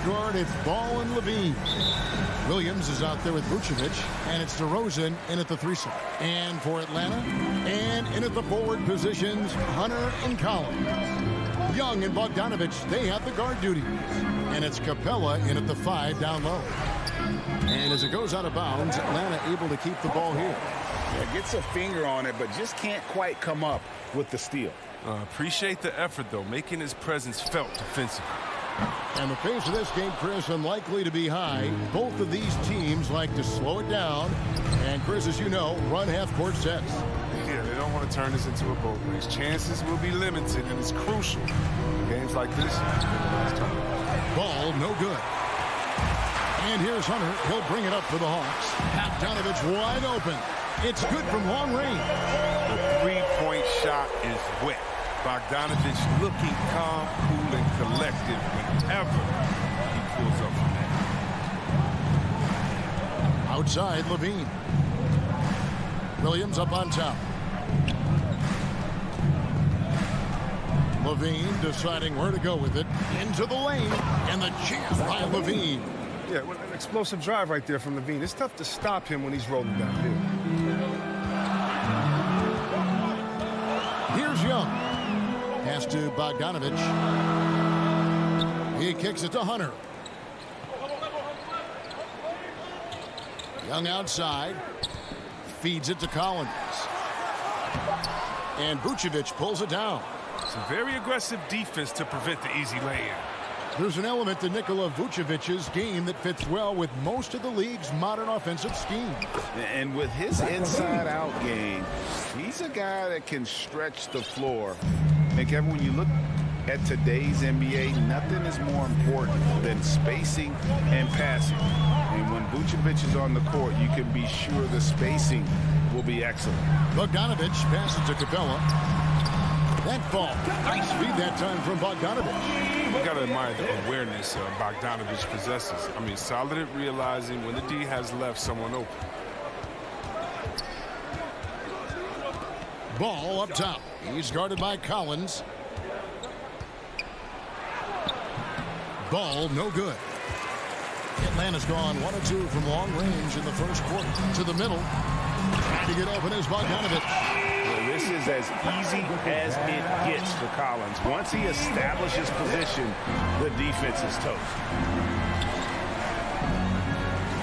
guard, it's Ball and Levine. Williams is out there with Vucevic, and it's DeRozan in at the 3 slot. And for Atlanta, and in at the forward positions, Hunter and Collins. Young and Bogdanovich, they have the guard duties. And it's Capella in at the 5 down low. And as it goes out of bounds, Atlanta able to keep the ball here. Yeah, gets a finger on it, but just can't quite come up with the steal. Appreciate the effort, though, making his presence felt defensively. And the pace of this game, Chris, unlikely to be high. Both of these teams like to slow it down. And, Chris, as you know, run half-court sets. Yeah, they don't want to turn this into a boat race. Chances will be limited, and it's crucial. Games like this, Ball, no good. And here's Hunter. He'll bring it up for the Hawks. Bogdanovich wide open. It's good from long range. The three-point shot is wet. Bogdanovich looking calm, cool, and collected whenever he pulls up from there. Outside, Levine. Williams up on top. Levine deciding where to go with it. Into the lane. And the jam by Levine. Yeah, well, an explosive drive right there from Levine. It's tough to stop him when he's rolling downhill. Here's Young. Pass to Bogdanovich. He kicks it to Hunter. Young outside. Feeds it to Collins. And Vucevic pulls it down. Some very aggressive defense to prevent the easy lay-in. There's an element to Nikola Vucevic's game that fits well with most of the league's modern offensive scheme. And with his inside-out game, he's a guy that can stretch the floor. And, Kevin, when you look at today's NBA, nothing is more important than spacing and passing. And when Vucevic is on the court, you can be sure the spacing will be excellent. Bogdanovich passes to Capella. That ball. Nice feed that time from Bogdanovich. You got to admire the awareness Bogdanovich possesses. I mean, solid at realizing when the D has left someone open. Ball up top. He's guarded by Collins. Ball no good. Atlanta's gone 1 of 2 from long range in the first quarter. To the middle. Trying to get open is Bogdanovich. Well, this is as easy as it gets for Collins. Once he establishes position, the defense is toast.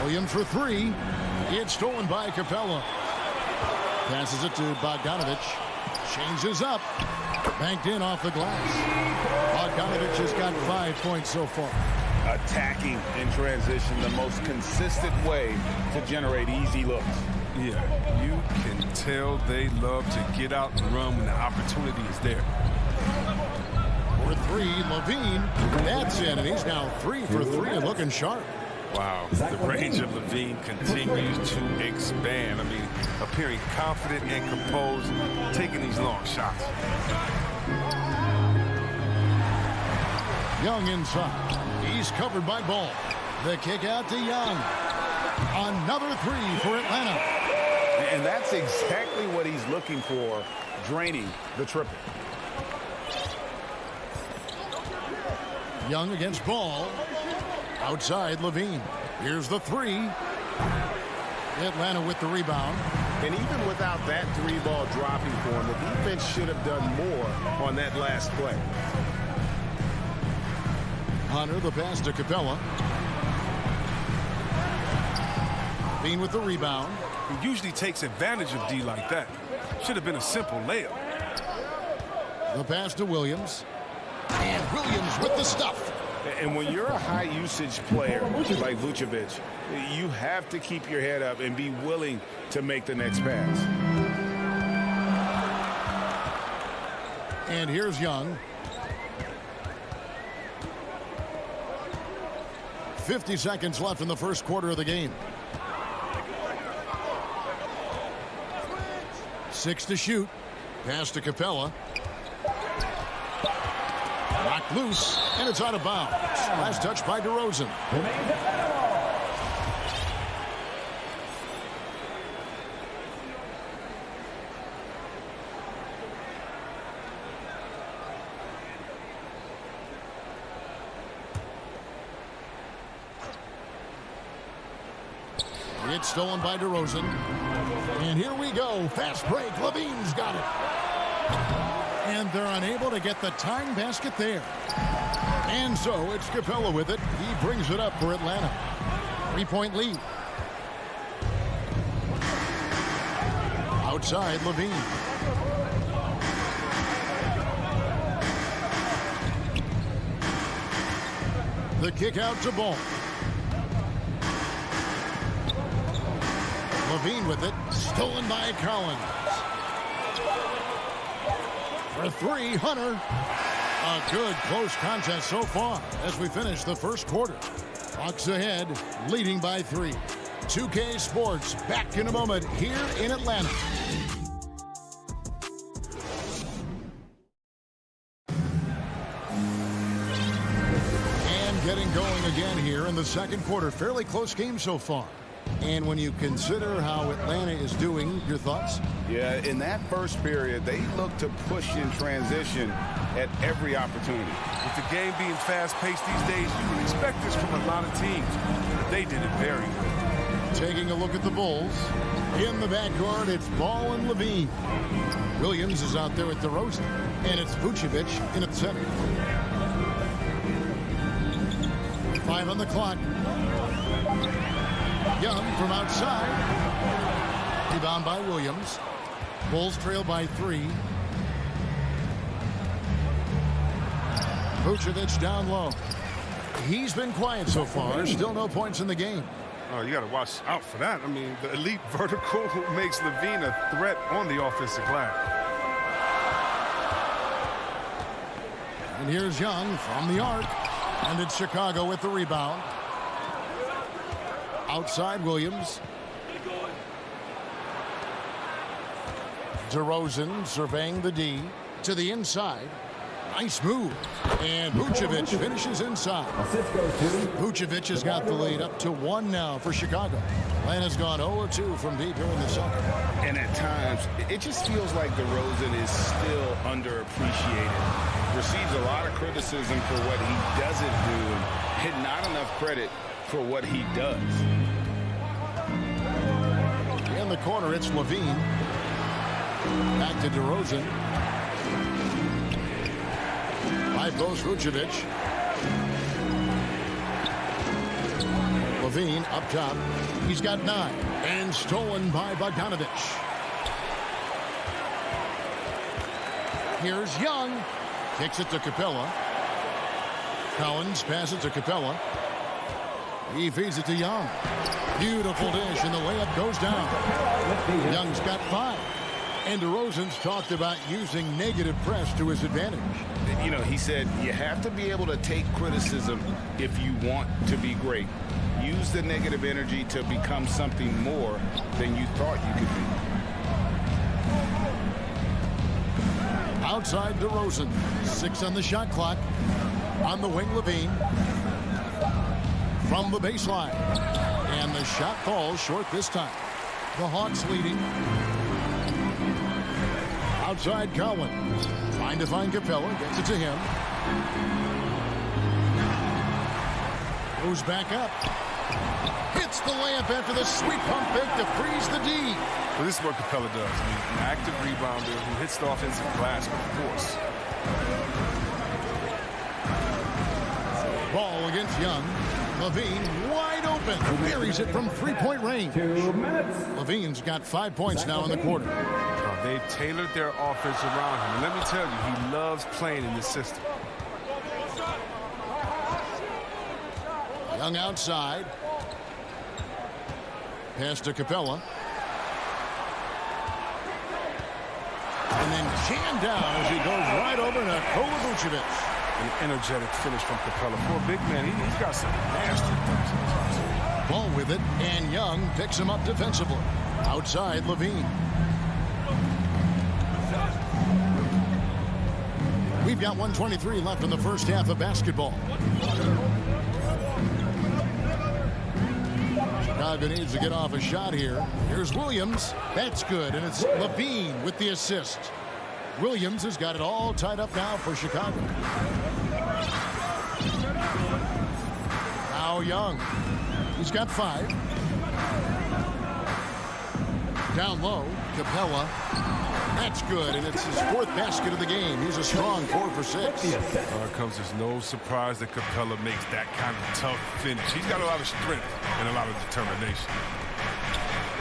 Williams for 3. It's stolen by Capella. Passes it to Bogdanovich. Changes up. Banked in off the glass. Bogdanovich has got 5 points so far. Attacking in transition, the most consistent way to generate easy looks. Yeah, you can tell they love to get out and run when the opportunity is there. For 3, Levine. That's in, and he's now 3 for 3 and looking sharp. Wow, the range of Levine continues to expand. I mean, appearing confident and composed, taking these long shots. Young inside. He's covered by Ball. The kick out to Young. Another 3 for Atlanta. And that's exactly what he's looking for, draining the triple. Young against Ball. Outside, Levine. Here's the 3. Atlanta with the rebound. And even without that 3-ball dropping for him, the defense should have done more on that last play. Hunter, the pass to Capella. Bean with the rebound. He usually takes advantage of D like that. Should have been a simple layup. The pass to Williams. And Williams with the stuff. And when you're a high-usage player like Vucevic, you have to keep your head up and be willing to make the next pass. And here's Young. 50 seconds left in the first quarter of the game. 6 to shoot. Pass to Capella. Knocked loose, and it's out of bounds. Last touch by DeRozan. It's stolen by DeRozan. And here we go. Fast break. Levine's got it. And they're unable to get the tying basket there. And so it's Capella with it. He brings it up for Atlanta. 3-point lead. Outside, Levine. The kick out to Ball. Levine with it. Stolen by Collins. For three, Hunter. A good close contest so far as we finish the first quarter. Bucks ahead, leading by 3. 2K Sports back in a moment here in Atlanta. And getting going again here in the second quarter. Fairly close game so far. And when you consider how Atlanta is doing, your thoughts? Yeah, in that first period, they looked to push in transition at every opportunity. With the game being fast-paced these days, you can expect this from a lot of teams. But they did it very well. Taking a look at the Bulls. In the backcourt, it's Ball and Levine. Williams is out there with DeRozan. And it's Vucevic in at center. 5 on the clock. Young from outside. Rebound by Williams. Bulls trail by 3. Vucevic down low. He's been quiet so far. Still no points in the game. Oh, you got to watch out for that. I mean, the elite vertical makes Levine a threat on the offensive glass. And here's Young from the arc. And it's Chicago with the rebound. Outside Williams. DeRozan surveying the D to the inside. Nice move. And Vucevic finishes inside. Vucevic has got the lead up to 1 now for Chicago. Atlanta's gone 0-2 from deep here in the second. And at times, it just feels like DeRozan is still underappreciated. Receives a lot of criticism for what he doesn't do and not enough credit for what he does. In the corner, it's Levine. Back to DeRozan. High post Vucevic. Levine up top. He's got 9. And stolen by Bogdanovic. Here's Young. Kicks it to Capella. Collins passes to Capella. He feeds it to Young. Beautiful dish, and the layup goes down. Young's got 5. And DeRozan's talked about using negative press to his advantage. You know, he said you have to be able to take criticism if you want to be great. Use the negative energy to become something more than you thought you could be. Outside DeRozan. 6 on the shot clock. On the wing, Levine. From the baseline. And the shot falls short this time. The Hawks leading. Outside Collins. Trying to find Capella. Gets it to him. Goes back up. Hits the layup after the sweet pump fake to freeze the D. Well, this is what Capella does. I mean, an active rebounder who hits the offensive glass with force. Ball against Young. Levine wide open. Buries it from 3-point range. 2 minutes. Levine's got 5 points now in the quarter. They've tailored their offense around him. And let me tell you, he loves playing in this system. Young outside. Pass to Capella. And then jammed down as he goes right over to Nikola Vucevic. An energetic finish from Capella. For a big man, he's got some nasty things. Ball with it, and Young picks him up defensively. Outside, Levine. We've got 1:23 left in the first half of basketball. Chicago needs to get off a shot here. Here's Williams. That's good, and it's Levine with the assist. Williams has got it all tied up now for Chicago. Now Young. He's got 5. Down low, Capella. That's good, and it's his 4th basket of the game. He's a strong 4 for 6. It comes as no surprise that Capella makes that kind of tough finish. He's got a lot of strength and a lot of determination.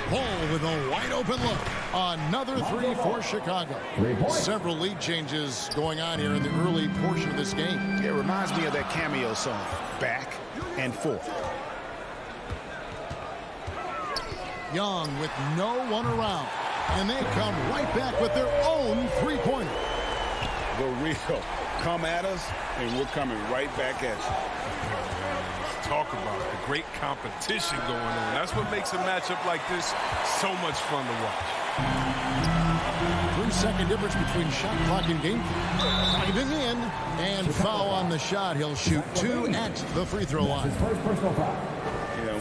Paul with a wide open look. Another 3 for Chicago. Several lead changes going on here in the early portion of this game. Yeah, it reminds me of that cameo song, Back and Forth. Young with no one around. And they come right back with their own 3-pointer. The real. Come at us, and we're coming right back at you. Talk about the great competition going on. That's what makes a matchup like this so much fun to watch. 3-second difference between shot clock and game clock. It is in, and foul on the shot. He'll shoot 2 at the free throw line.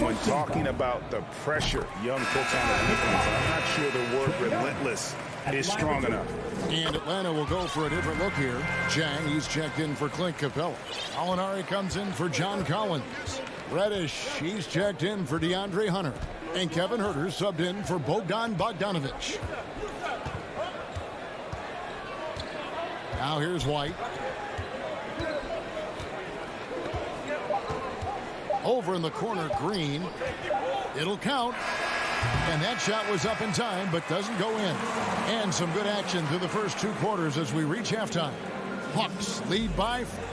When talking about the pressure Young puts on the defense, I'm not sure the word relentless is strong enough. And Atlanta will go for a different look here. Jang, he's checked in for Clint Capella. Alinari comes in for John Collins. Reddish, he's checked in for DeAndre Hunter. And Kevin Huerter subbed in for Bogdan Bogdanovic. Now here's White. Over in the corner, Green. It'll count. And that shot was up in time, but doesn't go in. And some good action through the first 2 quarters as we reach halftime. Hawks lead by 4.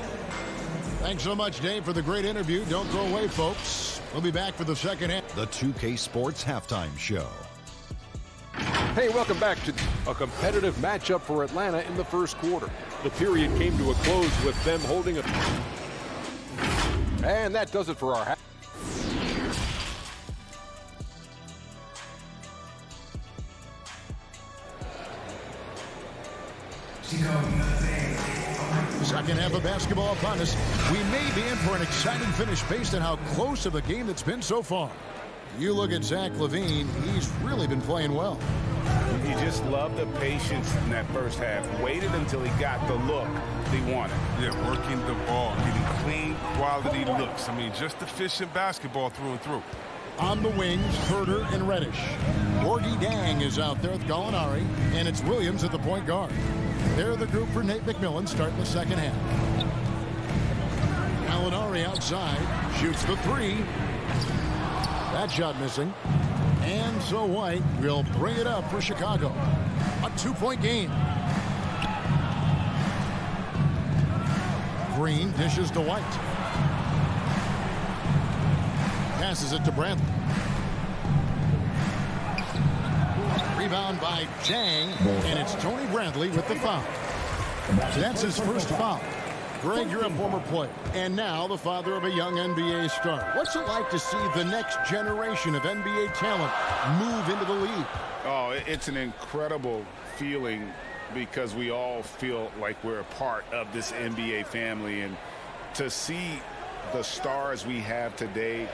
Thanks so much, Dave, for the great interview. Don't go away, folks. We'll be back for the second half. The 2K Sports Halftime Show. Hey, welcome back to a competitive matchup for Atlanta in the first quarter. The period came to a close with them holding it. And that does it for our half. Second half of basketball upon us. We may be in for an exciting finish based on how close of a game it's been so far. You look at Zach LaVine, he's really been playing well. You just love the patience in that first half. Waited until he got the look he wanted. Yeah, working the ball, getting clean, quality looks. I mean, just efficient basketball through and through. On the wings, Huerter and Reddish. Gorgie Dang is out there with Gallinari, and it's Williams at the point guard. They're the group for Nate McMillan starting the second half. Gallinari outside, shoots the 3. That shot missing. And so White will bring it up for Chicago. A 2-point game. Green dishes to White. Passes it to Brantley. Rebound by Jang, and it's Tony Brantley with the foul. That's his first foul. Greg, you're a former player, and now the father of a young NBA star. What's it like to see the next generation of NBA talent move into the league? Oh, it's an incredible feeling because we all feel like we're a part of this NBA family. And to see the stars we have today,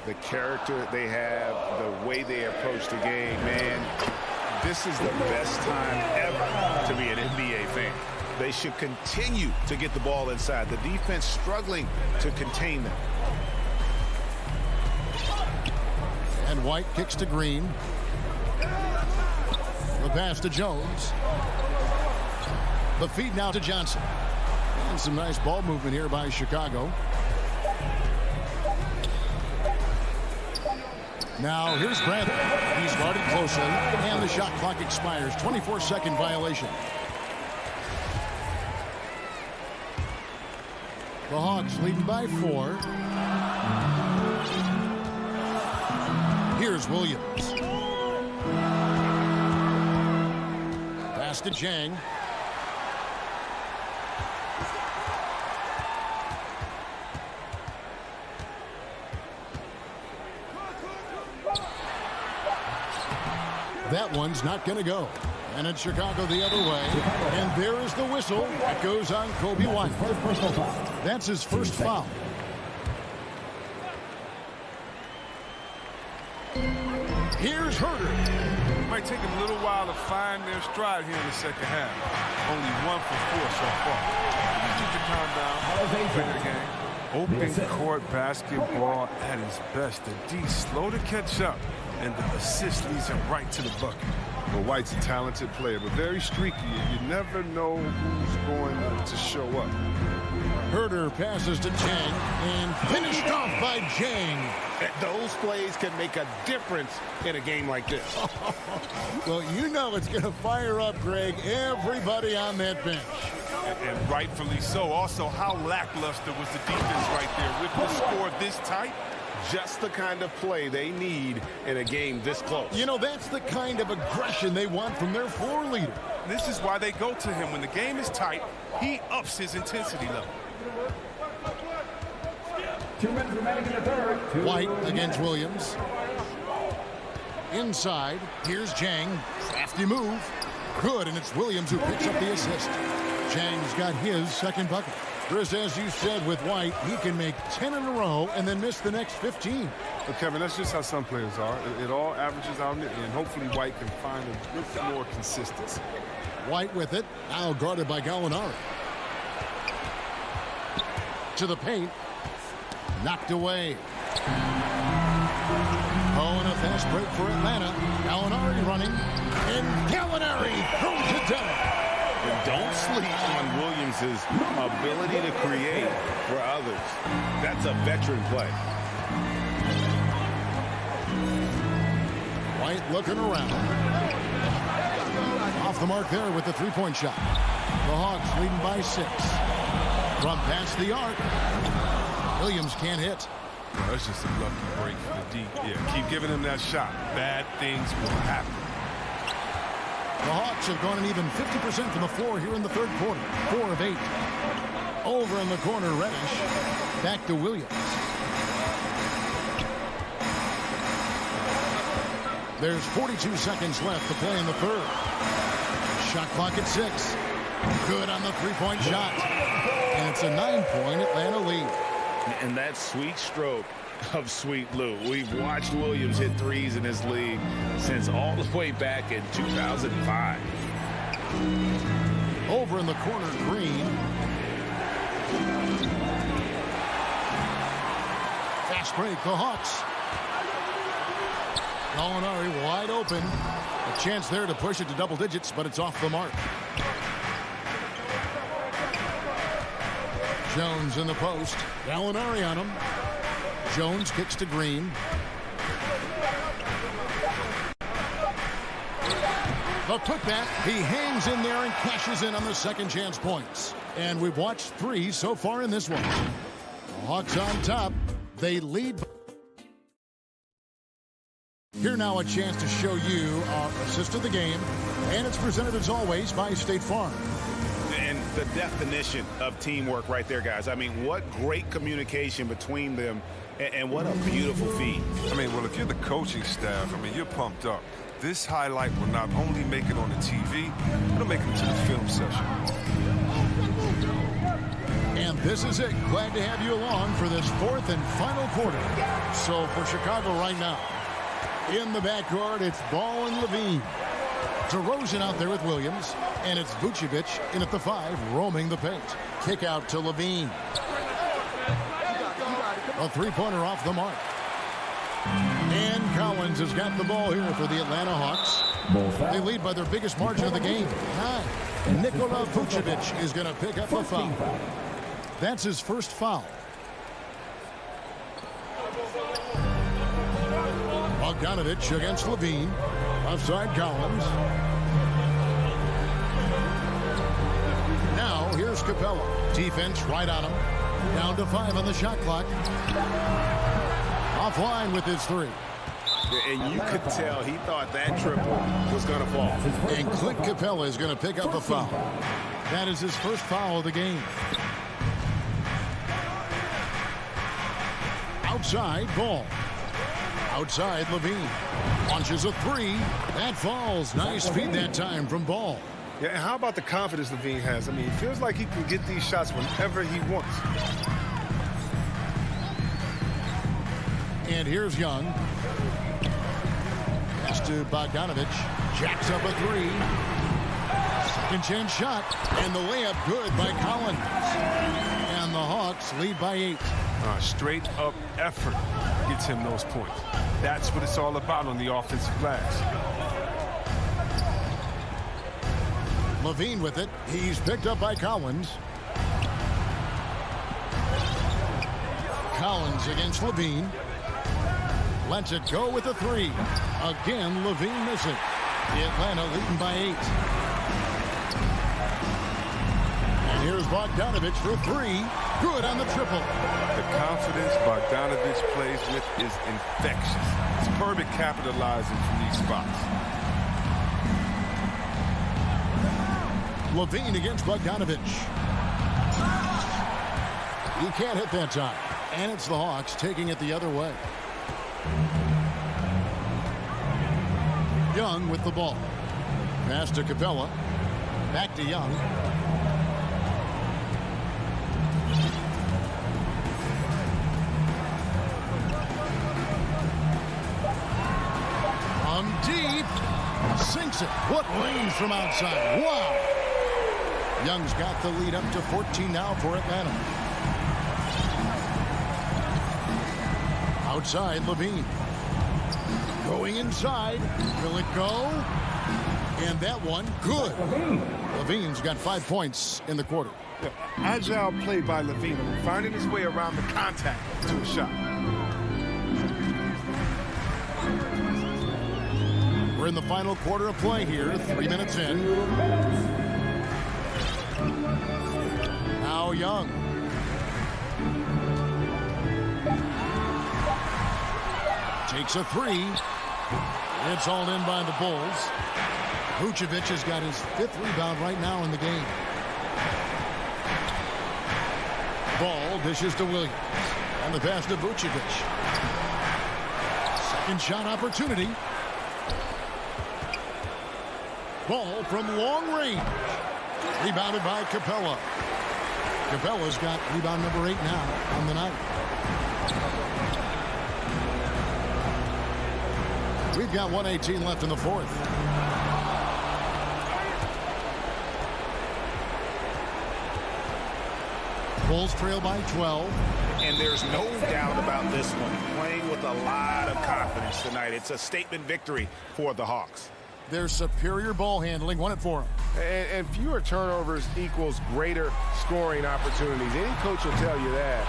the character they have, the way they approach the game, man, this is the best time ever to be an NBA fan. They should continue to get the ball inside. The defense struggling to contain them. And White kicks to Green. The pass to Jones. The feed now to Johnson. And some nice ball movement here by Chicago. Now here's Brantley. He's guarded closely, and the shot clock expires. 24-second violation. The Hawks leading by 4. Here's Williams. Pass to Jang. That one's not going to go. And it's Chicago the other way. And there is the whistle. That goes on Kobe White. That's his first foul. Here's Huerter. It might take them a little while to find their stride here in the second half. Only 1 for 4 so far. You need to calm down, play their game. Open court basketball at its best. The D slow to catch up, and the assist leads him right to the bucket. Well, White's a talented player, but very streaky. You never know who's going to show up. Herder passes to Chang and finished off by Chang. Those plays can make a difference in a game like this. Well, you know it's going to fire up, Greg, everybody on that bench. And rightfully so. Also, how lackluster was the defense right there with the score this tight? Just the kind of play they need in a game this close. You know, that's the kind of aggression they want from their floor leader. This is why they go to him. When the game is tight, he ups his intensity level. 2 minutes remaining in the third. White against Williams. Inside, here's Chang. Crafty move. Good, and it's Williams who picks up the assist. Chang's got his second bucket. Chris, as you said with White, he can make 10 in a row and then miss the next 15. But Kevin, that's just how some players are. It all averages out in the end. Hopefully White can find a bit more consistency. White with it, now guarded by Gallinari. To the paint. Knocked away. Oh, and a fast break for Atlanta. Gallinari running. And Gallinari throws it down. And don't sleep on Williams' ability to create for others. That's a veteran play. White looking around. Off the mark there with the three-point shot. The Hawks leading by 6. From past the arc. Williams can't hit. Well, that's just a lucky break for the D. Yeah, keep giving him that shot. Bad things will happen. The Hawks have gone an even 50% from the floor here in the third quarter. 4 of 8. Over in the corner, Reddish. Back to Williams. There's 42 seconds left to play in the third. Shot clock at 6. Good on the three-point shot. And it's a 9-point Atlanta lead. And that sweet stroke of Sweet Lou. We've watched Williams hit threes in this league since all the way back in 2005. Over in the corner, Green. Fast break, the Hawks. Gallinari wide open. A chance there to push it to double digits, but it's off the mark. Jones in the post. Gallinari on him. Jones kicks to Green. The putback. He hangs in there and cashes in on the second chance points. And we've watched 3 so far in this one. The Hawks on top. They lead. Here now a chance to show you our assist of the game. And it's presented as always by State Farm. And the definition of teamwork right there, guys. I mean, what great communication between them, and what a beautiful feat. I mean, well, if you're the coaching staff, I mean, you're pumped up. This highlight will not only make it on the TV, it'll make it to the film session. And this is it. Glad to have you along for this 4th and final quarter. So for Chicago right now, in the backcourt, it's Ball and Levine. DeRozan out there with Williams, and it's Vucevic in at the 5, roaming the paint. Kick out to Levine. A three-pointer off the mark. And Collins has got the ball here for the Atlanta Hawks. They lead by their biggest margin of the game, 9. Nikola Vucevic is going to pick up a foul. That's his first foul. Bogdanovich against Levine. Offside Collins. Now here's Capella. Defense right on him. Down to 5 on the shot clock. Offline with his 3. And you could tell he thought that triple was going to fall. And Clint Capella is going to pick up a foul. That is his first foul of the game. Outside, Ball. Outside, Levine. Launches a 3. That falls. Nice feed that time from Ball. Yeah, and how about the confidence Levine has? I mean, it feels like he can get these shots whenever he wants. And here's Young. Pass to Bogdanovich. Jacks up a 3. Second chance shot. And the layup good by Collins. And the Hawks lead by 8. Straight up effort gets him those points. That's what it's all about on the offensive glass. Levine with it. He's picked up by Collins. Collins against Levine. Lets it go with a 3. Again, Levine missing. Atlanta leading by 8. And here's Bogdanovich for 3. Good on the triple. The confidence Bogdanovich plays with is infectious. Superb at capitalizing from these spots. Levine against Bogdanovich. He can't hit that time. And it's the Hawks taking it the other way. Young with the ball. Pass to Capella. Back to Young. On deep. Sinks it. What range from outside. Wow. Young's got the lead up to 14 now for Atlanta. Outside, Levine. Going inside. Will it go? And that one, good. Levine's got 5 points in the quarter. Yeah, agile play by Levine, finding his way around the contact to a shot. We're in the final quarter of play here. 3 minutes in. Now Young. Takes a 3. It's all in by the Bulls. Vucevic has got his 5th rebound right now in the game. Ball dishes to Williams. And the pass to Vucevic. Second shot opportunity. Ball from long range. Rebounded by Capella. Capella's got rebound number 8 now on the night. We've got 1:18 left in the 4th. Bulls trail by 12. And there's no doubt about this one. Playing with a lot of confidence tonight. It's a statement victory for the Hawks. Their superior ball handling won it for them. And fewer turnovers equals greater scoring opportunities. Any coach will tell you that.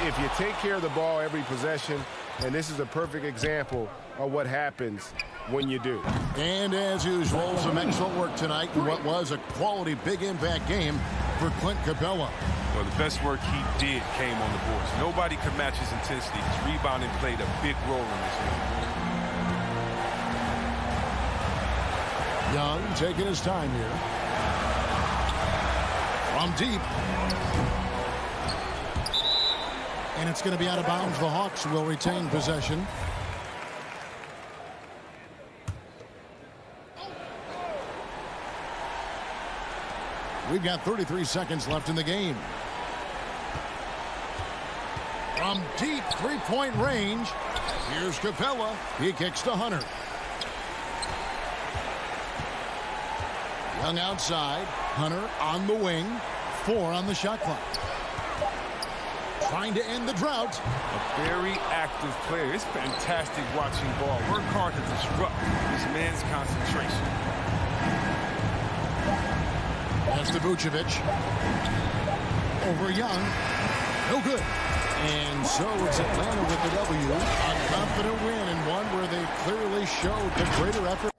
If you take care of the ball every possession, and this is a perfect example of what happens when you do. And as usual, some excellent work tonight in what was a quality big impact game for Clint Capella. Well, the best work he did came on the boards. Nobody could match his intensity. His rebounding played a big role in this game. Young taking his time here. From deep. And it's going to be out of bounds. The Hawks will retain possession. We've got 33 seconds left in the game. From deep three-point range, here's Capella. He kicks to Hunter. Young outside. Hunter on the wing. 4 on the shot clock. Trying to end the drought. A very active player. It's fantastic watching ball. Work hard to disrupt this man's concentration. That's to Vucevic. Over Young. No good. And so it's Atlanta with the W. A confident win and one where they clearly showed the greater effort.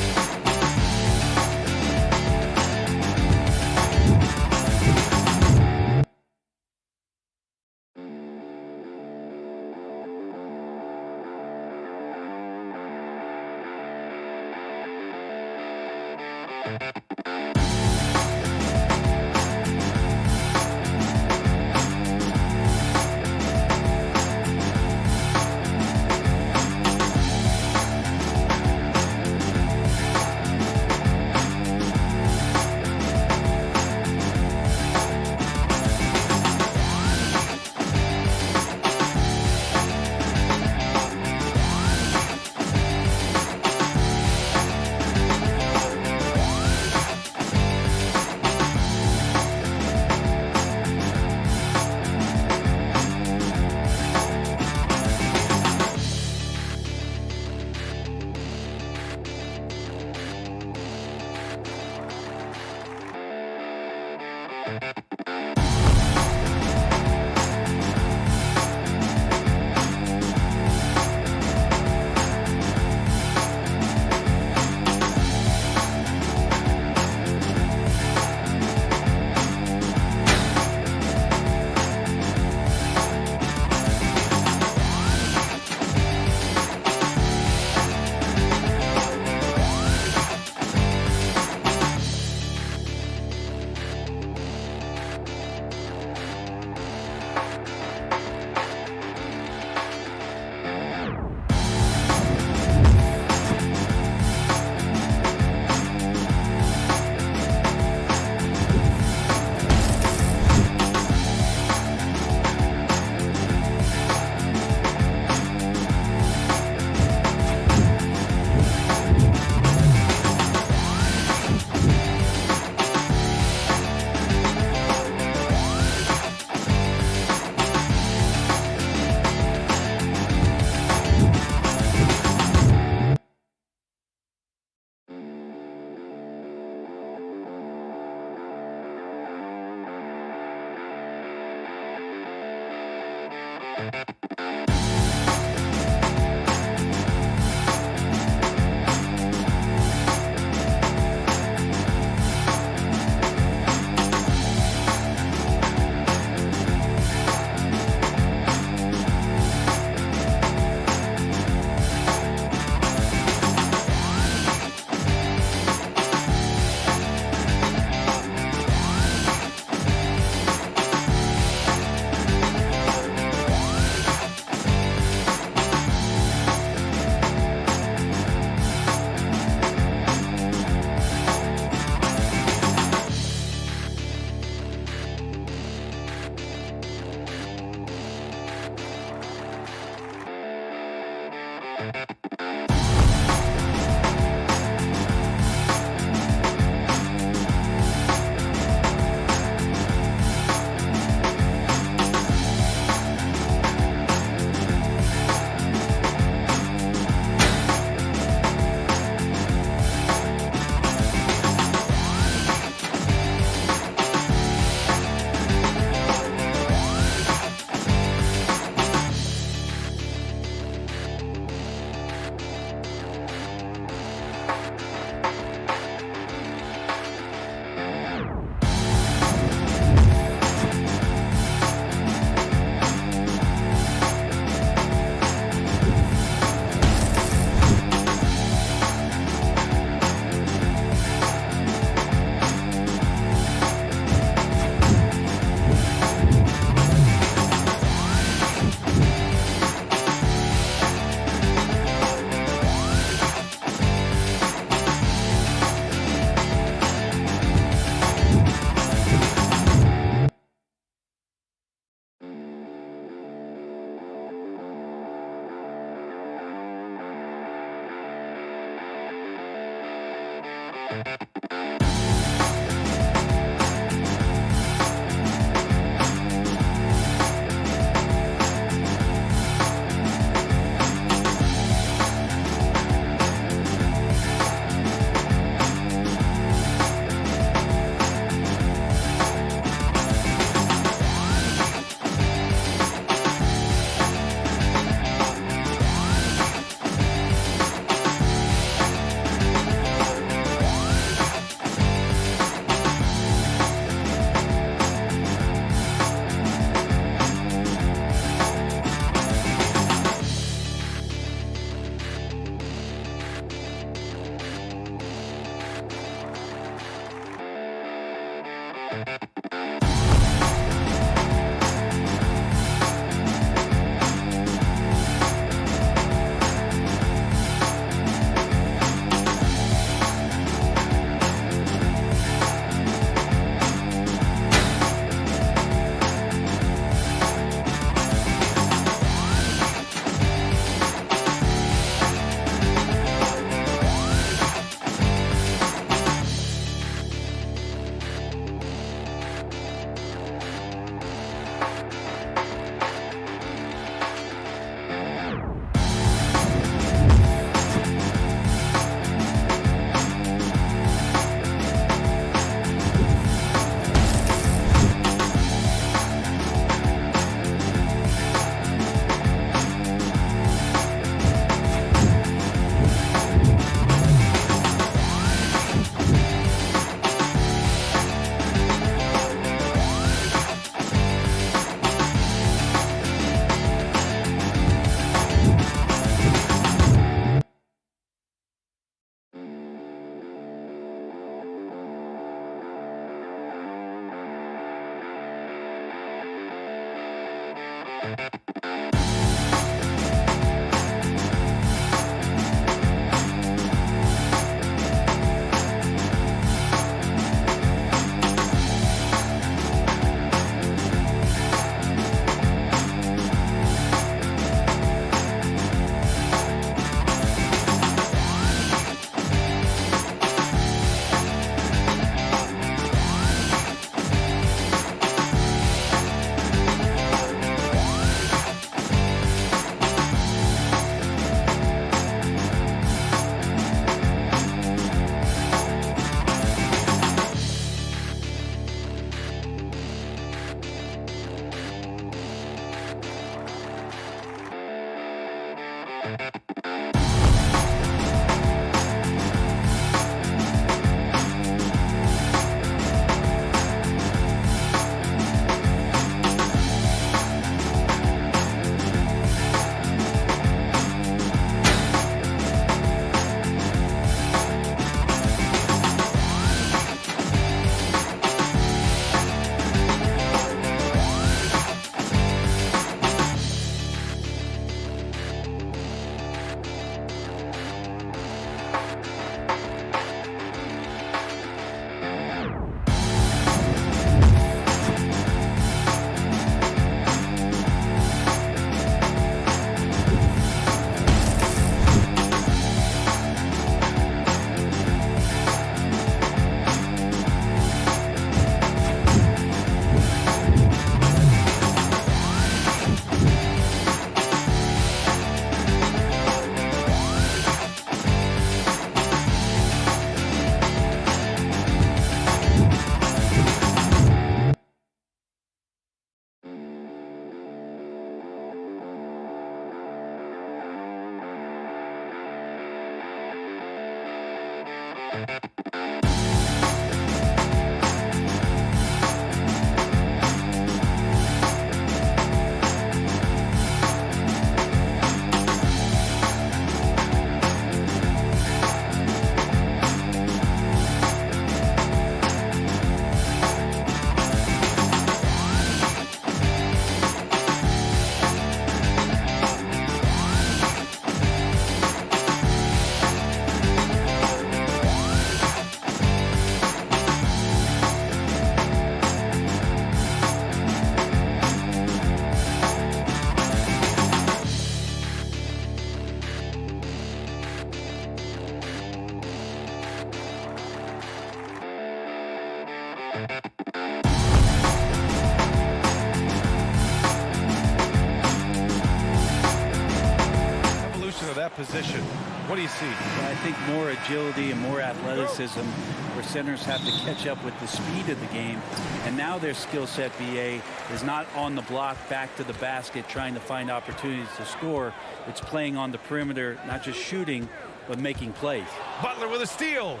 Position. What do you see? Well, I think more agility and more athleticism where centers have to catch up with the speed of the game. And now their skill set, BA, is not on the block back to the basket trying to find opportunities to score. It's playing on the perimeter, not just shooting, but making plays. Butler with a steal.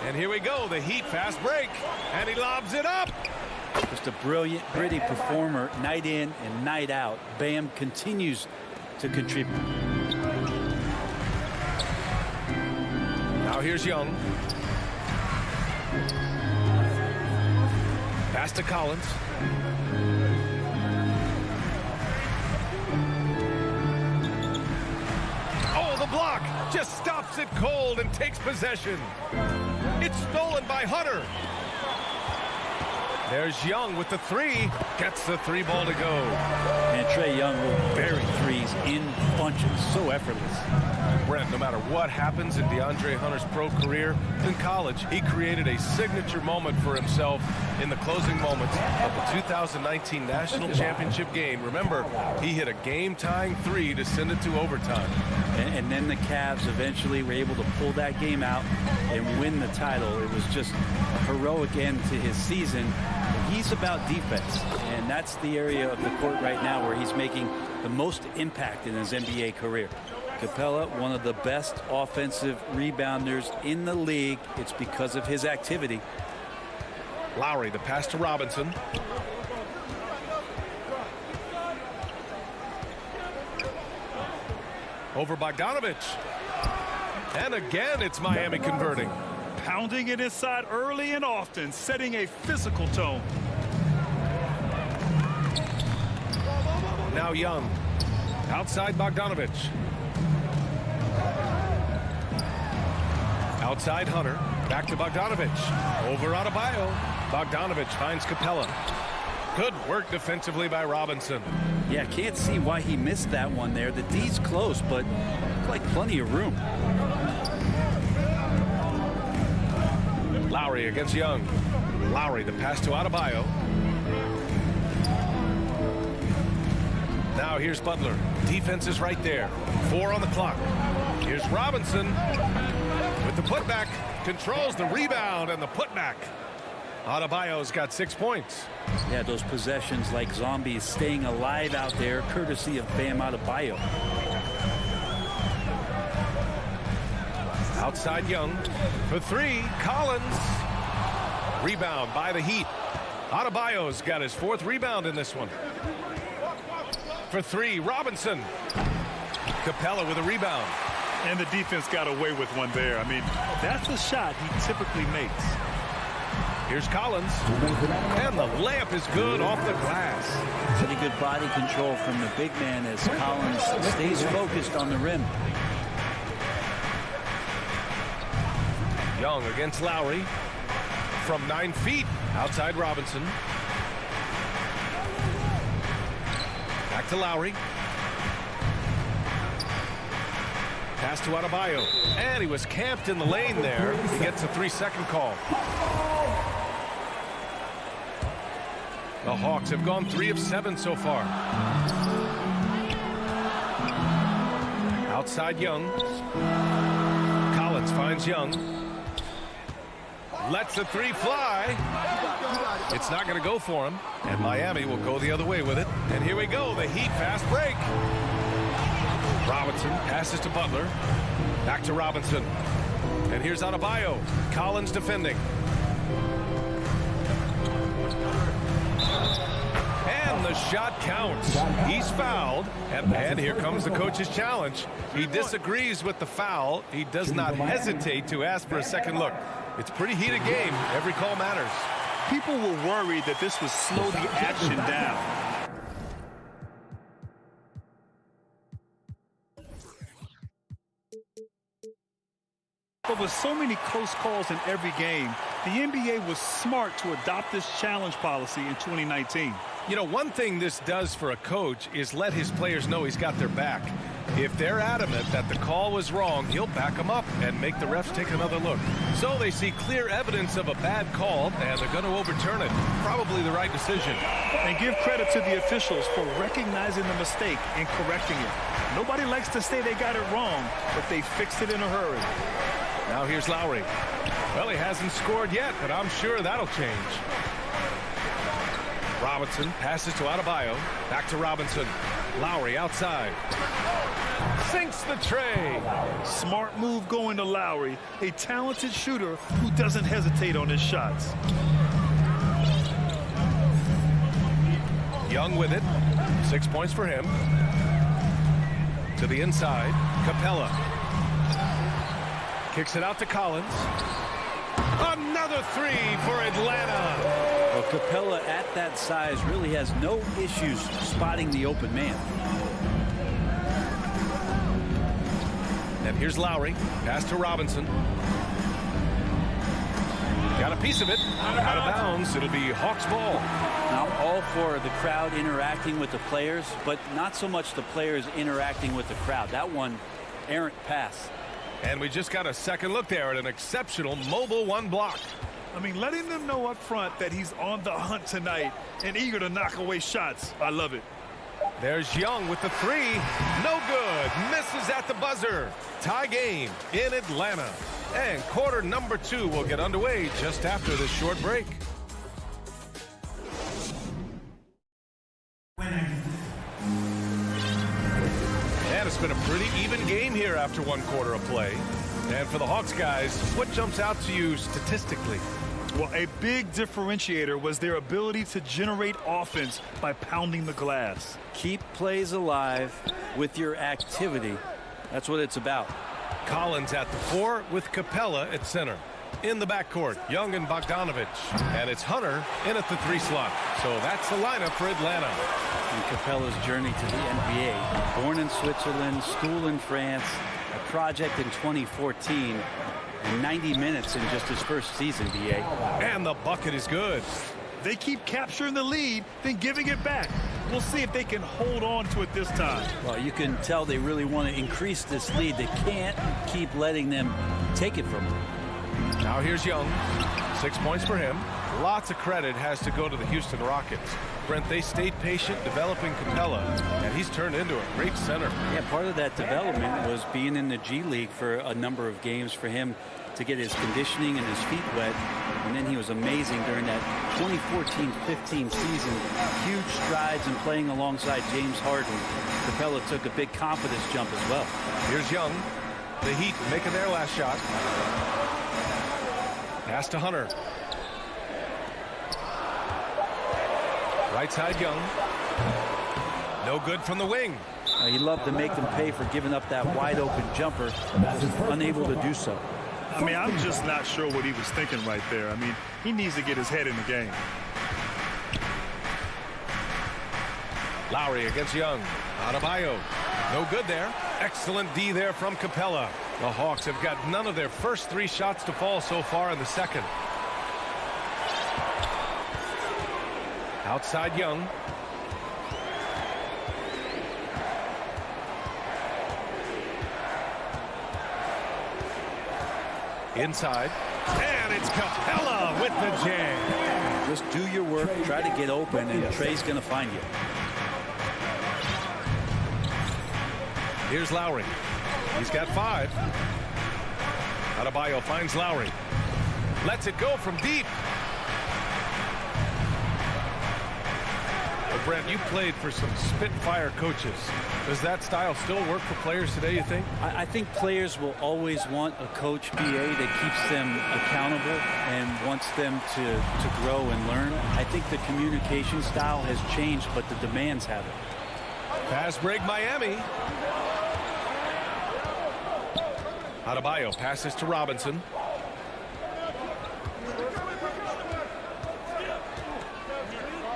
And here we go. The Heat fast break. And he lobs it up. Just a brilliant, gritty performer night in and night out. Bam continues to contribute. Now here's Young. Pass to Collins. Oh, the block just stops it cold and takes possession. It's stolen by Hunter. There's Young with the three. Gets the three ball to go. And Trae Young will bury threes in bunches. So effortless. Brent, no matter what happens in DeAndre Hunter's pro career, in college, he created a signature moment for himself in the closing moments of the 2019 National Championship game. Remember, he hit a game-tying three to send it to overtime. And then the Cavs eventually were able to pull that game out and win the title. It was just a heroic end to his season. He's about defense, and that's the area of the court right now where he's making the most impact in his NBA career. Capella, one of the best offensive rebounders in the league. It's because of his activity. Lowry, the pass to Robinson. Over Bogdanovich. And again, it's Miami converting. Pounding it inside early and often, setting a physical tone. Now Young. Outside Bogdanovich. Outside Hunter. Back to Bogdanovich. Over Adebayo. Bogdanovich finds Capella. Good work defensively by Robinson. Yeah, can't see why he missed that one there. The D's close, but like plenty of room. Lowry against Young. Lowry, the pass to Adebayo. Now here's Butler. Defense is right there. 4 on the clock. Here's Robinson with the putback. Controls the rebound and the putback. Adebayo's got 6 points. Yeah, those possessions like zombies staying alive out there, courtesy of Bam Adebayo. Outside Young for 3. Collins. Rebound by the Heat. Adebayo's got his 4th rebound in this one. For 3, Robinson. Capella with a rebound. And the defense got away with one there. I mean, that's a shot he typically makes. Here's Collins. And the layup is good off the glass. Pretty good body control from the big man as Collins stays focused on the rim. Young against Lowry. From 9 feet. Outside Robinson. Back to Lowry. Pass to Adebayo. And he was camped in the lane there. He gets a 3-second call. The Hawks have gone 3 of 7 so far. Outside Young. Collins finds Young. Lets the 3 fly. It's not going to go for him. And Miami will go the other way with it. And here we go. The Heat fast break. Robinson passes to Butler. Back to Robinson. And here's Adebayo. Collins defending. And the shot counts. He's fouled. And here comes the coach's challenge. He disagrees with the foul. He does not hesitate to ask for a second look. It's a pretty heated game. Every call matters. People were worried that this would slow the action down. But with so many close calls in every game, the NBA was smart to adopt this challenge policy in 2019. You know, one thing this does for a coach is let his players know he's got their back. If they're adamant that the call was wrong, he'll back them up and make the refs take another look. So they see clear evidence of a bad call, and they're going to overturn it. Probably the right decision. And give credit to the officials for recognizing the mistake and correcting it. Nobody likes to say they got it wrong, but they fixed it in a hurry. Now here's Lowry. Well, he hasn't scored yet, but I'm sure that'll change. Robinson passes to Adebayo. Back to Robinson. Lowry outside. Sinks the tray. Smart move going to Lowry, a talented shooter who doesn't hesitate on his shots. Young with it. 6 points for him. To the inside. Capella. Kicks it out to Collins. Another 3 for Atlanta. Well, Capella at that size really has no issues spotting the open man. And here's Lowry. Pass to Robinson. Got a piece of it. Out of bounds. It'll be Hawks ball. Now, I'm all for the crowd interacting with the players, but not so much the players interacting with the crowd. That one, errant pass. And we just got a second look there at an exceptional mobile 1 block. I mean, letting them know up front that he's on the hunt tonight and eager to knock away shots. I love it. There's Young with the 3. No good. Misses at the buzzer. Tie game in Atlanta. And quarter number 2 will get underway just after this short break. And it's been a pretty even game here after 1 quarter of play. And for the Hawks guys, what jumps out to you statistically? Well, a big differentiator was their ability to generate offense by pounding the glass. Keep plays alive with your activity. That's what it's about. Collins at the 4 with Capella at center. In the backcourt, Young and Bogdanovich. And it's Hunter in at the 3 slot. So that's the lineup for Atlanta. And Capella's journey to the NBA. Born in Switzerland, school in France, a project in 2014, and 90 minutes in just his first season, BA. And the bucket is good. They keep capturing the lead, then giving it back. We'll see if they can hold on to it this time. Well, you can tell they really want to increase this lead. They can't keep letting them take it from them. Now here's Young. 6 points for him. Lots of credit has to go to the Houston Rockets. Brent, they stayed patient developing Capella, and he's turned into a great center. Yeah, part of that development was being in the G League for a number of games for him to get his conditioning and his feet wet. And then he was amazing during that 2014-15 season. Huge strides in playing alongside James Harden. Capella took a big confidence jump as well. Here's Young. The Heat making their last shot. Pass to Hunter. Right side Young. No good from the wing. He loved to make them pay for giving up that wide open jumper. Was unable to do so. I mean, I'm just not sure what he was thinking right there. I mean, he needs to get his head in the game. Lowry against Young. Adebayo. No good there. Excellent D there from Capella. The Hawks have got none of their first 3 shots to fall so far in the second. Outside Young. Inside. And it's Capella with the jam. Just do your work, try to get open, and Trey's going to find you. Here's Lowry. He's got 5. Adebayo finds Lowry. Lets it go from deep. But Brent, you played for some Spitfire coaches. Does that style still work for players today, you think? I think players will always want a coach, BA, that keeps them accountable and wants them to grow and learn. I think the communication style has changed, but the demands haven't. Fast break Miami. Adebayo passes to Robinson.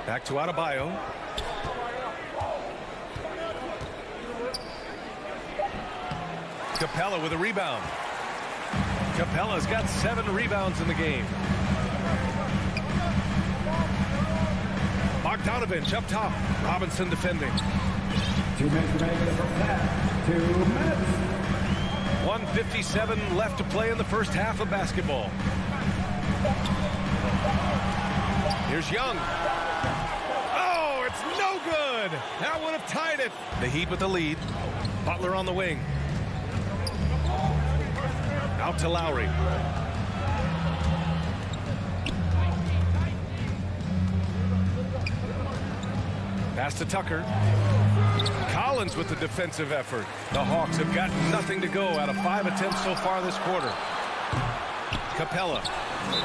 Back to Adebayo. Capella with a rebound. Capella's got 7 rebounds in the game. Bogdanovich up top. Robinson defending. 2 minutes remaining in the first half. 2 minutes. 1:57 left to play in the first half of basketball. Here's Young. Oh, it's no good. That would have tied it. The Heat with the lead. Butler on the wing. Out to Lowry. Pass to Tucker. Collins with the defensive effort. The Hawks have got nothing to go out of 5 attempts so far this quarter. Capella.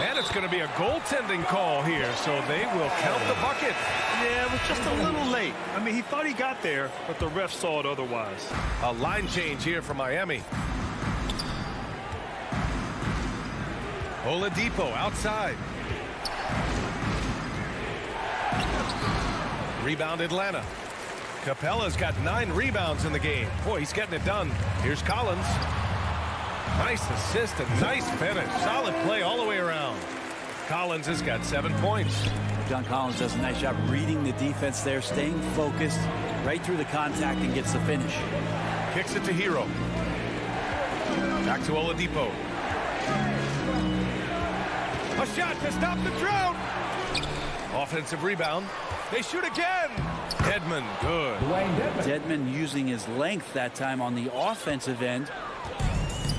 And it's going to be a goaltending call here, so they will count the bucket. Yeah, it was just a little late. I mean, he thought he got there, but the ref saw it otherwise. A line change here for Miami. Oladipo outside. Rebound Atlanta. Capella's got 9 rebounds in the game. Boy, he's getting it done. Here's Collins. Nice assist and nice finish. Solid play all the way around. Collins has got 7 points. John Collins does a nice job reading the defense there, staying focused right through the contact and gets the finish. Kicks it to Hero. Back to Oladipo. A shot to stop the drought. Offensive rebound. They shoot again. Dedmon, good. Dedmon using his length that time on the offensive end.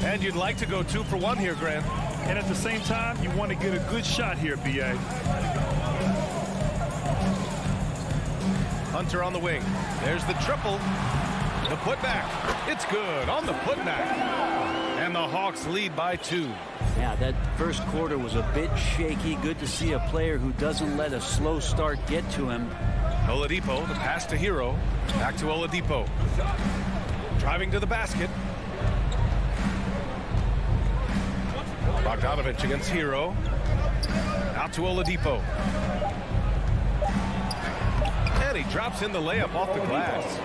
And you'd like to go 2 for 1 here, Grant. And at the same time, you want to get a good shot here, B.A. Hunter on the wing. There's the triple. The putback. It's good on the putback. And the Hawks lead by 2. Yeah, that first quarter was a bit shaky. Good to see a player who doesn't let a slow start get to him. Oladipo, the pass to Hero. Back to Oladipo. Driving to the basket. Bogdanovich against Hero. Out to Oladipo. And he drops in the layup off the glass.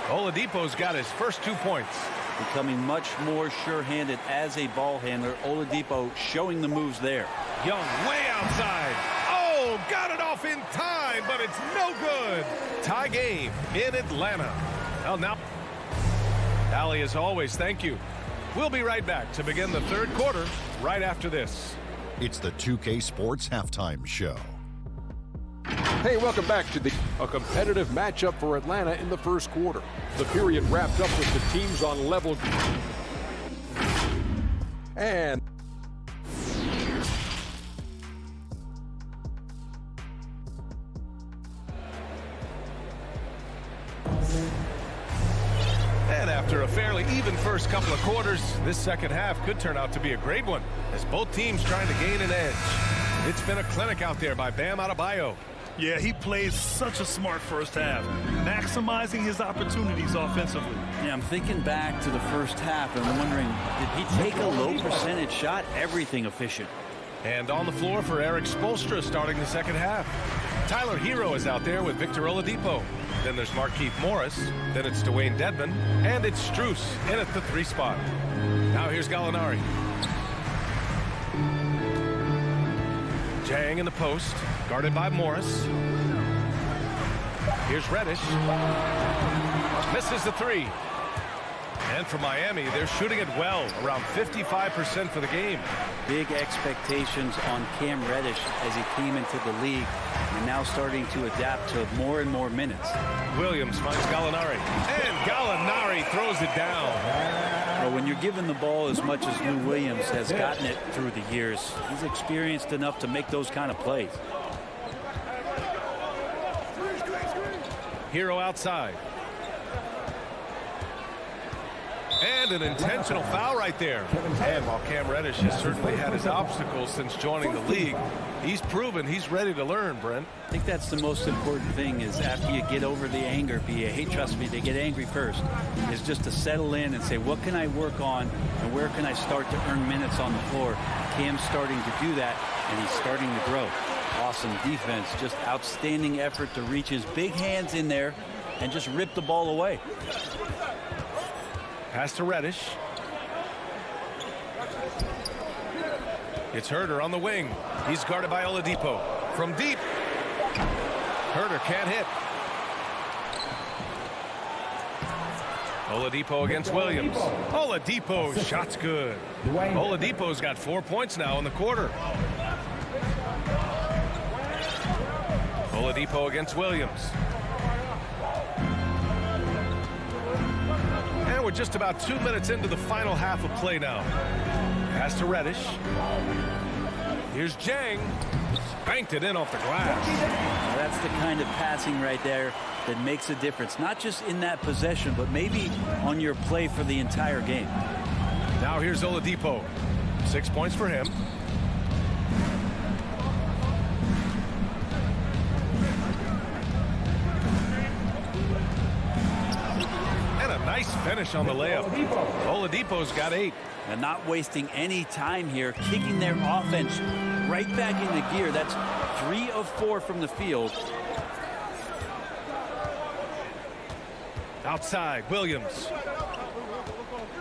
Oladipo's got his first 2 points. Becoming much more sure-handed as a ball handler. Oladipo showing the moves there. Young way outside. Oh, got it off in time, but it's no good. Tie game in Atlanta. Well, now, Allie, as always, thank you. We'll be right back to begin the third quarter right after this. It's the 2K Sports Halftime Show. Hey, welcome back to a competitive matchup for Atlanta in the first quarter. The period wrapped up with the teams on level. And after a fairly even first couple of quarters, this second half could turn out to be a great one as both teams trying to gain an edge. It's been a clinic out there by Bam Adebayo. Yeah, he played such a smart first half, maximizing his opportunities offensively. Yeah, I'm thinking back to the first half and wondering, did he take a low percentage shot? Everything efficient. And on the floor for Eric Spoelstra starting the second half. Tyler Hero is out there with Victor Oladipo. Then there's Markieff Morris. Then it's Dwayne Dedmon. And it's Strus in at the 3 spot. Now here's Gallinari. Jang in the post, guarded by Morris. Here's Reddish. Misses the 3. And for Miami, they're shooting it well, around 55% for the game. Big expectations on Cam Reddish as he came into the league and now starting to adapt to more and more minutes. Williams finds Gallinari. And Gallinari throws it down. Well, when you're given the ball as much as Lou Williams has gotten it through the years, he's experienced enough to make those kind of plays. Hero outside. And an intentional foul right there. And while Cam Reddish has certainly had his obstacles since joining the league, he's proven he's ready to learn, Brent. I think that's the most important thing is after you get over the anger, hey, trust me, they get angry first, is just to settle in and say, what can I work on and where can I start to earn minutes on the floor? Cam's starting to do that, and he's starting to grow. Awesome defense, just outstanding effort to reach his big hands in there and just rip the ball away. Pass to Reddish. It's Herter on the wing. He's guarded by Oladipo. From deep. Herter can't hit. Oladipo against Williams. Oladipo, shot's good. Oladipo's got 4 points now in the quarter. Oladipo against Williams. And we're just about 2 minutes into the final half of play now. Pass to Reddish. Here's Jang. Banked it in off the glass. Now that's the kind of passing right there that makes a difference. Not just in that possession, but maybe on your play for the entire game. Now here's Oladipo. 6 points for him. Nice finish on the layup. Oladipo's got 8. And not wasting any time here, kicking their offense right back into gear. That's 3 of 4 from the field. Outside, Williams.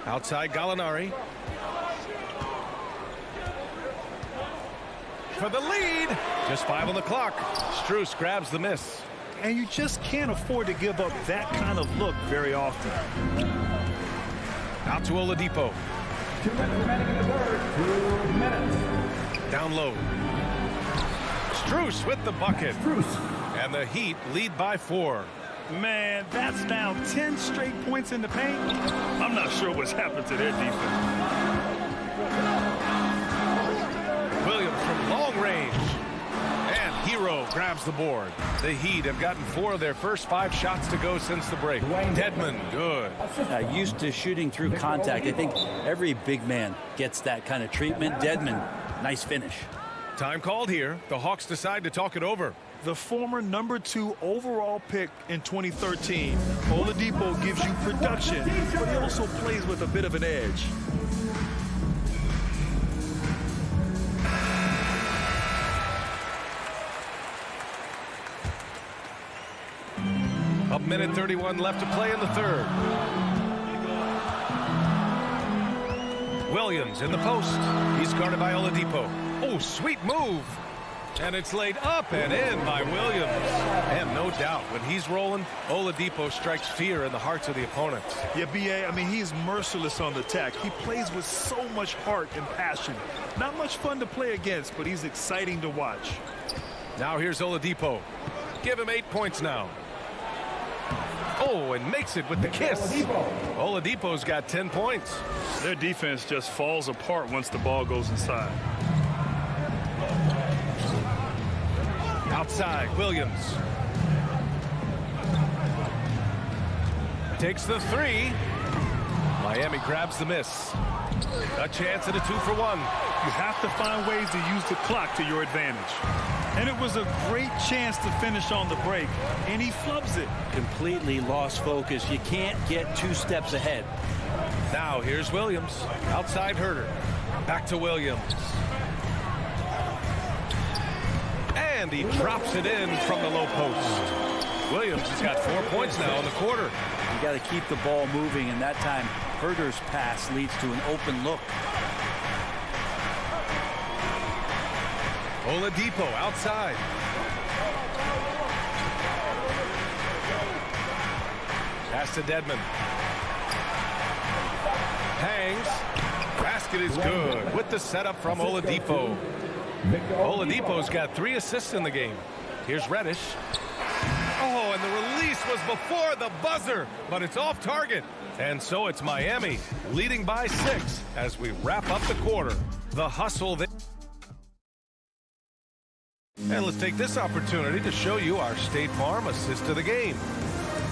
Outside, Gallinari. For the lead. Just 5 on the clock. Strus grabs the miss. And you just can't afford to give up that kind of look very often. Out to Oladipo. 2 minutes remaining in the third. 2 minutes. Down low. Strus with the bucket. And the Heat lead by 4. Man, that's now 10 straight points in the paint. I'm not sure what's happened to their defense. Williams from long range. Hero grabs the board. The Heat have gotten 4 of their first 5 shots to go since the break. Dedmon, good. Used to shooting through contact. I think every big man gets that kind of treatment. Dedmon, nice finish. Time called here. The Hawks decide to talk it over. The former #2 overall pick in 2013, Oladipo gives you production, but he also plays with a bit of an edge. A minute 31 left to play in the third. Williams in the post. He's guarded by Oladipo. Oh, sweet move. And it's laid up and in by Williams. And no doubt, when he's rolling, Oladipo strikes fear in the hearts of the opponents. Yeah, B.A., I mean, he's merciless on the attack. He plays with so much heart and passion. Not much fun to play against, but he's exciting to watch. Now here's Oladipo. Give him 8 points now. Oh, and makes it with the kiss. Oladipo's got 10 points. Their defense just falls apart once the ball goes inside. Outside, Williams. Takes the three. Miami grabs the miss. A chance at a 2-for-1. You have to find ways to use the clock to your advantage. And it was a great chance to finish on the break, and he flubs it. Completely lost focus. You can't get 2 steps ahead. Now here's Williams. Outside Herter. Back to Williams. And he drops it in from the low post. Williams has got 4 points now in the quarter. You got to keep the ball moving, and that time Herter's pass leads to an open look. Oladipo outside. Pass to Dedmon. Hangs. Basket is good with the setup from Oladipo. Oladipo's got 3 assists in the game. Here's Reddish. Oh, and the release was before the buzzer, but it's off target. And so it's Miami leading by 6 as we wrap up the quarter. The hustle there. And let's take this opportunity to show you our State Farm assist of the game.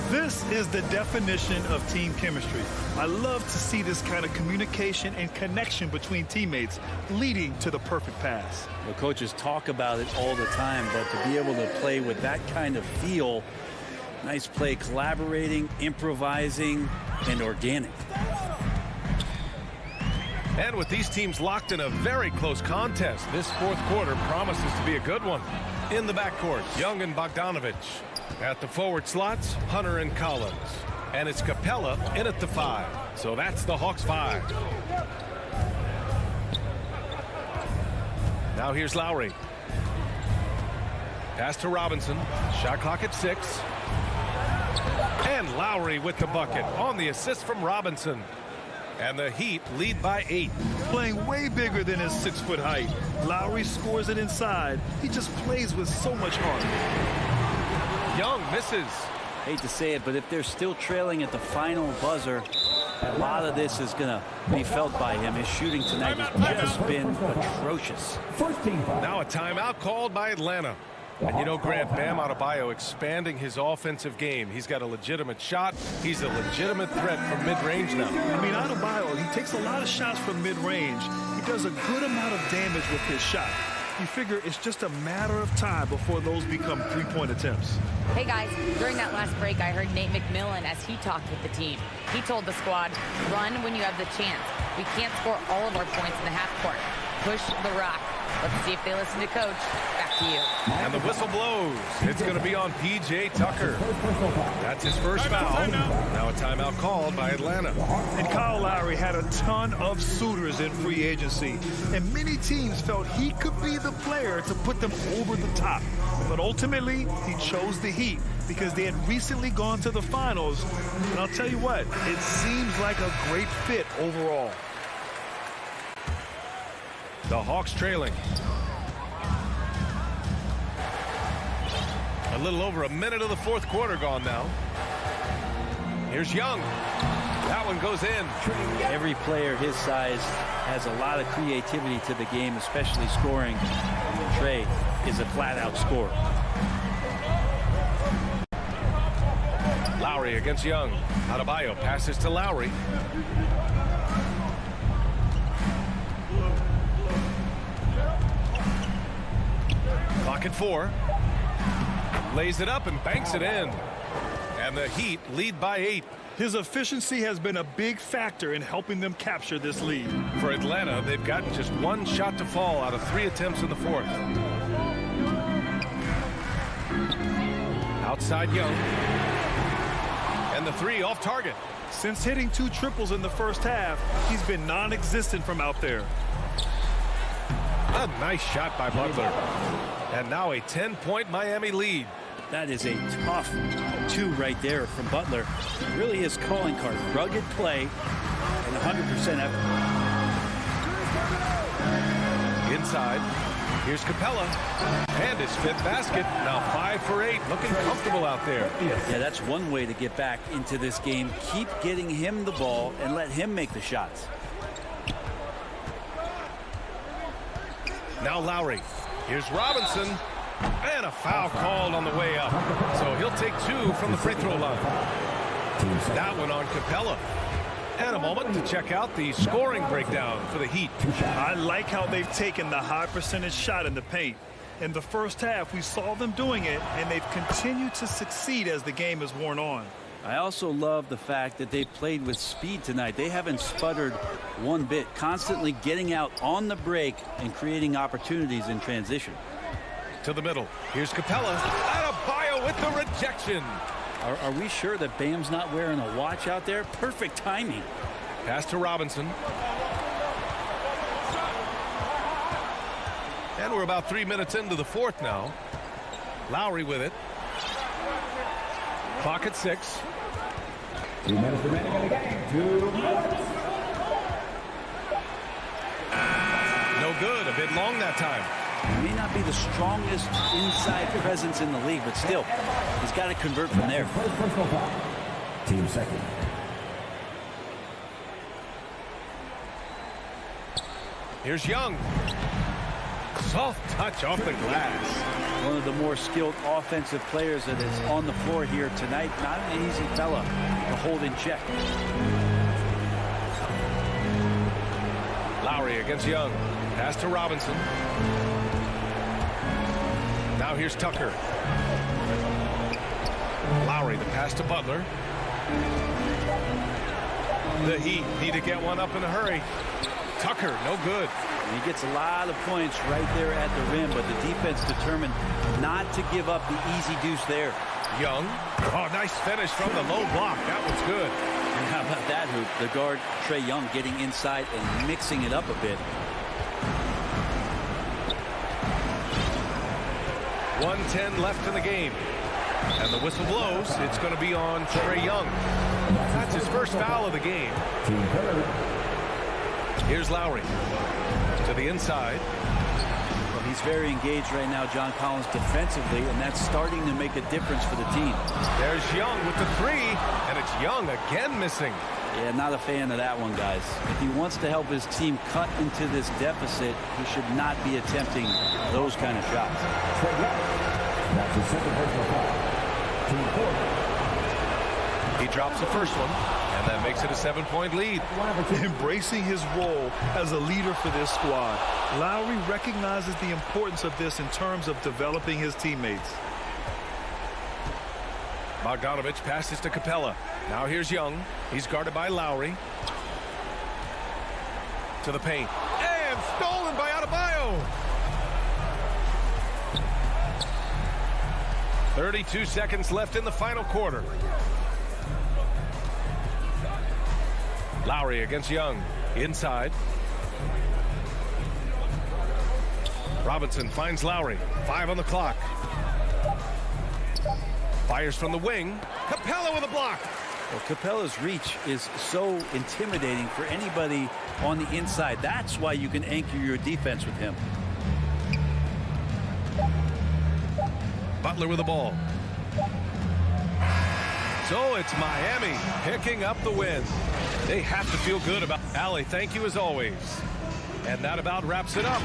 This is the definition of team chemistry. I love to see this kind of communication and connection between teammates leading to the perfect pass. The coaches talk about it all the time, but to be able to play with that kind of feel, nice play, collaborating, improvising, and organic. And with these teams locked in a very close contest, this fourth quarter promises to be a good one. In the backcourt, Young and Bogdanovich. At the forward slots, Hunter and Collins. And it's Capella in at the 5. So that's the Hawks 5. Now here's Lowry. Pass to Robinson. Shot clock at 6. And Lowry with the bucket on the assist from Robinson. And the Heat lead by 8. Playing way bigger than his 6-foot height. Lowry scores it inside. He just plays with so much heart. Young misses. Hate to say it, but if they're still trailing at the final buzzer, a lot of this is going to be felt by him. His shooting tonight has just been atrocious. Now a timeout called by Atlanta. And you know, Grant, Bam Adebayo expanding his offensive game. He's got a legitimate shot. He's a legitimate threat from mid-range now. I mean, Adebayo, he takes a lot of shots from mid-range. He does a good amount of damage with his shot. You figure it's just a matter of time before those become three-point attempts. Hey, guys, during that last break, I heard Nate McMillan as he talked with the team. He told the squad, run when you have the chance. We can't score all of our points in the half court. Push the rock. Let's see if they listen to Coach. Back to you. And the whistle blows. It's going to be on P.J. Tucker. That's his first foul. Now a timeout called by Atlanta. And Kyle Lowry had a ton of suitors in free agency. And many teams felt he could be the player to put them over the top. But ultimately, he chose the Heat because they had recently gone to the finals. And I'll tell you what, it seems like a great fit overall. The Hawks trailing. A little over a minute of the fourth quarter gone now. Here's Young. That one goes in. Every player his size has a lot of creativity to the game, especially scoring. Trey is a flat-out scorer. Lowry against Young. Adebayo passes to Lowry. Clock at 4. Lays it up and banks it in. And the Heat lead by 8. His efficiency has been a big factor in helping them capture this lead. For Atlanta, they've gotten just 1 shot to fall out of 3 attempts in the fourth. Outside Young. And the three off target. Since hitting 2 triples in the first half, he's been non-existent from out there. A nice shot by Butler. And now a 10-point Miami lead. That is a tough 2 right there from Butler. Really his calling card. Rugged play and 100% effort. Inside. Here's Capella. And his 5th basket. Now 5 for 8. Looking comfortable out there. Yeah, that's one way to get back into this game. Keep getting him the ball and let him make the shots. Now Lowry. Here's Robinson. And a foul called on the way up. So he'll take 2 from the free throw line. That one on Capella. And a moment to check out the scoring breakdown for the Heat. I like how they've taken the high percentage shot in the paint. In the first half, we saw them doing it, and they've continued to succeed as the game has worn on. I also love the fact that they played with speed tonight. They haven't sputtered one bit, constantly getting out on the break and creating opportunities in transition. To the middle. Here's Capella. Adebayo with the rejection. Are we sure that Bam's not wearing a watch out there? Perfect timing. Pass to Robinson. And we're about 3 minutes into the fourth now. Lowry with it. Clock at 6. 2 minutes remaining in the game. 2 minutes. No good. A bit long that time. He may not be the strongest inside presence in the league, but still, he's got to convert from there. Personal foul. Team second. Here's Young. Soft touch off the glass. One of the more skilled offensive players that is on the floor here tonight. Not an easy fella to hold in check. Lowry against Young. Pass to Robinson. Now here's Tucker. Lowry, the pass to Butler. The Heat need to get one up in a hurry. Tucker, no good. And he gets a lot of points right there at the rim, but the defense determined not to give up the easy deuce there. Young. Oh, nice finish from the low block. That was good. And how about that hoop? The guard, Trae Young, getting inside and mixing it up a bit. 1:10 left in the game. And the whistle blows. It's going to be on Trae Young. That's his first foul of the game. Here's Lowry to the inside. Well, he's very engaged right now, John Collins, defensively, and that's starting to make a difference for the team. There's Young with the 3, and it's Young again missing. Yeah, not a fan of that one, guys. If he wants to help his team cut into this deficit, he should not be attempting those kind of shots. That's his second personal foul. Team fourth. He drops the first one, and that makes it a 7-point lead. Embracing his role as a leader for this squad, Lowry recognizes the importance of this in terms of developing his teammates. Bogdanovich passes to Capella. Now here's Young. He's guarded by Lowry. To the paint. And stolen by Adebayo. 32 seconds left in the final quarter. Lowry against Young. Inside. Robinson finds Lowry. 5 on the clock. Fires from the wing. Capella with a block. Well, Capella's reach is so intimidating for anybody on the inside. That's why you can anchor your defense with him. Butler with the ball. So it's Miami picking up the win. They have to feel good about Allie. Thank you as always. And that about wraps it up.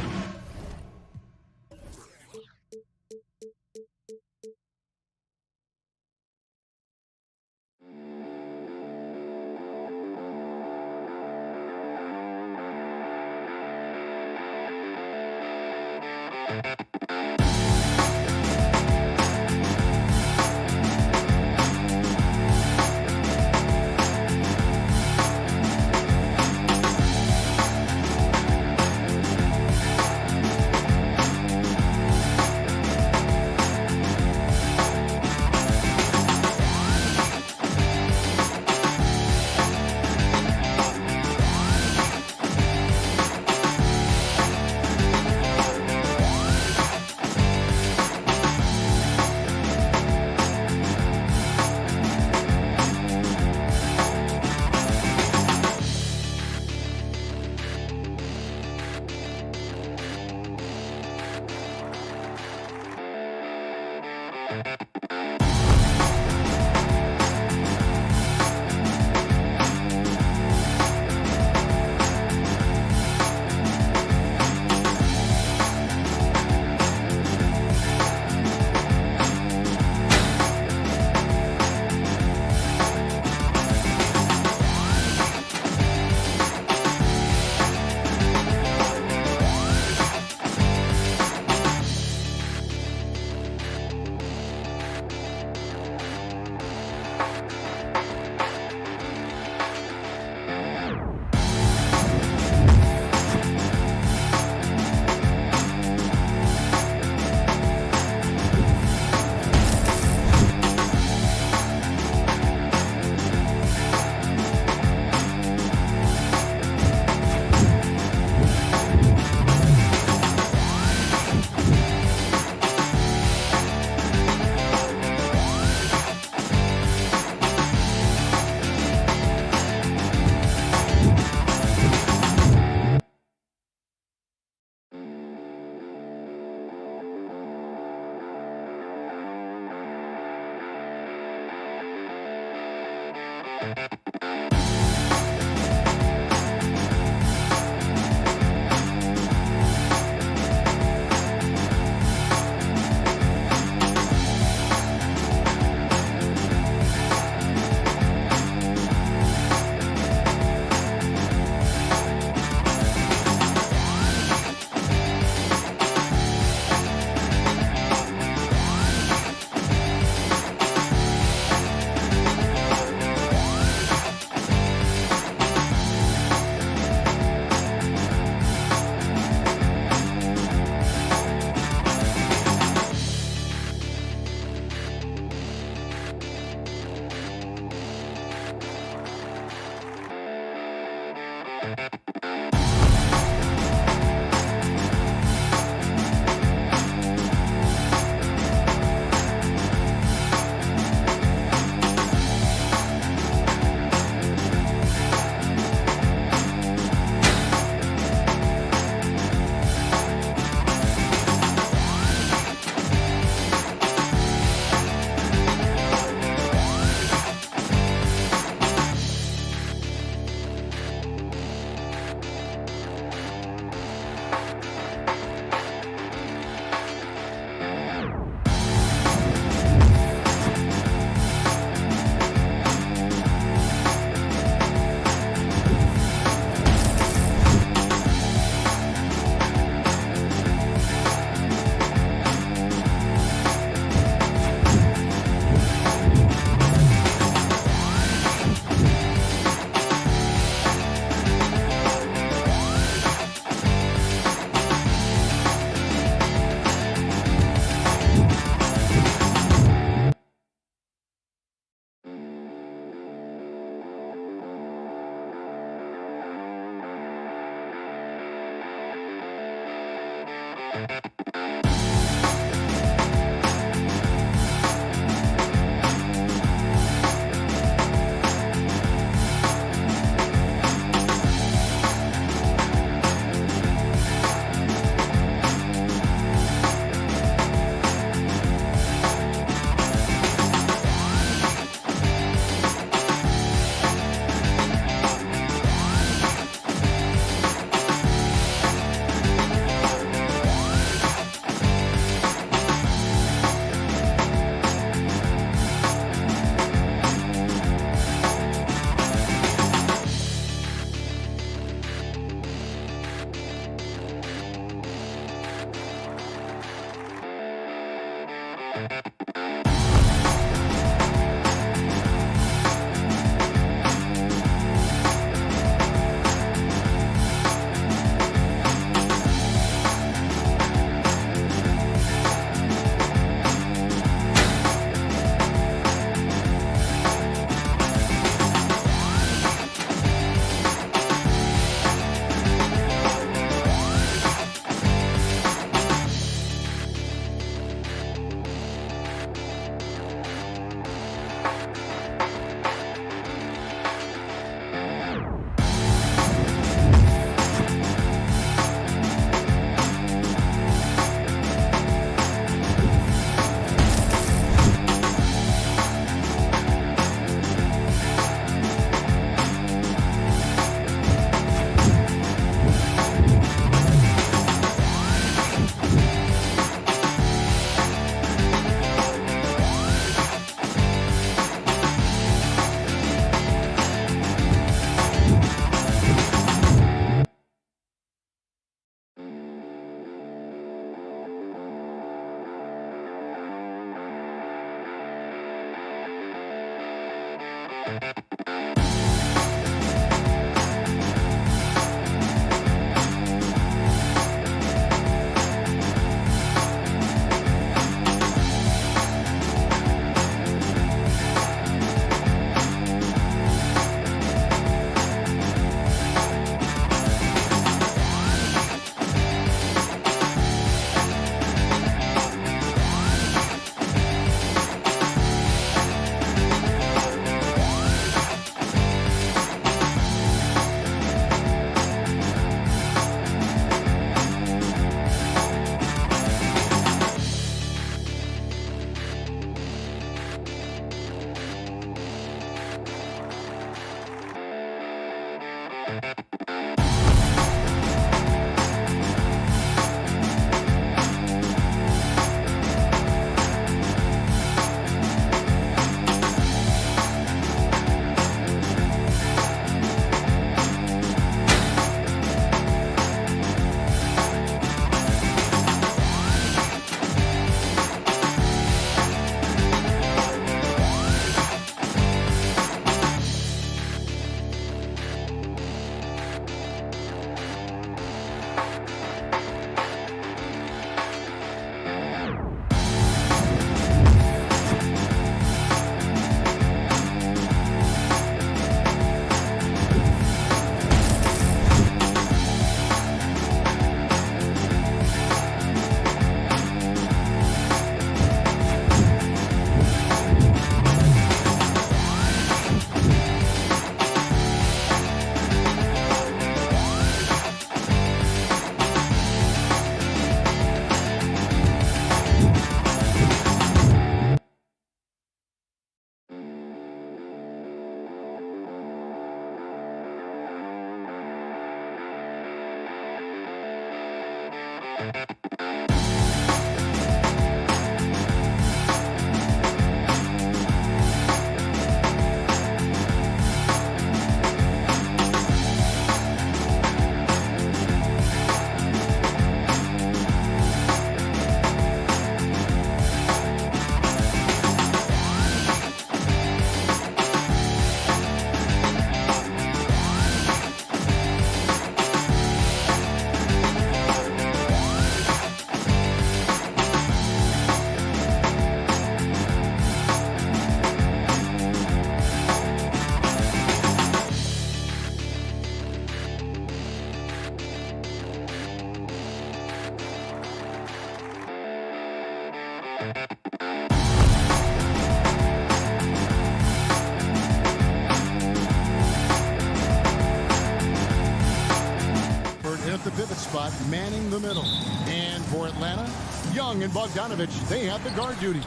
At the pivot spot, manning the middle. And for Atlanta, Young and Bogdanovich, they have the guard duty.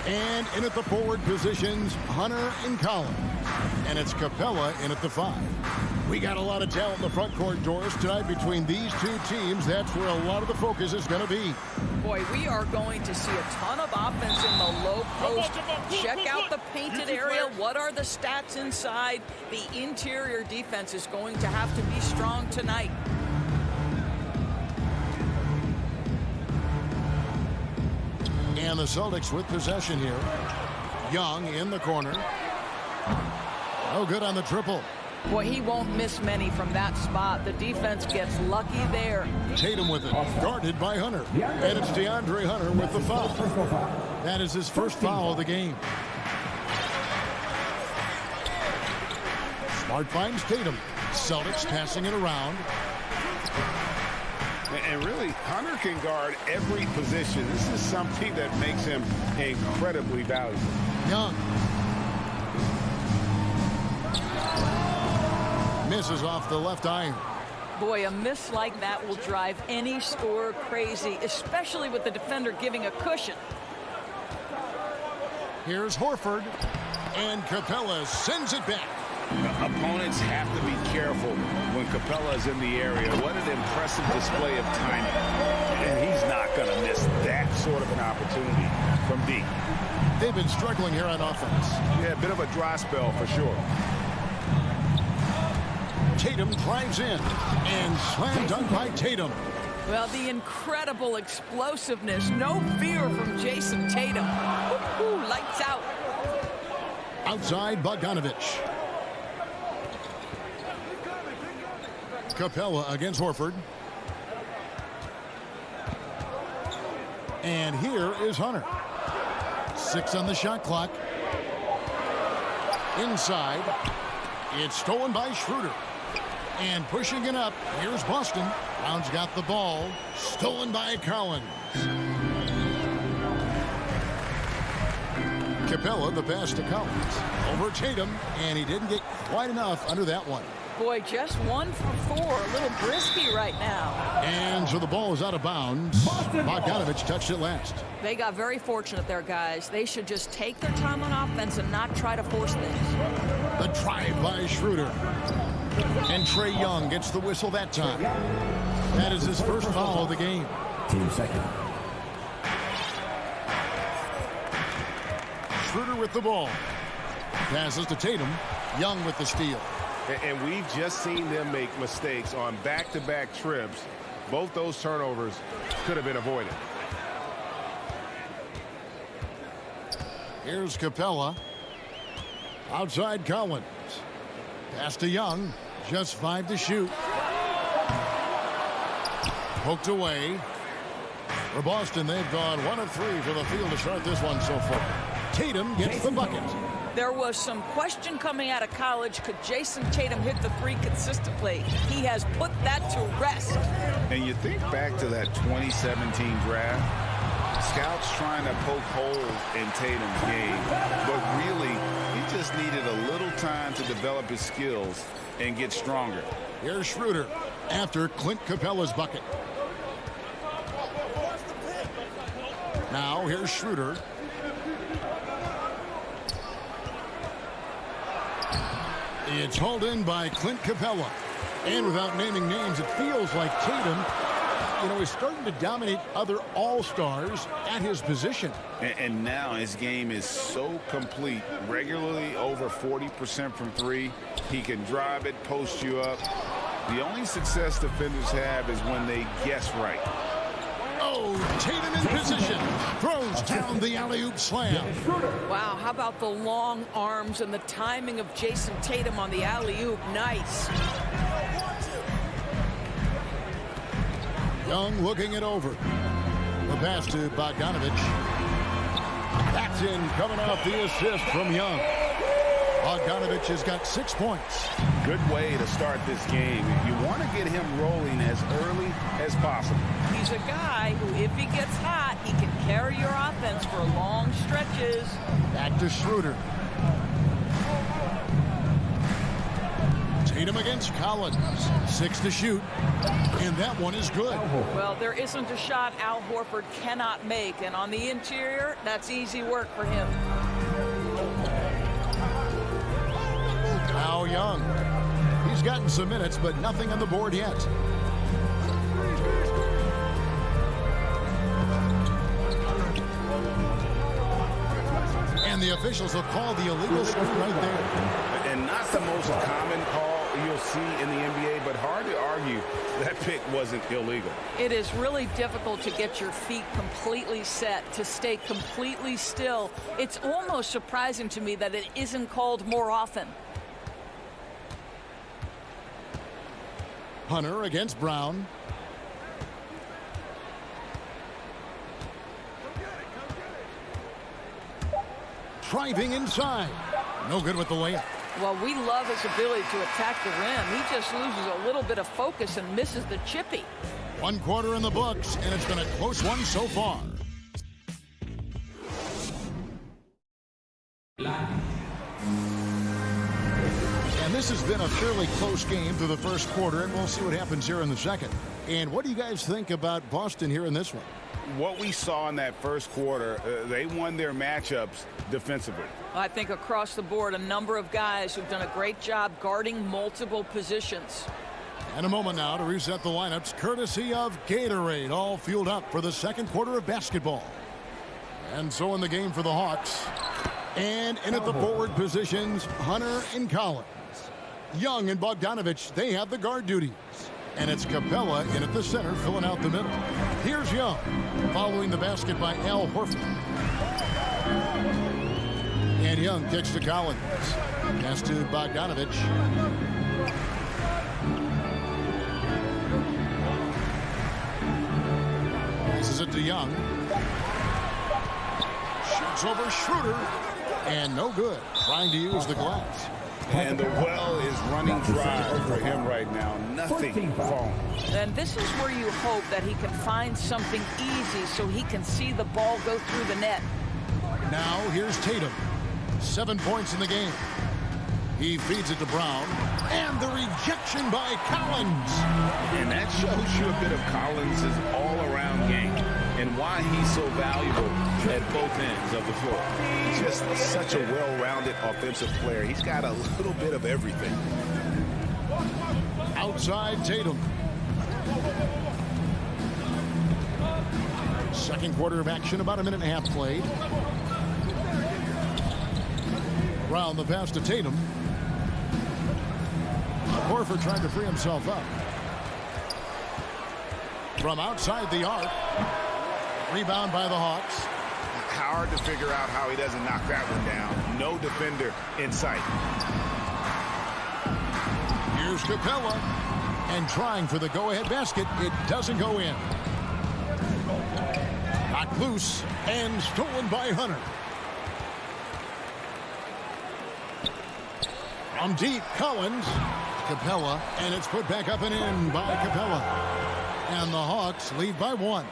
And in at the forward positions, Hunter and Collins. And it's Capella in at the 5. We got a lot of talent in the front court, Doris, tonight between these two teams. That's where a lot of the focus is going to be. Boy, we are going to see a ton of offense in the low post. Check out the painted area. What are the stats inside? The interior defense is going to have to be strong tonight. And the Celtics with possession here. Young in the corner. Oh, good on the triple. Boy, he won't miss many from that spot. The defense gets lucky there. Tatum with it, guarded by Hunter. And it's DeAndre Hunter with the foul. That is his first foul of the game. Smart finds Tatum. Celtics passing it around. And really, Hunter can guard every position. This is something that makes him incredibly valuable. Young. Misses off the left iron. Boy, a miss like that will drive any scorer crazy, especially with the defender giving a cushion. Here's Horford. And Capella sends it back. Opponents have to be careful when Capella is in the area. What an impressive display of timing. And he's not going to miss that sort of an opportunity from deep. They've been struggling here on offense. Yeah, a bit of a dry spell for sure. Tatum drives in. And slam dunk by Tatum. Well, the incredible explosiveness. No fear from Jason Tatum. Ooh, lights out. Outside Bogdanovich. Capella against Horford. And here is Hunter. 6 on the shot clock. Inside. It's stolen by Schroeder. And pushing it up. Here's Boston. Brown's got the ball. Stolen by Collins. Capella, the pass to Collins. Over Tatum. And he didn't get quite enough under that one. Boy, just 1 for 4. A little brisky right now. And so the ball is out of bounds. Bogdanovich touched it last. They got very fortunate there, guys. They should just take their time on offense and not try to force things. The drive by Schroeder. And Trae Young gets the whistle that time. That is his first foul of the game. Team second. Schroeder with the ball. Passes to Tatum. Young with the steal. And we've just seen them make mistakes on back-to-back trips. Both those turnovers could have been avoided. Here's Capella. Outside Collins. Pass to Young. Just 5 to shoot. Poked away. For Boston, they've gone 1 of 3 for the field to start this one so far. Tatum gets the bucket. There was some question coming out of college. Could Jason Tatum hit the 3 consistently? He has put that to rest. And you think back to that 2017 draft, scouts trying to poke holes in Tatum's game, but really, he just needed a little time to develop his skills and get stronger. Here's Schroeder after Clint Capella's bucket. Now here's Schroeder. It's hauled in by Clint Capella. And without naming names, it feels like Tatum, is starting to dominate other all-stars at his position. And now his game is so complete. Regularly over 40% from 3. He can drive it, post you up. The only success defenders have is when they guess right. Oh, Tatum in position. Throws down the alley-oop slam. Wow, how about the long arms and the timing of Jason Tatum on the alley-oop? Nice. Young looking it over. The pass to Bogdanovich. That's in, coming off the assist from Young. Bogdanovich has got 6 points. Good way to start this game. You want to get him rolling as early as possible. He's a guy who, if he gets hot, he can carry your offense for long stretches. Back to Schroeder. Tatum against Collins. 6 to shoot. And that one is good. Well, there isn't a shot Al Horford cannot make. And on the interior, that's easy work for him. Now Young. He's gotten some minutes, but nothing on the board yet. And the officials will call the illegal screen right there. And not the most common call you'll see in the NBA, but hard to argue that pick wasn't illegal. It is really difficult to get your feet completely set, to stay completely still. It's almost surprising to me that it isn't called more often. Hunter against Brown. Driving inside. No good with the layup. Well, we love his ability to attack the rim. He just loses a little bit of focus and misses the chippy. 1 quarter in the books, and it's been a close one so far. And this has been a fairly close game through the first quarter, and we'll see what happens here in the second. And what do you guys think about Boston here in this one? What we saw in that first quarter, they won their matchups defensively. I think across the board, a number of guys who've done a great job guarding multiple positions. And a moment now to reset the lineups, courtesy of Gatorade, all fueled up for the second quarter of basketball. And so in the game for the Hawks. And in at the forward positions, Hunter and Collins. Young and Bogdanovich, they have the guard duties. And it's Capella in at the center, filling out the middle. Here's Young, following the basket by Al Horford. And Young kicks to Collins. Pass to Bogdanovich. Passes it to Young. Shoots over Schroeder. And no good. Trying to use the glass. And the well is running dry for him right now. Nothing falling. And this is where you hope that he can find something easy so he can see the ball go through the net. Now here's Tatum. 7 points in the game. He feeds it to Brown. And the rejection by Collins. And that shows you a bit of Collins' all-around game and why he's so valuable at both ends of the floor. He's just such a well-rounded offensive player. He's got a little bit of everything. Outside Tatum. Second quarter of action, about a minute and a half played. Brown the pass to Tatum. Horford tried to free himself up. From outside the arc. Rebound by the Hawks. Hard to figure out how he doesn't knock that one down. No defender in sight. Here's Capella. And trying for the go-ahead basket. It doesn't go in. Knocked loose and stolen by Hunter. From deep, Collins. Capella, and it's put back up and in by Capella. And the Hawks lead by 1.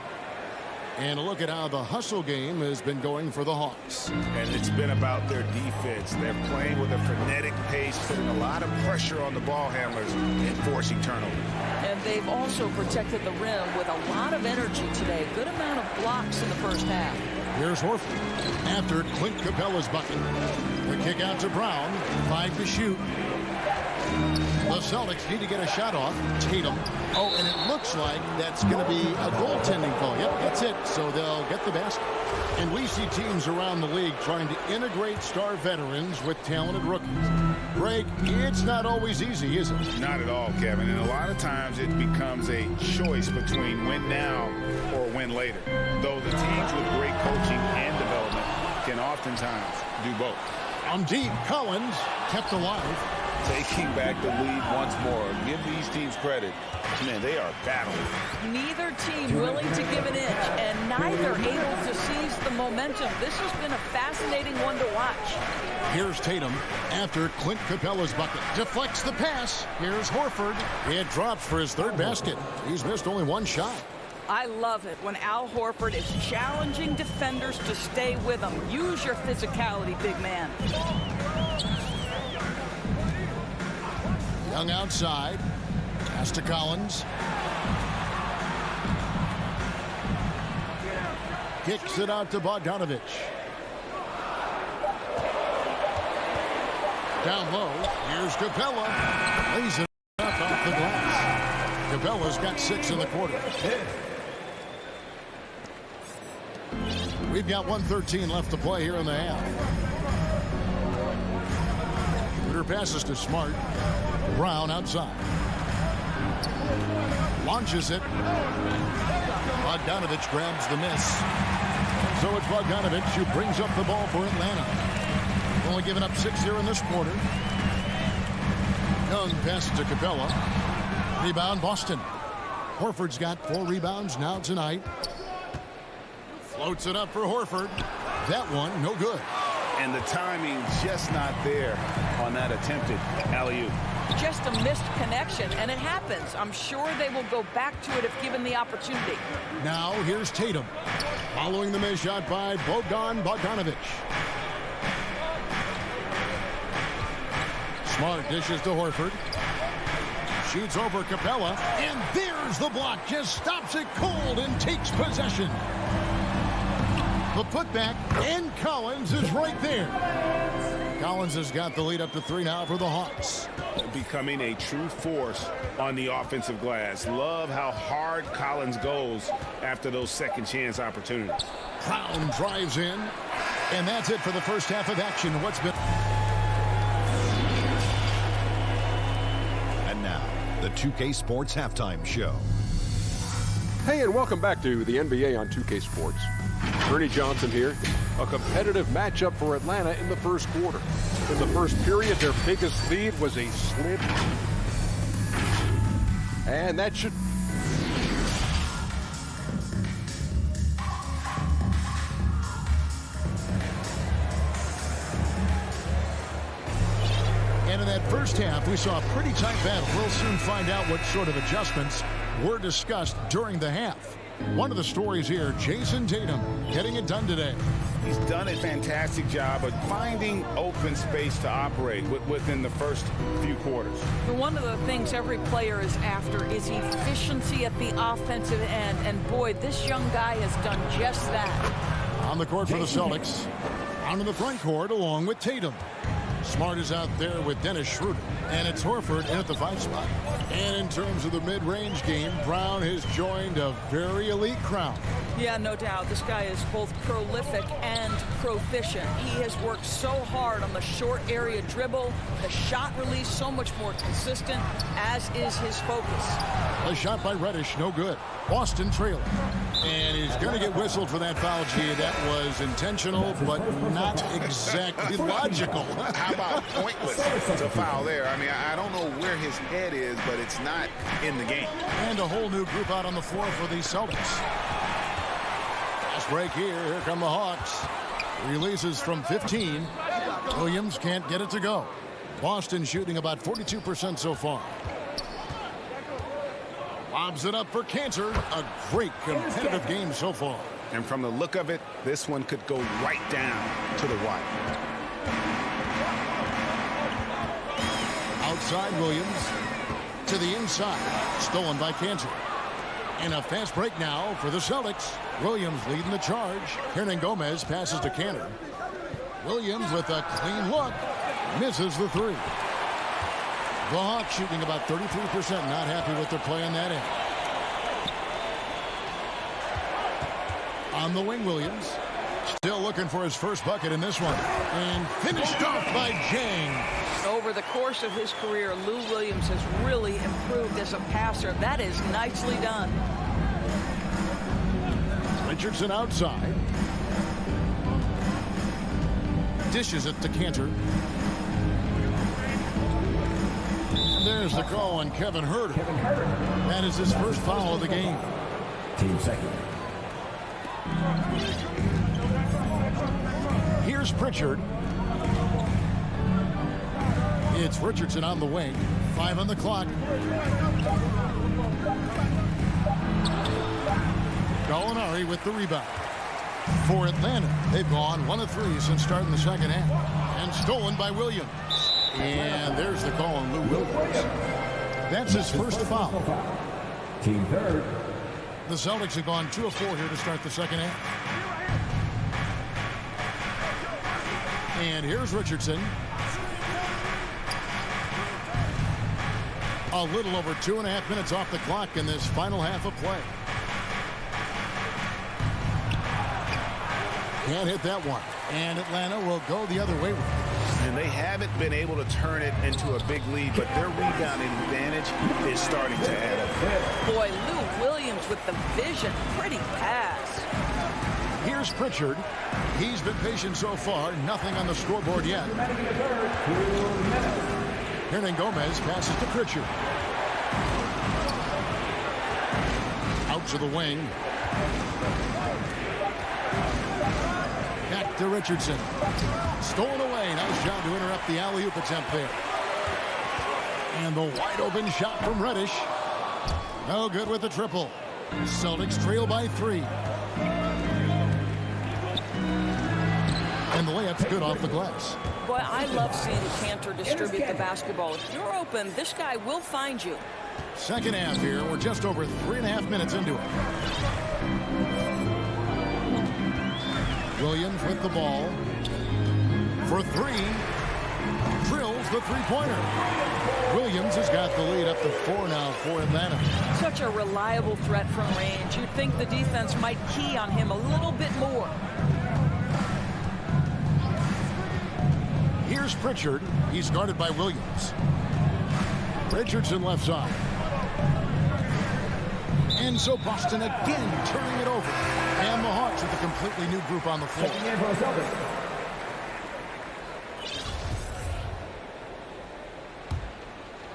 And a look at how the hustle game has been going for the Hawks. And it's been about their defense. They're playing with a frenetic pace, putting a lot of pressure on the ball handlers and forcing turnovers. And they've also protected the rim with a lot of energy today. Good amount of blocks in the first half. Here's Horford after Clint Capella's bucket. The kick out to Brown. 5 to shoot. The Celtics need to get a shot off. Tatum. Oh, and it looks like that's going to be a goaltending call. Yep, that's it. So they'll get the basket. And we see teams around the league trying to integrate star veterans with talented rookies. Greg, it's not always easy, is it? Not at all, Kevin. And a lot of times it becomes a choice between win now or win later. Though the teams with great coaching and development can oftentimes do both. Deep, Collins kept alive. Taking back the lead once more. Give these teams credit. Man, they are battling. Neither team willing to give an inch, and neither able to seize the momentum. This has been a fascinating one to watch. Here's Tatum after Clint Capella's bucket. Deflects the pass. Here's Horford. It drops for his 3rd basket. He's missed only 1 shot. I love it when Al Horford is challenging defenders to stay with him. Use your physicality, big man. Young outside. Pass to Collins. Kicks it out to Bogdanovich. Down low. Here's Capella. Lays it up off the glass. Capella's got 6 in the quarter. We've got 1:13 left to play here in the half. Shooter passes to Smart. Brown outside. Launches it. Bogdanovich grabs the miss. So it's Bogdanovich who brings up the ball for Atlanta. Only giving up 6 here in this quarter. Young passes to Capella. Rebound Boston. Horford's got 4 rebounds now tonight. Floats it up for Horford. That one, no good. And the timing just not there on that attempted alley-oop. Just a missed connection, and it happens. I'm sure they will go back to it if given the opportunity. Now here's Tatum. Following the miss shot by Bogdanovich. Smart dishes to Horford. Shoots over Capella. And there's the block. Just stops it cold and takes possession. The putback, and Collins is right there. Collins has got the lead up to 3 now for the Hawks. Becoming a true force on the offensive glass. Love how hard Collins goes after those second chance opportunities. Brown drives in, and that's it for the first half of action. What's been... And now, the 2K Sports Halftime Show. Hey, and welcome back to the NBA on 2K Sports. Ernie Johnson here. A competitive matchup for Atlanta in the first quarter. In the first period, their biggest lead was a slip. And that should... And in that first half, we saw a pretty tight battle. We'll soon find out what sort of adjustments were discussed during the half. One of the stories here, Jason Tatum getting it done today. He's done a fantastic job of finding open space to operate within the first few quarters. One of the things every player is after is efficiency at the offensive end. And boy, this young guy has done just that. On the court for the Celtics. Out in the front court along with Tatum. Smart is out there with Dennis Schroeder. And it's Horford in at the 5 spot. And in terms of the mid-range game, Brown has joined a very elite crowd. Yeah, no doubt. This guy is both prolific and proficient. He has worked so hard on the short area dribble. The shot release so much more consistent, as is his focus. A shot by Reddish, no good. Boston trailing. And he's going to get whistled for that foul, G. That was intentional, but not exactly logical. How about pointless to foul there? I mean, I don't know where his head is, but it's not in the game. And a whole new group out on the floor for the Celtics. Last break here. Here come the Hawks. Releases from 15. Williams can't get it to go. Boston shooting about 42% so far. Lobs it up for Cantor. A great competitive game so far. And from the look of it, this one could go right down to the wire. Outside Williams to the inside. Stolen by Cantor. And a fast break now for the Celtics. Williams leading the charge. Hernan Gomez passes to Cantor. Williams with a clean look. Misses the 3. The Hawks shooting about 33%. Not happy with their play on that end. On the wing, Williams. Still looking for his first bucket in this one. And finished off by Jang. Over the course of his career, Lou Williams has really improved as a passer. That is nicely done. Richardson outside. Dishes it to Cantor. There's the call on Kevin Huerter. That is his first foul of the game. Team second. Here's Pritchard. It's Richardson on the wing. 5 on the clock. Gallinari with the rebound. For Atlanta, they've gone 1 of 3 since starting the second half. And stolen by Williams. And there's the call on Lou Williams. That's his first foul. Team third. The Celtics have gone 2 of 4 here to start the second half. And here's Richardson. A little over 2.5 minutes off the clock in this final half of play. Can't hit that one. And Atlanta will go the other way with it. And they haven't been able to turn it into a big lead, but their rebounding advantage is starting to add up. Boy, Lou Williams with the vision. Pretty pass. Here's Pritchard. He's been patient so far. Nothing on the scoreboard yet. Hernan Gomez passes to Pritchard. Out to the wing. Back to Richardson. Stolen away. Nice job to interrupt the alley-oop attempt there. And the wide open shot from Reddish. No good with the triple. Celtics trail by 3. And the layup's good off the glass. Boy, I love seeing Cantor distribute the basketball. If you're open, this guy will find you. Second half here. We're just over 3.5 minutes into it. Williams with the ball. For 3. Drills the three-pointer. Williams has got the lead up to 4 now for Atlanta. Such a reliable threat from range. You'd think the defense might key on him a little bit more. Here's Pritchard. He's guarded by Williams. Richardson left side. And so Boston again turning it over. And the Hawks with a completely new group on the floor.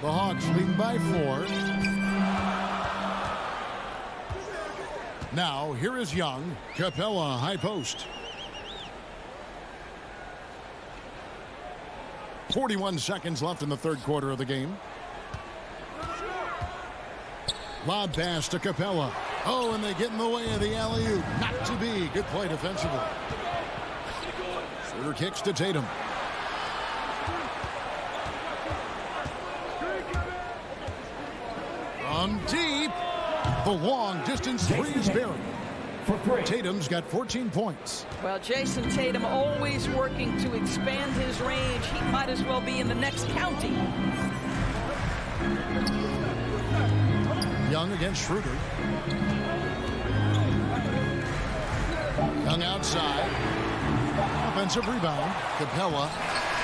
The Hawks lead by 4. Now, here is Young. Capella, high post. 41 seconds left in the third quarter of the game. Lob pass to Capella. Oh, and they get in the way of the alley-oop. Not to be. Good play defensively. Schroeder kicks to Tatum. From deep, the long-distance three is buried. Tatum's got 14 points. Well, Jason Tatum always working to expand his range. He might as well be in the next county. Young against Schroeder. Young outside. Offensive rebound. Capella.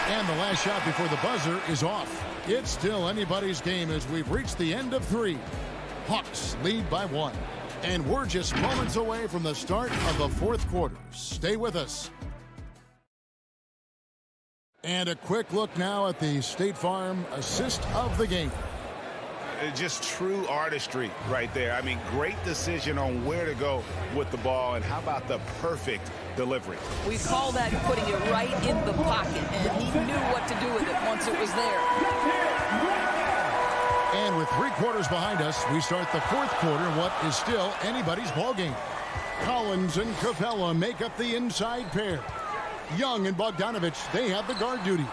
And the last shot before the buzzer is off. It's still anybody's game as we've reached the end of 3. Hawks lead by 1. And we're just moments away from the start of the 4th quarter. Stay with us. And a quick look now at the State Farm assist of the game. Just true artistry right there. I mean, great decision on where to go with the ball, and how about the perfect delivery? We call that putting it right in the pocket, and he knew what to do with it once it was there. And with 3 quarters behind us, we start the 4th quarter in what is still anybody's ball game. Collins and Capella make up the inside pair. Young and Bogdanovich, they have the guard duty.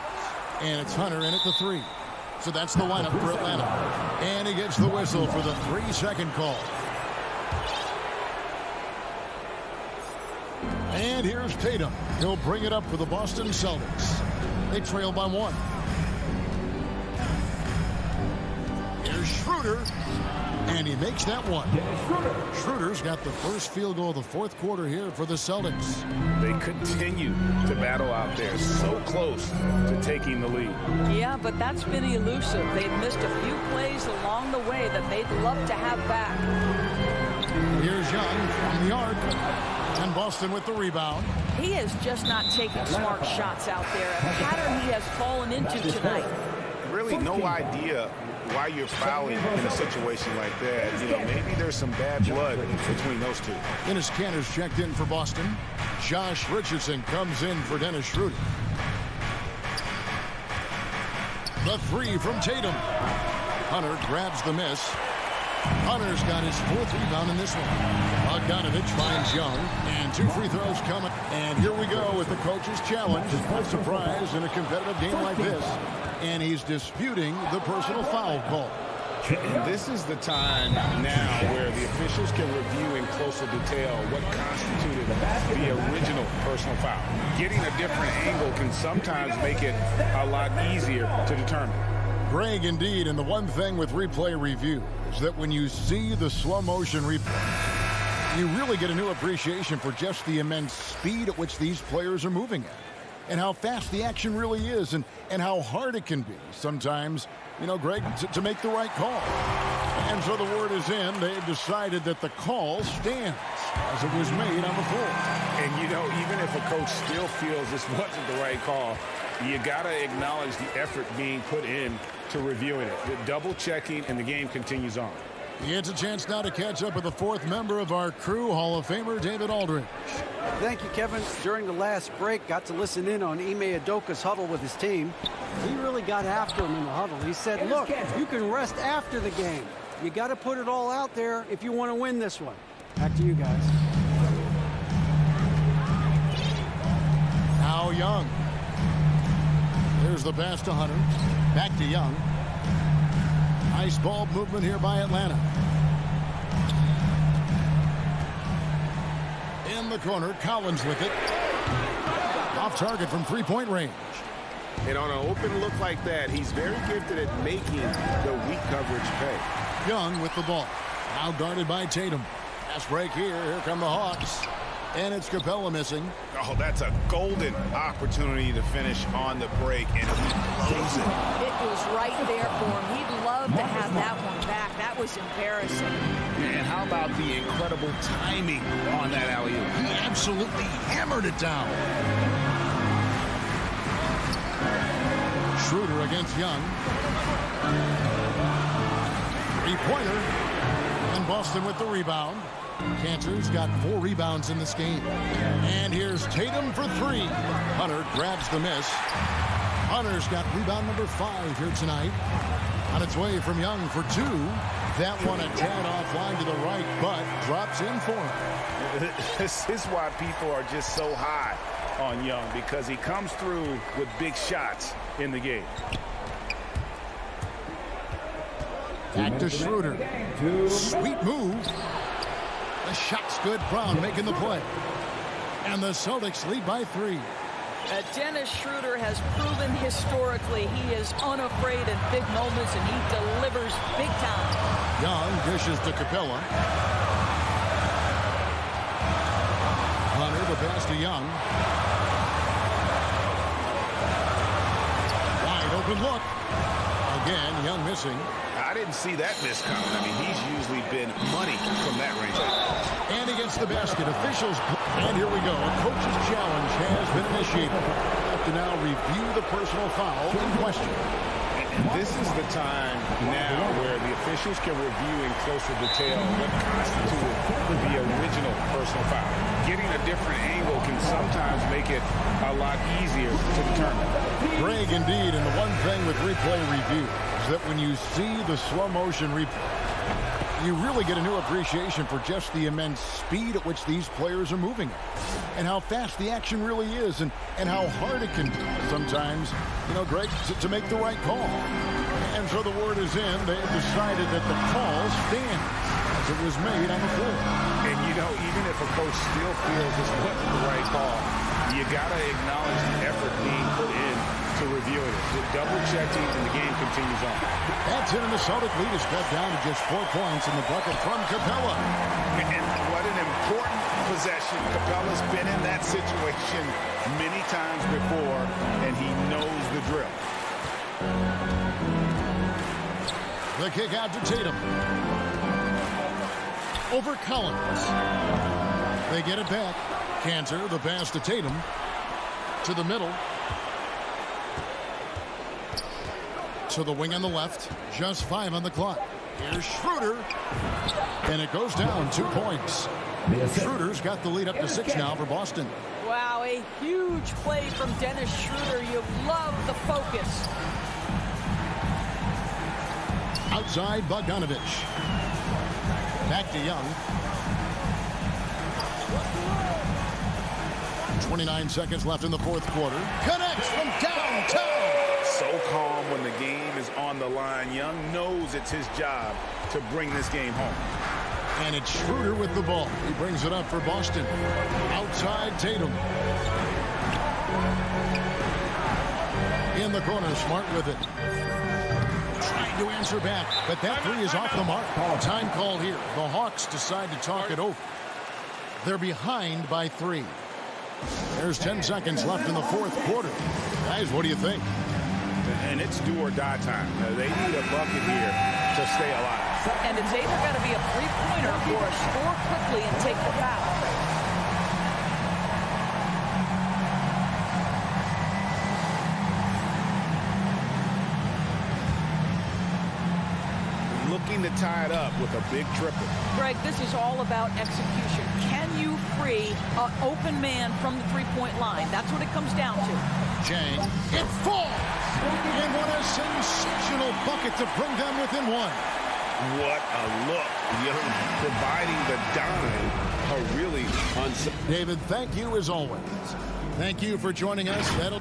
And it's Hunter in at the 3. So that's the lineup for Atlanta. And he gets the whistle for the 3-second call. And here's Tatum. He'll bring it up for the Boston Celtics. They trail by 1. Here's Schroeder. And he makes that one. Schroeder's got the first field goal of the 4th quarter here for the Celtics. They continue to battle out there, so close to taking the lead. Yeah, but that's been elusive. They've missed a few plays along the way that they'd love to have back. Here's Young from the arc. And Boston with the rebound. He is just not taking smart shots out there. A pattern he has fallen into tonight. Really no idea why you're fouling in a situation like that. You know, maybe there's some bad blood between those two. Dennis Kanter's checked in for Boston. Josh Richardson comes in for Dennis Schroeder. The 3 from Tatum. Hunter grabs the miss. Hunter's got his 4th rebound in this one. Bogdanovich finds Young, and 2 free throws coming. And here we go with the coach's challenge. No surprise in a competitive game like this. And he's disputing the personal foul call. And this is the time now where the officials can review in closer detail what constituted the original personal foul. Getting a different angle can sometimes make it a lot easier to determine. Greg, indeed, and the one thing with replay review is that when you see the slow motion replay, you really get a new appreciation for just the immense speed at which these players are moving at. And how fast the action really is, and how hard it can be sometimes, you know, Greg, to make the right call. And so the word is in. They've decided that the call stands as it was made on the floor. And, you know, even if a coach still feels this wasn't the right call, you got to acknowledge the effort being put in to reviewing it. The double checking, and the game continues on. He gets a chance now to catch up with the 4th member of our crew, Hall of Famer David Aldridge. Thank you, Kevin. During the last break, got to listen in on Ime Udoka's huddle with his team. He really got after him in the huddle. He said, look, you can rest after the game. You got to put it all out there if you want to win this one. Back to you guys. Now Young. There's the pass to Hunter. Back to Young. Nice ball movement here by Atlanta. In the corner, Collins with it. Off target from 3-point range. And on an open look like that, he's very gifted at making the weak coverage pay. Young with the ball. Now guarded by Tatum. Pass break here. Here come the Hawks. And it's Capella missing. Oh, that's a golden opportunity to finish on the break, and he blows it. It was right there for him. He'd love to have that one back. That was embarrassing. And how about the incredible timing on that alley-oop? He absolutely hammered it down. Schroeder against Young. 3-pointer. And Boston with the rebound. Kanter's got 4 rebounds in this game. And here's Tatum for 3. Hunter grabs the miss. Hunter's got rebound number 5 here tonight. On its way from Young for 2. That one a tad offline to the right, but drops in for him. This is why people are just so high on Young because he comes through with big shots in the game. Back to Schroeder. Sweet move. The shot's good. Brown making the play. And the Celtics lead by 3. Dennis Schroeder has proven historically he is unafraid in big moments, and he delivers big time. Young dishes to Capella. Hunter, the pass to Young. Wide open look. Again, Young missing. I didn't see that miss coming. I mean, he's usually been money from that range. And against the basket, officials. And here we go. A coach's challenge has been initiated. Have to now review the personal foul in question. And this is the time now where the officials can review in closer detail what constituted the original personal foul. Getting a different angle can sometimes make it a lot easier to determine. Greg, indeed, and the one thing with replay review is that when you see the slow motion replay, you really get a new appreciation for just the immense speed at which these players are moving and how fast the action really is and how hard it can be sometimes, Greg, to make the right call. And so the word is in. They have decided that the call stands as it was made on the floor. And, even if a coach still feels this wasn't the right call, you got to acknowledge the effort being put in to reviewing it. The double checking and the game continues on. That's it, and the Celtic lead is cut down to just 4 points in the bucket from Capella. And what an important possession. Capella's been in that situation many times before, and he knows the drill. The kick out to Tatum. Over Collins. They get it back. Cantor, the pass to Tatum. To the middle. To the wing on the left. Just 5 on the clock. Here's Schroeder. And it goes down 2 points. Schroeder's got the lead up to 6 now for Boston. Wow, a huge play from Dennis Schroeder. You love the focus. Outside Bogdanovich. Back to Young. 29 seconds left in the 4th quarter. Connects from downtown. So calm when the game is on the line. Young knows it's his job to bring this game home. And it's Schroeder with the ball. He brings it up for Boston. Outside Tatum. In the corner, Smart with it. Trying to answer back, but that 3 is off the mark. Time called here. The Hawks decide to talk it over. They're behind by 3. There's 10 seconds left in the 4th quarter. Guys, what do you think? And it's do or die time. They need a bucket here to stay alive. And it's either got to be a three-pointer or score quickly and take the foul. Looking to tie it up with a big triple. Greg, this is all about execution. Can you free an open man from the three-point line? That's what it comes down to. Jang, it falls! And what a sensational bucket to bring them within 1. What a look. Young providing the dime. A really David, thank you as always. Thank you for joining us. That'll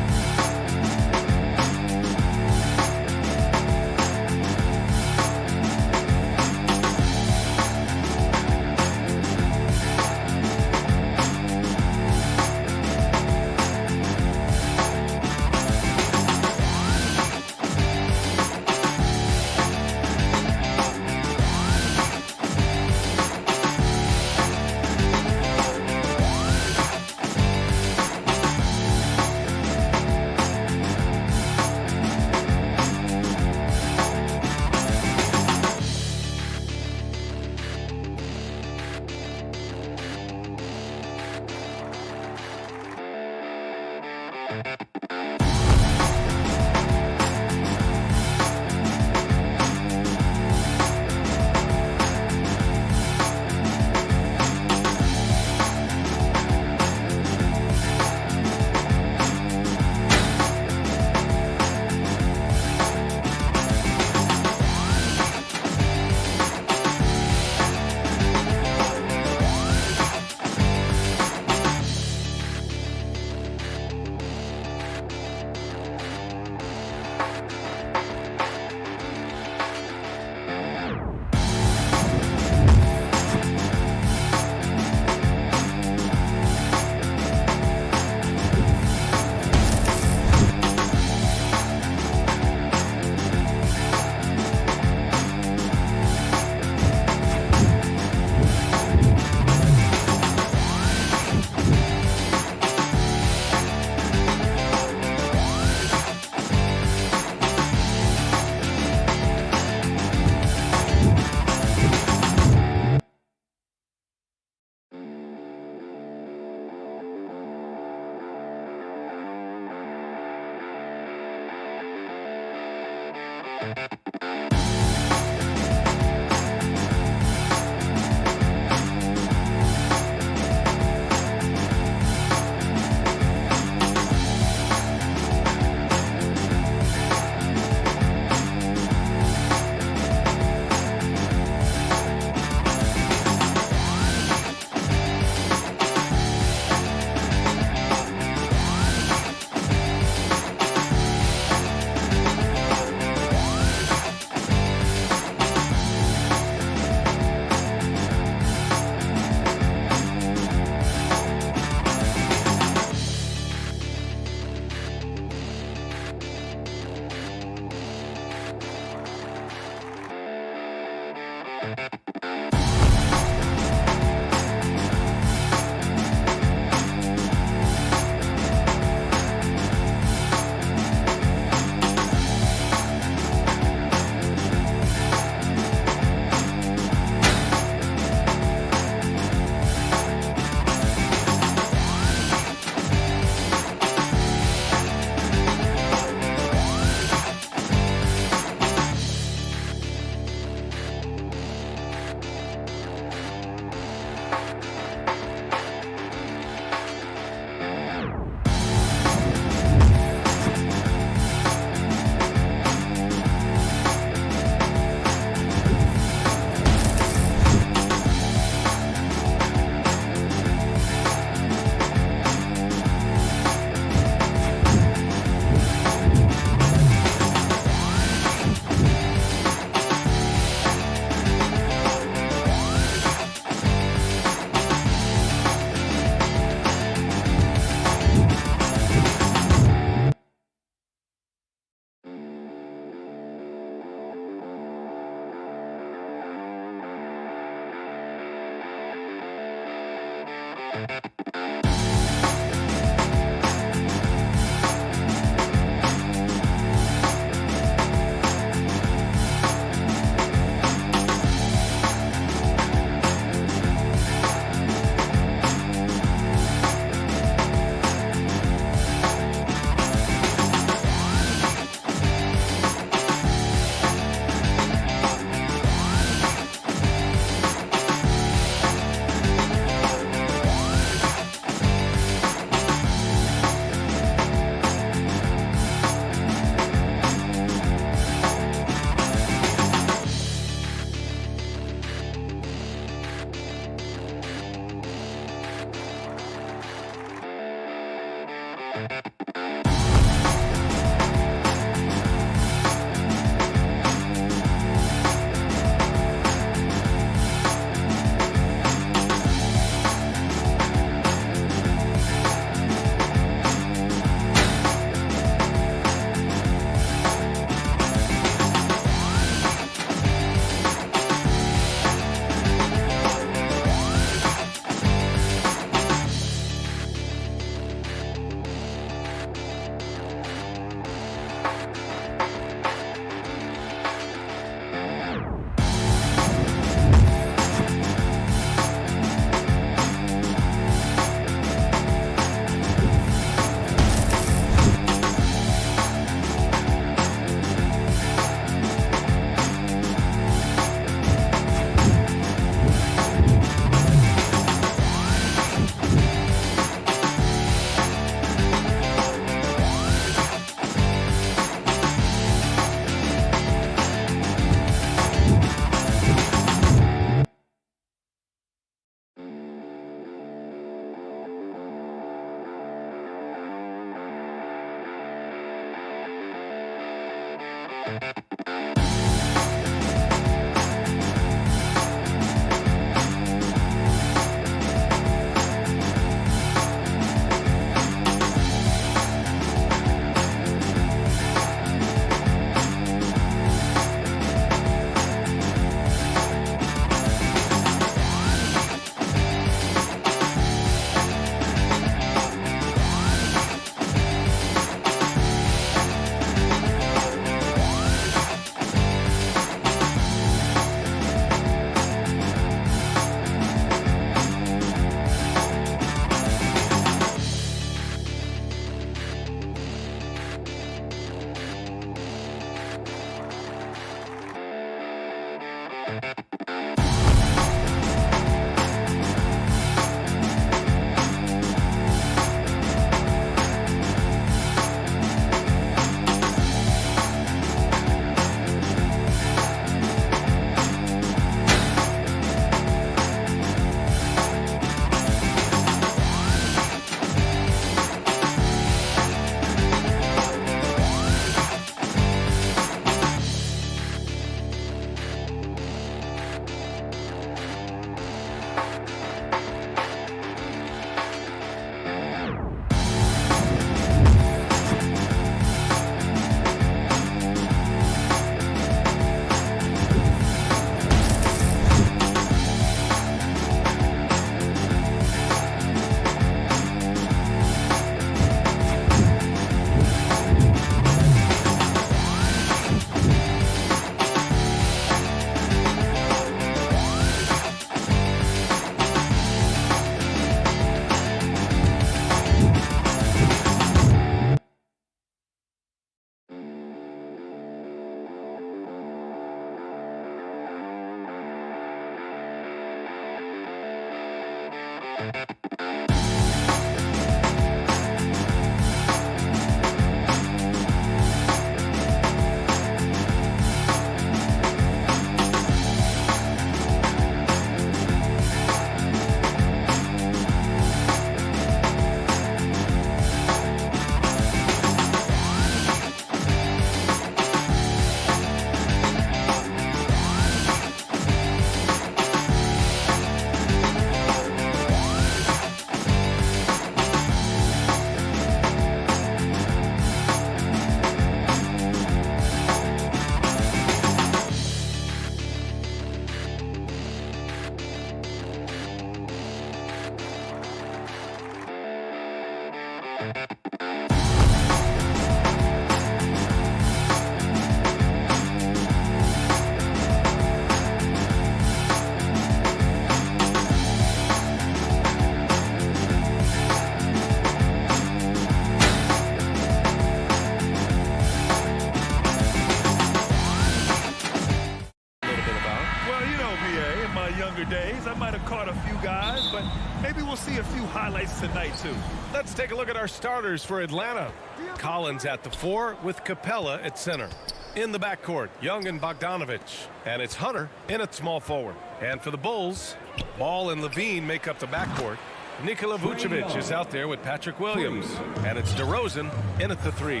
Days, I might have caught a few guys, but maybe we'll see a few highlights tonight too. Let's take a look at our starters for Atlanta. Collins at the 4 with Capella at center. In the backcourt, Young and Bogdanovich. And it's Hunter in at small forward. And for the Bulls, Ball and Levine make up the backcourt. Nikola Vucevic is out there with Patrick Williams. And it's DeRozan in at the 3.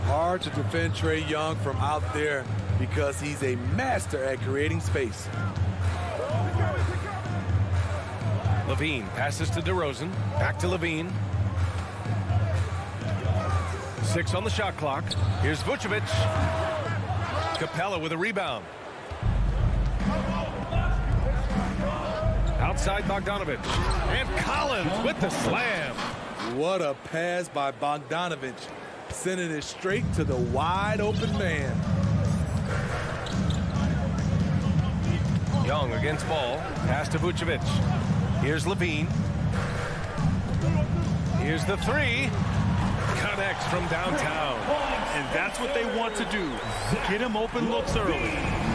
Hard to defend Trae Young from out there because he's a master at creating space. Levine passes to DeRozan. Back to Levine. 6 on the shot clock. Here's Vucevic. Capella with a rebound. Outside Bogdanovich. And Collins with the slam. What a pass by Bogdanovich. Sending it straight to the wide open man. Young against Ball. Pass to Vucevic. Here's Levine. Here's the 3. Connects from downtown. And that's what they want to do. Get him open looks early.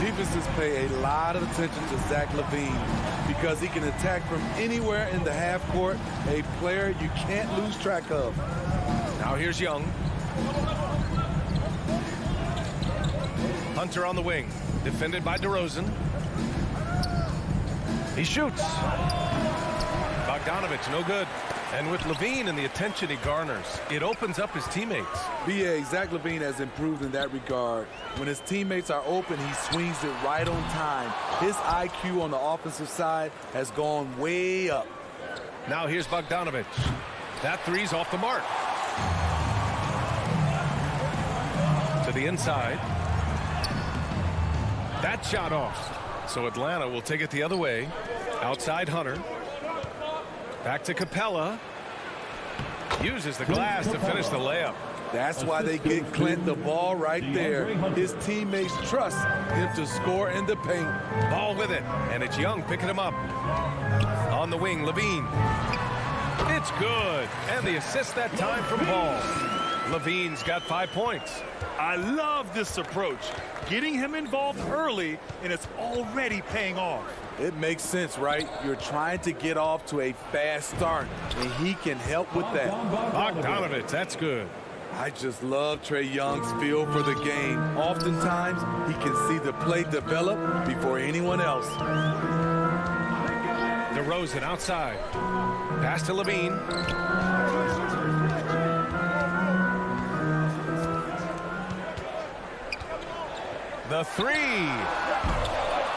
Defenses pay a lot of attention to Zach LaVine because he can attack from anywhere in the half court, a player you can't lose track of. Now here's Young. Hunter on the wing. Defended by DeRozan. He shoots. Bogdanovich, no good. And with Levine and the attention he garners, it opens up his teammates. B.A. Zach LaVine has improved in that regard. When his teammates are open, he swings it right on time. His IQ on the offensive side has gone way up. Now here's Bogdanovich. That 3's off the mark. To the inside. That shot off. So Atlanta will take it the other way. Outside Hunter. Back to Capella. Uses the glass to finish the layup. That's why they get Clint the ball right there. His teammates trust him to score in the paint. Ball with it. And it's Young picking him up. On the wing, Levine. It's good. And the assist that time from Ball. Levine's got 5 points. I love this approach. Getting him involved early, and it's already paying off. It makes sense, right? You're trying to get off to a fast start, and he can help with that. Bogdanovich, that's good. I just love Trae Young's feel for the game. Oftentimes, he can see the play develop before anyone else. DeRozan outside. Pass to Levine. The 3.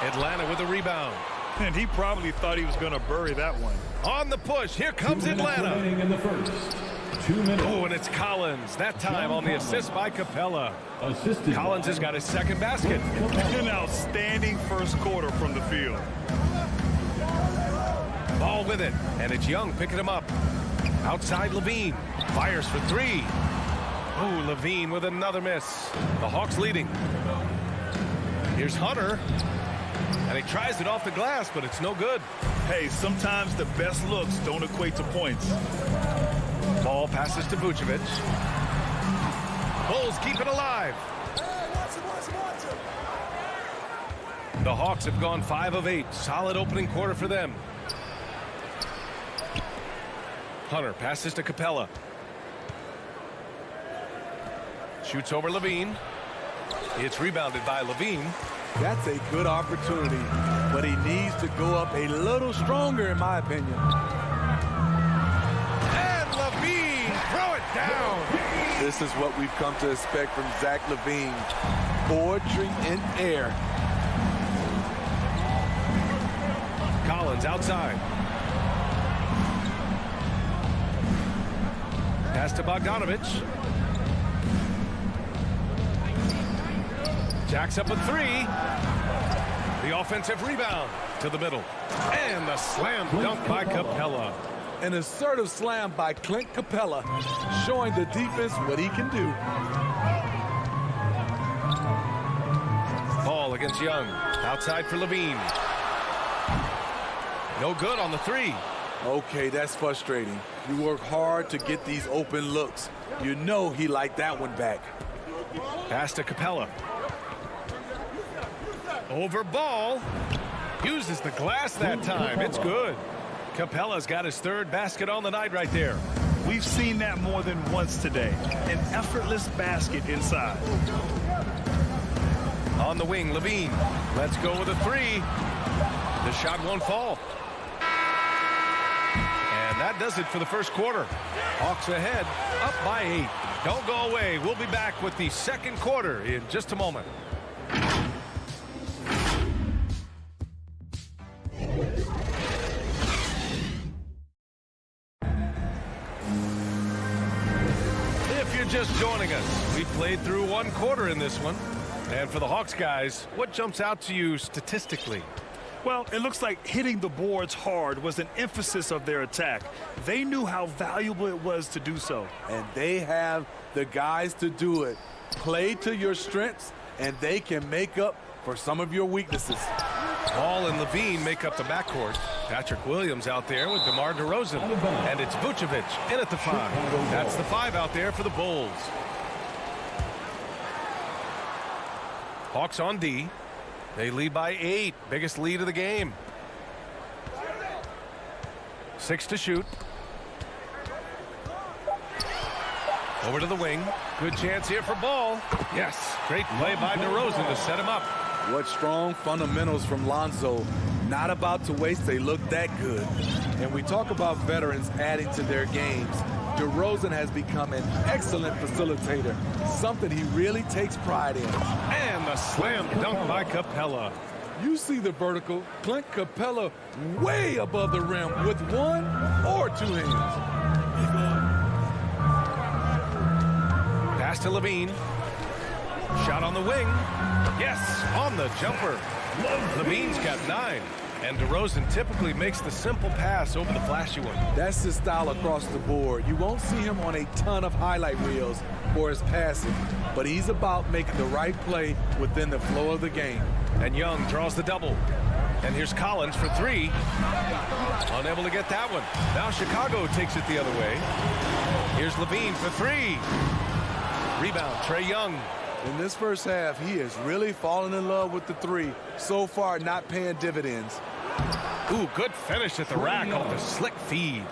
Atlanta with a rebound. And he probably thought he was going to bury that one. On the push. Here comes Atlanta. In the first. 2 minutes. Oh, and it's Collins. That time on the assist by Capella. Collins has got his second basket. An outstanding first quarter from the field. Ball with it. And it's Young picking him up. Outside Levine. Fires for 3. Oh, Levine with another miss. The Hawks leading. Here's Hunter. And he tries it off the glass, but it's no good. Hey, sometimes the best looks don't equate to points. Ball passes to Vucevic. Bulls keep it alive. The Hawks have gone 5 of 8. Solid opening quarter for them. Hunter passes to Capella. Shoots over Levine. It's rebounded by Levine. That's a good opportunity, but he needs to go up a little stronger, in my opinion. And Levine, throw it down. This is what we've come to expect from Zach LaVine. Poetry in air. Collins outside. Pass to Bogdanovich. Jacks up a 3. The offensive rebound to the middle. And the slam dunk by Capella. An assertive slam by Clint Capella, showing the defense what he can do. Ball against Young. Outside for Levine. No good on the three. Okay, that's frustrating. You work hard to get these open looks. You know he liked that one back. Pass to Capella. Over ball. Uses the glass that time. It's good. Capella's got his third basket on the night right there. We've seen that more than once today. An effortless basket inside. On the wing, Levine. Let's go with a three. The shot won't fall. And that does it for the first quarter. Hawks ahead, up by 8. Don't go away. We'll be back with the second quarter in just a moment. If you're just joining us, we played through one quarter in this one. And for the Hawks guys, what jumps out to you statistically? Well, it looks like hitting the boards hard was an emphasis of their attack. They knew how valuable it was to do so. And they have the guys to do it. Play to your strengths, and they can make up for some of your weaknesses. Ball and Levine make up the backcourt. Patrick Williams out there with DeMar DeRozan. And it's Vucevic in at the 5. That's the 5 out there for the Bulls. Hawks on D. They lead by 8. Biggest lead of the game. 6 to shoot. Over to the wing. Good chance here for Ball. Yes. Great play by DeRozan to set him up. What strong fundamentals from Lonzo. Not about to waste. They look that good. And we talk about veterans adding to their games. DeRozan has become an excellent facilitator, something he really takes pride in. And the slam dunk by Capella. You see the vertical. Clint Capella way above the rim with one or two hands. Pass to Levine. Shot on the wing. Yes, on the jumper. Levine's got 9. And DeRozan typically makes the simple pass over the flashy one. That's his style across the board. You won't see him on a ton of highlight reels for his passing, but he's about making the right play within the flow of the game. And Young draws the double. And here's Collins for 3. Unable to get that one. Now Chicago takes it the other way. Here's Levine for 3. Rebound, Trae Young. In this first half, he has really fallen in love with the 3. So far, not paying dividends. Ooh, good finish at the rack off the slick feed.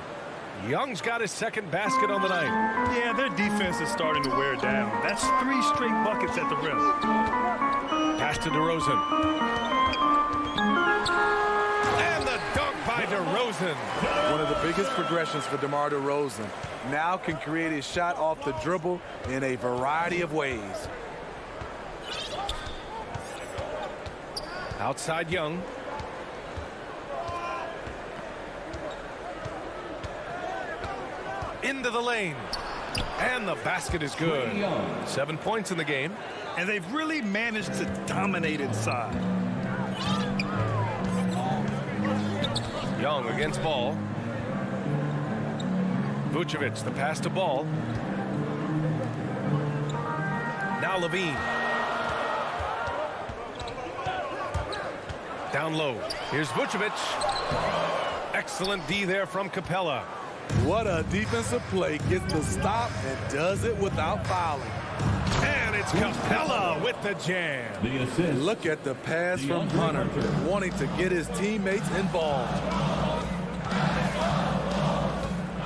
Young's got his second basket on the night. Yeah, their defense is starting to wear down. That's 3 straight buckets at the rim. Pass to DeRozan. And the dunk by DeRozan. One of the biggest progressions for DeMar DeRozan. Now can create his shot off the dribble in a variety of ways. Outside Young. Into the lane. And the basket is good. 7 points in the game. And they've really managed to dominate inside. Young against Ball. Vucevic, the pass to Ball. Now Levine. Down low. Here's Vucevic. Excellent D there from Capella. What a defensive play. Gets the stop and does it without fouling. And it's Capella with the jam. Look at the pass from Hunter, wanting to get his teammates involved.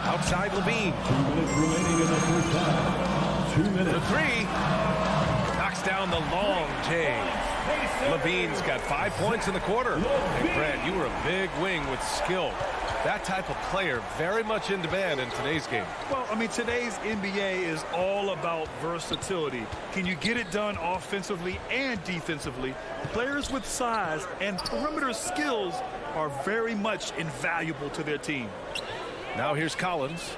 Outside Levine. 2 minutes remaining in the first half. 2 minutes. The 3. Knocks down the long J. Levine's got 5 points in the quarter. Hey, Brad, you were a big wing with skill. That type of player very much in demand in today's game. Well, I mean, today's NBA is all about versatility. Can you get it done offensively and defensively? Players with size and perimeter skills are very much invaluable to their team. Now here's Collins.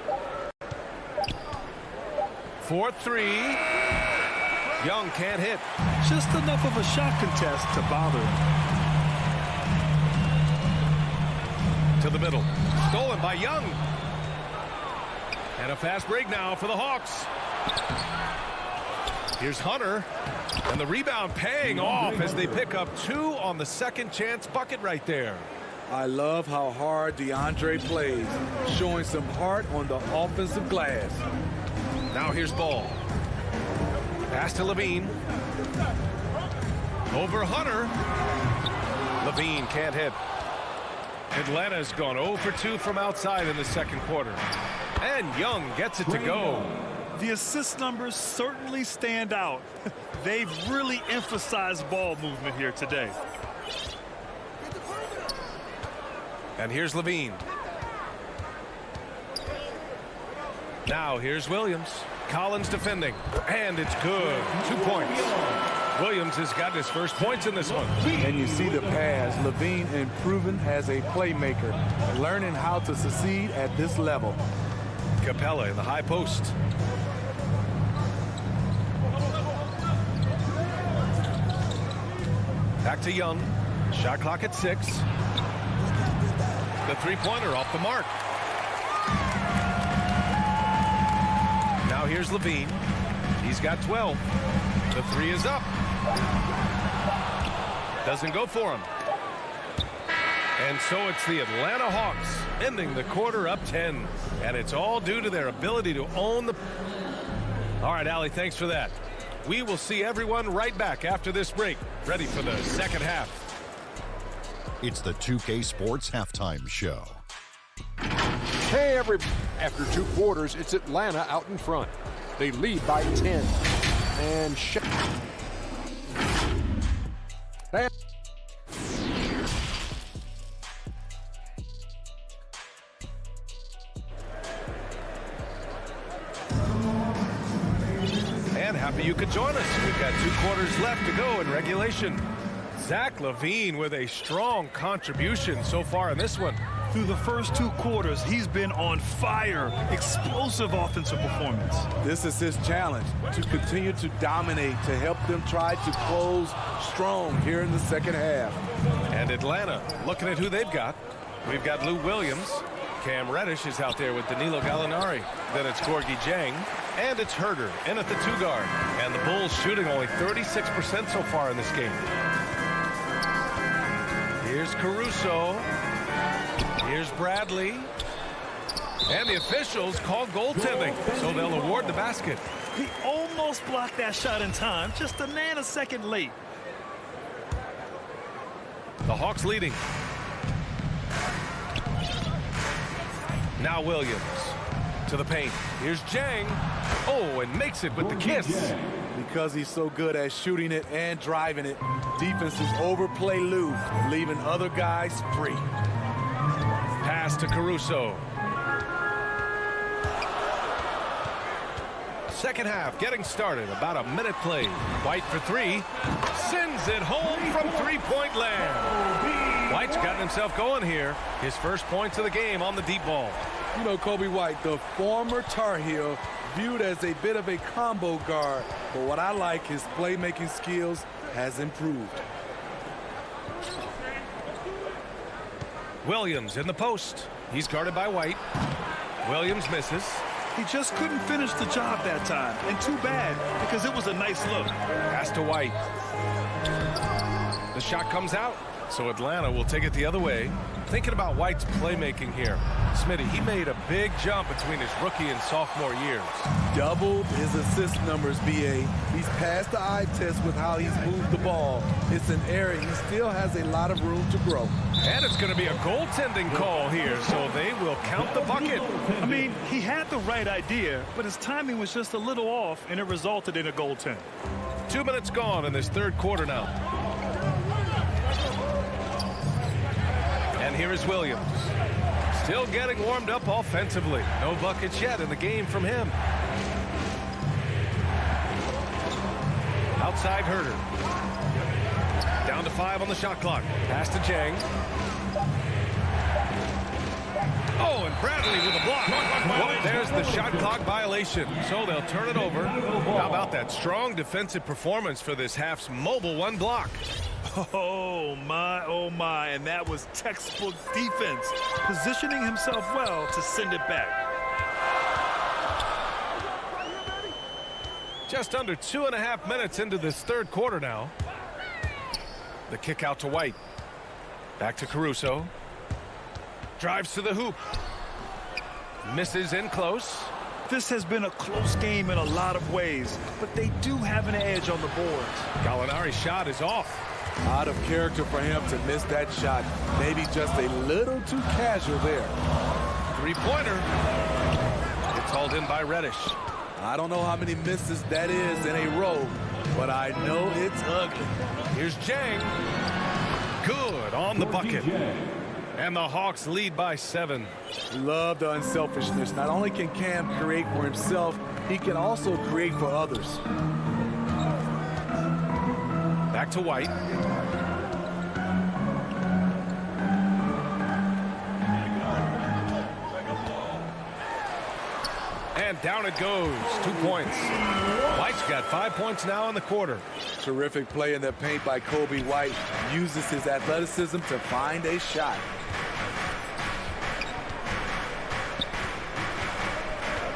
4-3. Young can't hit. Just enough of a shot contest to bother him. To the middle. Stolen by Young. And a fast break now for the Hawks. Here's Hunter. And the rebound paying off as they pick up 2 on the second chance bucket right there. I love how hard DeAndre plays, showing some heart on the offensive glass. Now here's Ball. Pass to Levine. Over Hunter. Levine can't hit. Atlanta's gone 0 for 2 from outside in the second quarter. And Young gets it to go. The assist numbers certainly stand out. They've really emphasized ball movement here today. And here's Levine. Now here's Williams. Collins defending. And it's good. 2 points. Williams has got his first points in this one. And you see the pass. Levine improving as a playmaker, learning how to succeed at this level. Capella in the high post. Back to Young. Shot clock at 6. The three-pointer off the mark. Now here's Levine. He's got 12. The 3 is up. Doesn't go for him. And so it's the Atlanta Hawks ending the quarter up 10. And it's all due to their ability to own the... All right, Allie, thanks for that. We will see everyone right back after this break, ready for the second half. It's the 2K Sports Halftime Show. Hey, after 2 quarters, it's Atlanta out in front. They lead by 10. And And happy you could join us. We've got 2 quarters left to go in regulation. Zach LaVine with a strong contribution so far in this one. Through the first 2 quarters, he's been on fire. Explosive offensive performance. This is his challenge, to continue to dominate, to help them try to close strong here in the second half. And Atlanta, looking at who they've got. We've got Lou Williams. Cam Reddish is out there with Danilo Gallinari. Then it's Gorgie Jang. And it's Herder in at the 2 guard. And the Bulls shooting only 36% so far in this game. Here's Caruso. Here's Bradley. And the officials call goaltending, so they'll award the basket. He almost blocked that shot in time, just a nanosecond late. The Hawks leading. Now Williams to the paint. Here's Jang. Oh, and makes it with the kiss. Because he's so good at shooting it and driving it, defenses overplay Lou, leaving other guys free. Pass to Caruso. Second half getting started. About a minute played. White for 3. Sends it home from three-point land. White's gotten himself going here. His first points of the game on the deep ball. You know, Kobe White, the former Tar Heel, viewed as a bit of a combo guard. But what I like, his playmaking skills has improved. Williams in the post. He's guarded by White. Williams misses. He just couldn't finish the job that time. And too bad, because it was a nice look. Pass to White. The shot comes out, so Atlanta will take it the other way. Thinking about White's playmaking here. Smitty, he made a big jump between his rookie and sophomore years. Doubled his assist numbers, BA. He's passed the eye test with how he's moved the ball. It's an area he still has a lot of room to grow. And it's going to be a goaltending call here, so they will count the bucket. I mean, he had the right idea, but his timing was just a little off, and it resulted in a goaltend. 2 minutes gone in this third quarter now. And here is Williams. Still getting warmed up offensively. No buckets yet in the game from him. Outside Herder. Down to 5 on the shot clock. Pass to Jang. Oh, and Bradley with a block. Well, there's the shot clock violation. So they'll turn it over. How about that strong defensive performance for this half's mobile 1 block? Oh my, and that was textbook defense, positioning himself well to send it back. Just under 2.5 minutes into this third quarter now. The kick out to White. Back to Caruso. Drives to the hoop. Misses in close. This has been a close game in a lot of ways, but they do have an edge on the boards. Gallinari's shot is off. Out of character for him to miss that shot. Maybe just a little too casual there. Three-pointer. It's hauled in by Reddish. I don't know how many misses that is in a row, but I know it's ugly. Here's Jang. Good on the bucket. And the Hawks lead by 7. Love the unselfishness. Not only can Cam create for himself, he can also create for others. Back to White. And down it goes. 2 points. White's got 5 points now in the quarter. Terrific play in the paint by Kobe White. Uses his athleticism to find a shot.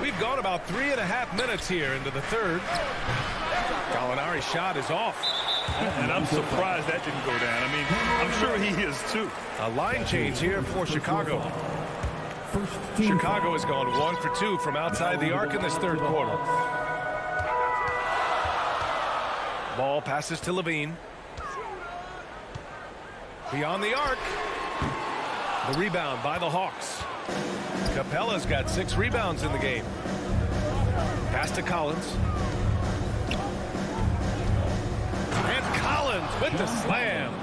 We've gone about 3.5 minutes here into the third. Gallinari's shot is off. And I'm surprised that didn't go down. I mean, I'm sure he is too. A line change here for Chicago. Chicago has gone 1 for 2 from outside the arc in this third quarter. Ball passes to Levine. Beyond the arc. The rebound by the Hawks. Capella's got 6 rebounds in the game. Pass to Collins. And Collins with the slam.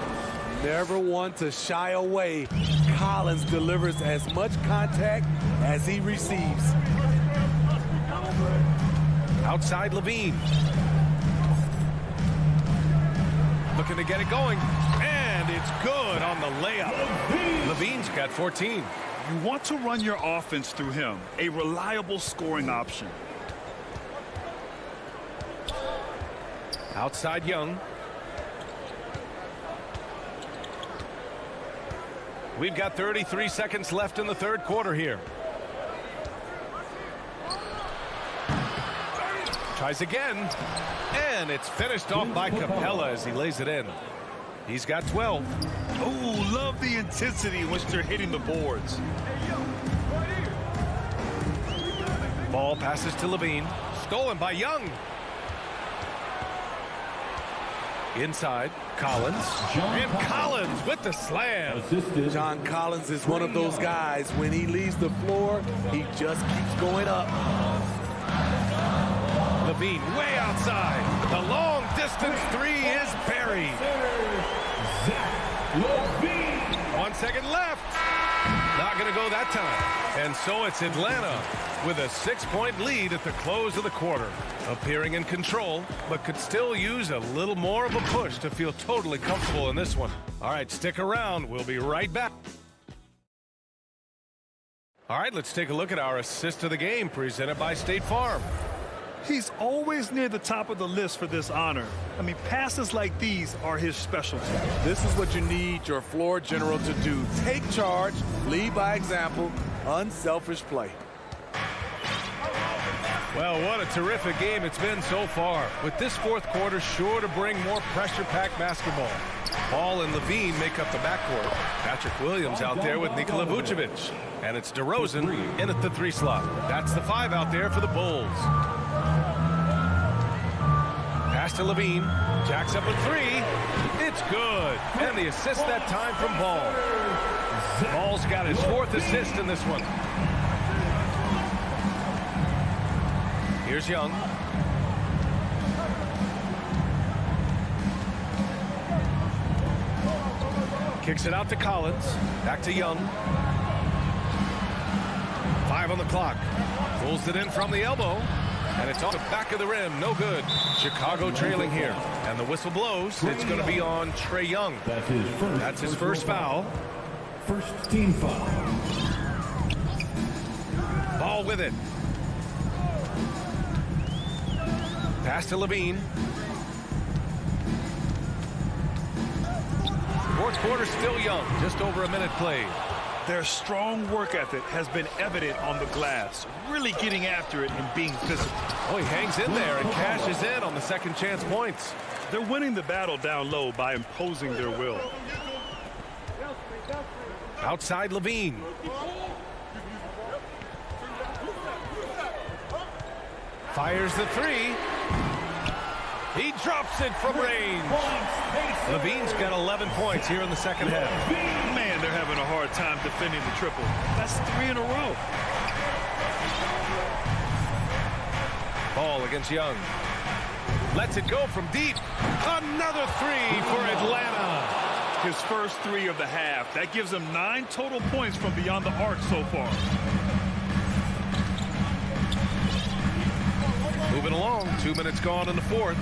Never one to shy away. Collins delivers as much contact as he receives. Outside Levine. Looking to get it going. And it's good on the layup. Levine's got 14. You want to run your offense through him. A reliable scoring option. Outside Young. We've got 33 seconds left in the third quarter here. Tries again. And it's finished off by Capella as he lays it in. He's got 12. Oh, love the intensity in which they're hitting the boards. Ball passes to Levine. Stolen by Young. Inside, Collins. And Collins with the slam. John Collins is one of those guys. When he leaves the floor, he just keeps going up. Levine way outside. The long distance 3 is buried. 1 second left. Not going to go that time. And so it's Atlanta with a 6-point lead at the close of the quarter. Appearing in control, but could still use a little more of a push to feel totally comfortable in this one. All right, stick around. We'll be right back. All right, let's take a look at our assist of the game presented by State Farm. He's always near the top of the list for this honor. I mean, passes like these are his specialty. This is what you need your floor general to do. Take charge, lead by example, unselfish play. Well, what a terrific game it's been so far. With this fourth quarter sure to bring more pressure-packed basketball. Ball and Levine make up the backcourt. Patrick Williams out there with Nikola Vucevic. And it's DeRozan in at the 3 slot. That's the 5 out there for the Bulls. Pass to Levine. Jacks up a 3. It's good. And the assist that time from Ball. Ball's got his 4th assist in this one. Here's Young. Kicks it out to Collins. Back to Young. 5 on the clock. Pulls it in from the elbow. And it's on the back of the rim. No good. Chicago trailing here. And the whistle blows. It's going to be on Trae Young. That's his first foul. First team foul. Ball with it. Pass to Levine. Fourth quarter still young. Just over a minute played. Their strong work ethic has been evident on the glass, really getting after it and being physical. Oh, he hangs in there and cashes in on the second chance points. They're winning the battle down low by imposing their will. Outside Levine. Fires the three. He drops it from range. Levine's got 11 points here in the second half. Man, they're having a hard time defending the triple. That's 3 in a row. Ball against Young. Lets it go from deep. Another three for Atlanta. His first 3 of the half. That gives him 9 total points from beyond the arc so far. Moving along, 2 minutes gone in the fourth.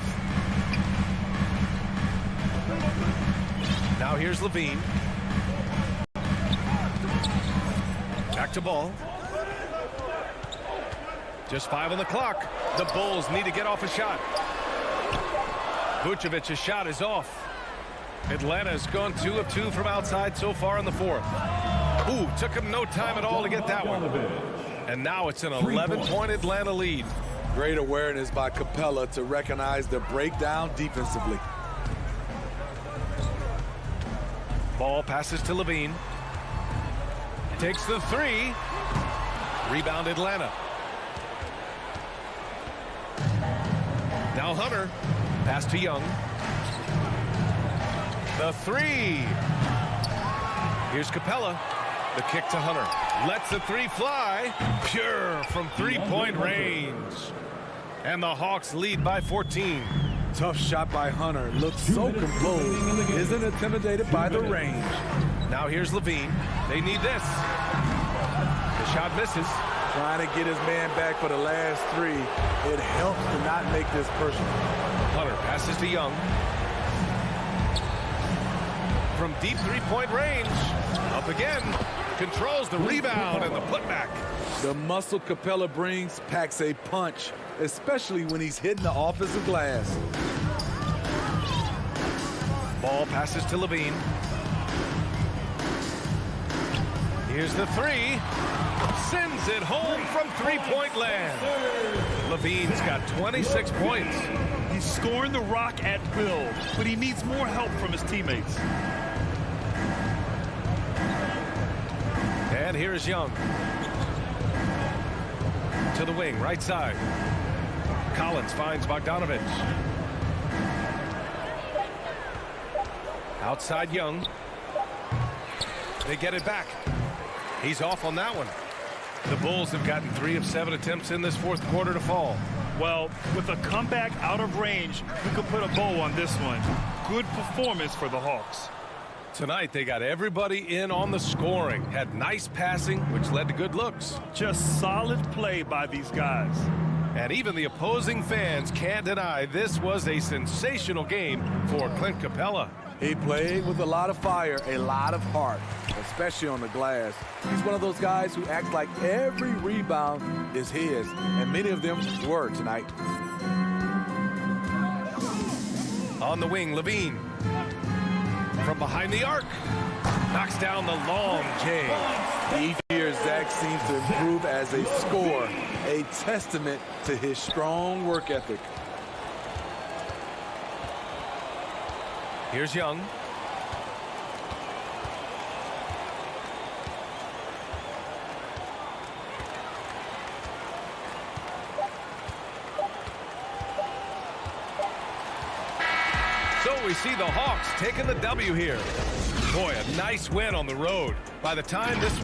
Now here's Levine. Back to ball. Just 5 on the clock. The Bulls need to get off a shot. Vucevic's shot is off. Atlanta's gone 2 of 2 from outside so far in the fourth. Ooh, took him no time at all to get that one. And now it's an 11-point Atlanta lead. Great awareness by Capella to recognize the breakdown defensively. Ball passes to Levine. Takes the three. Rebound Atlanta. Now Hunter. Pass to Young. The three. Here's Capella. The kick to Hunter. Lets the three fly. Pure from three-point range. And the Hawks lead by 14. Tough shot by Hunter. Looks so composed. Isn't intimidated by the range. Now here's Levine. They need this. The shot misses. Trying to get his man back for the last 3. It helps to not make this personal. Hunter passes to Young. From deep three-point range. Up again. Controls the rebound and the putback. The muscle Capella brings packs a punch, especially when he's hitting the offensive glass. Ball passes to Levine. Here's the three. Sends it home from three-point land. Levine's got 26 points. He's scoring the rock at will, but he needs more help from his teammates. And here's Young. To the wing, right side. Collins finds Bogdanovich. Outside Young. They get it back. He's off on that one. The Bulls have gotten 3 of 7 attempts in this fourth quarter to fall. Well, with a comeback out of range, we could put a bow on this one. Good performance for the Hawks. Tonight, they got everybody in on the scoring. Had nice passing, which led to good looks. Just solid play by these guys. And even the opposing fans can't deny this was a sensational game for Clint Capella. He played with a lot of fire, a lot of heart, especially on the glass. He's one of those guys who acts like every rebound is his, and many of them were tonight. On the wing, Levine. From behind the arc. Knocks down the long J. Each year, Zach seems to improve as a scorer, a testament to his strong work ethic. Here's Young. So we see the Hawks taking the W here. Boy, a nice win on the road. By the time this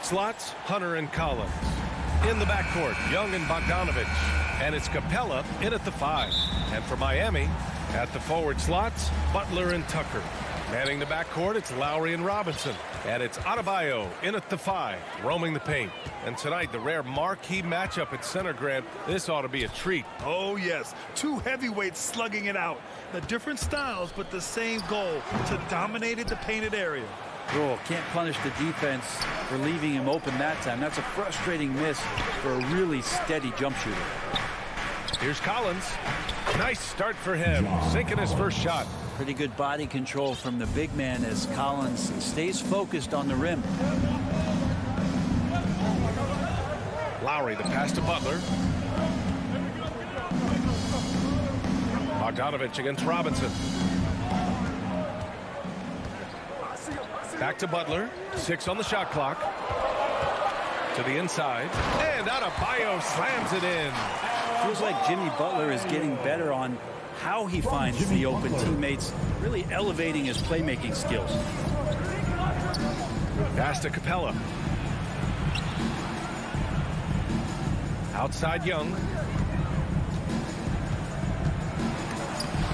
Slots, Hunter and Collins. In the backcourt, Young and Bogdanovich. And it's Capella in at the 5. And for Miami, at the forward slots, Butler and Tucker. Manning the backcourt, it's Lowry and Robinson. And it's Adebayo in at the 5, roaming the paint. And tonight, the rare marquee matchup at center, Grant. This ought to be a treat. Oh, yes. Two heavyweights slugging it out. The different styles, but the same goal, to dominate the painted area. Rule can't punish the defense for leaving him open that time. That's a frustrating miss for a really steady jump shooter. Here's Collins. Nice start for him, sinking his first shot. Pretty good body control from the big man as Collins stays focused on the rim. Lowry, the pass to Butler. Bogdanovich against Robinson. Back to Butler. 6 on the shot clock. To the inside. And Adebayo slams it in. Feels like Jimmy Butler is getting better on how he finds the open teammates, really elevating his playmaking skills. Pass to Capella. Outside Young.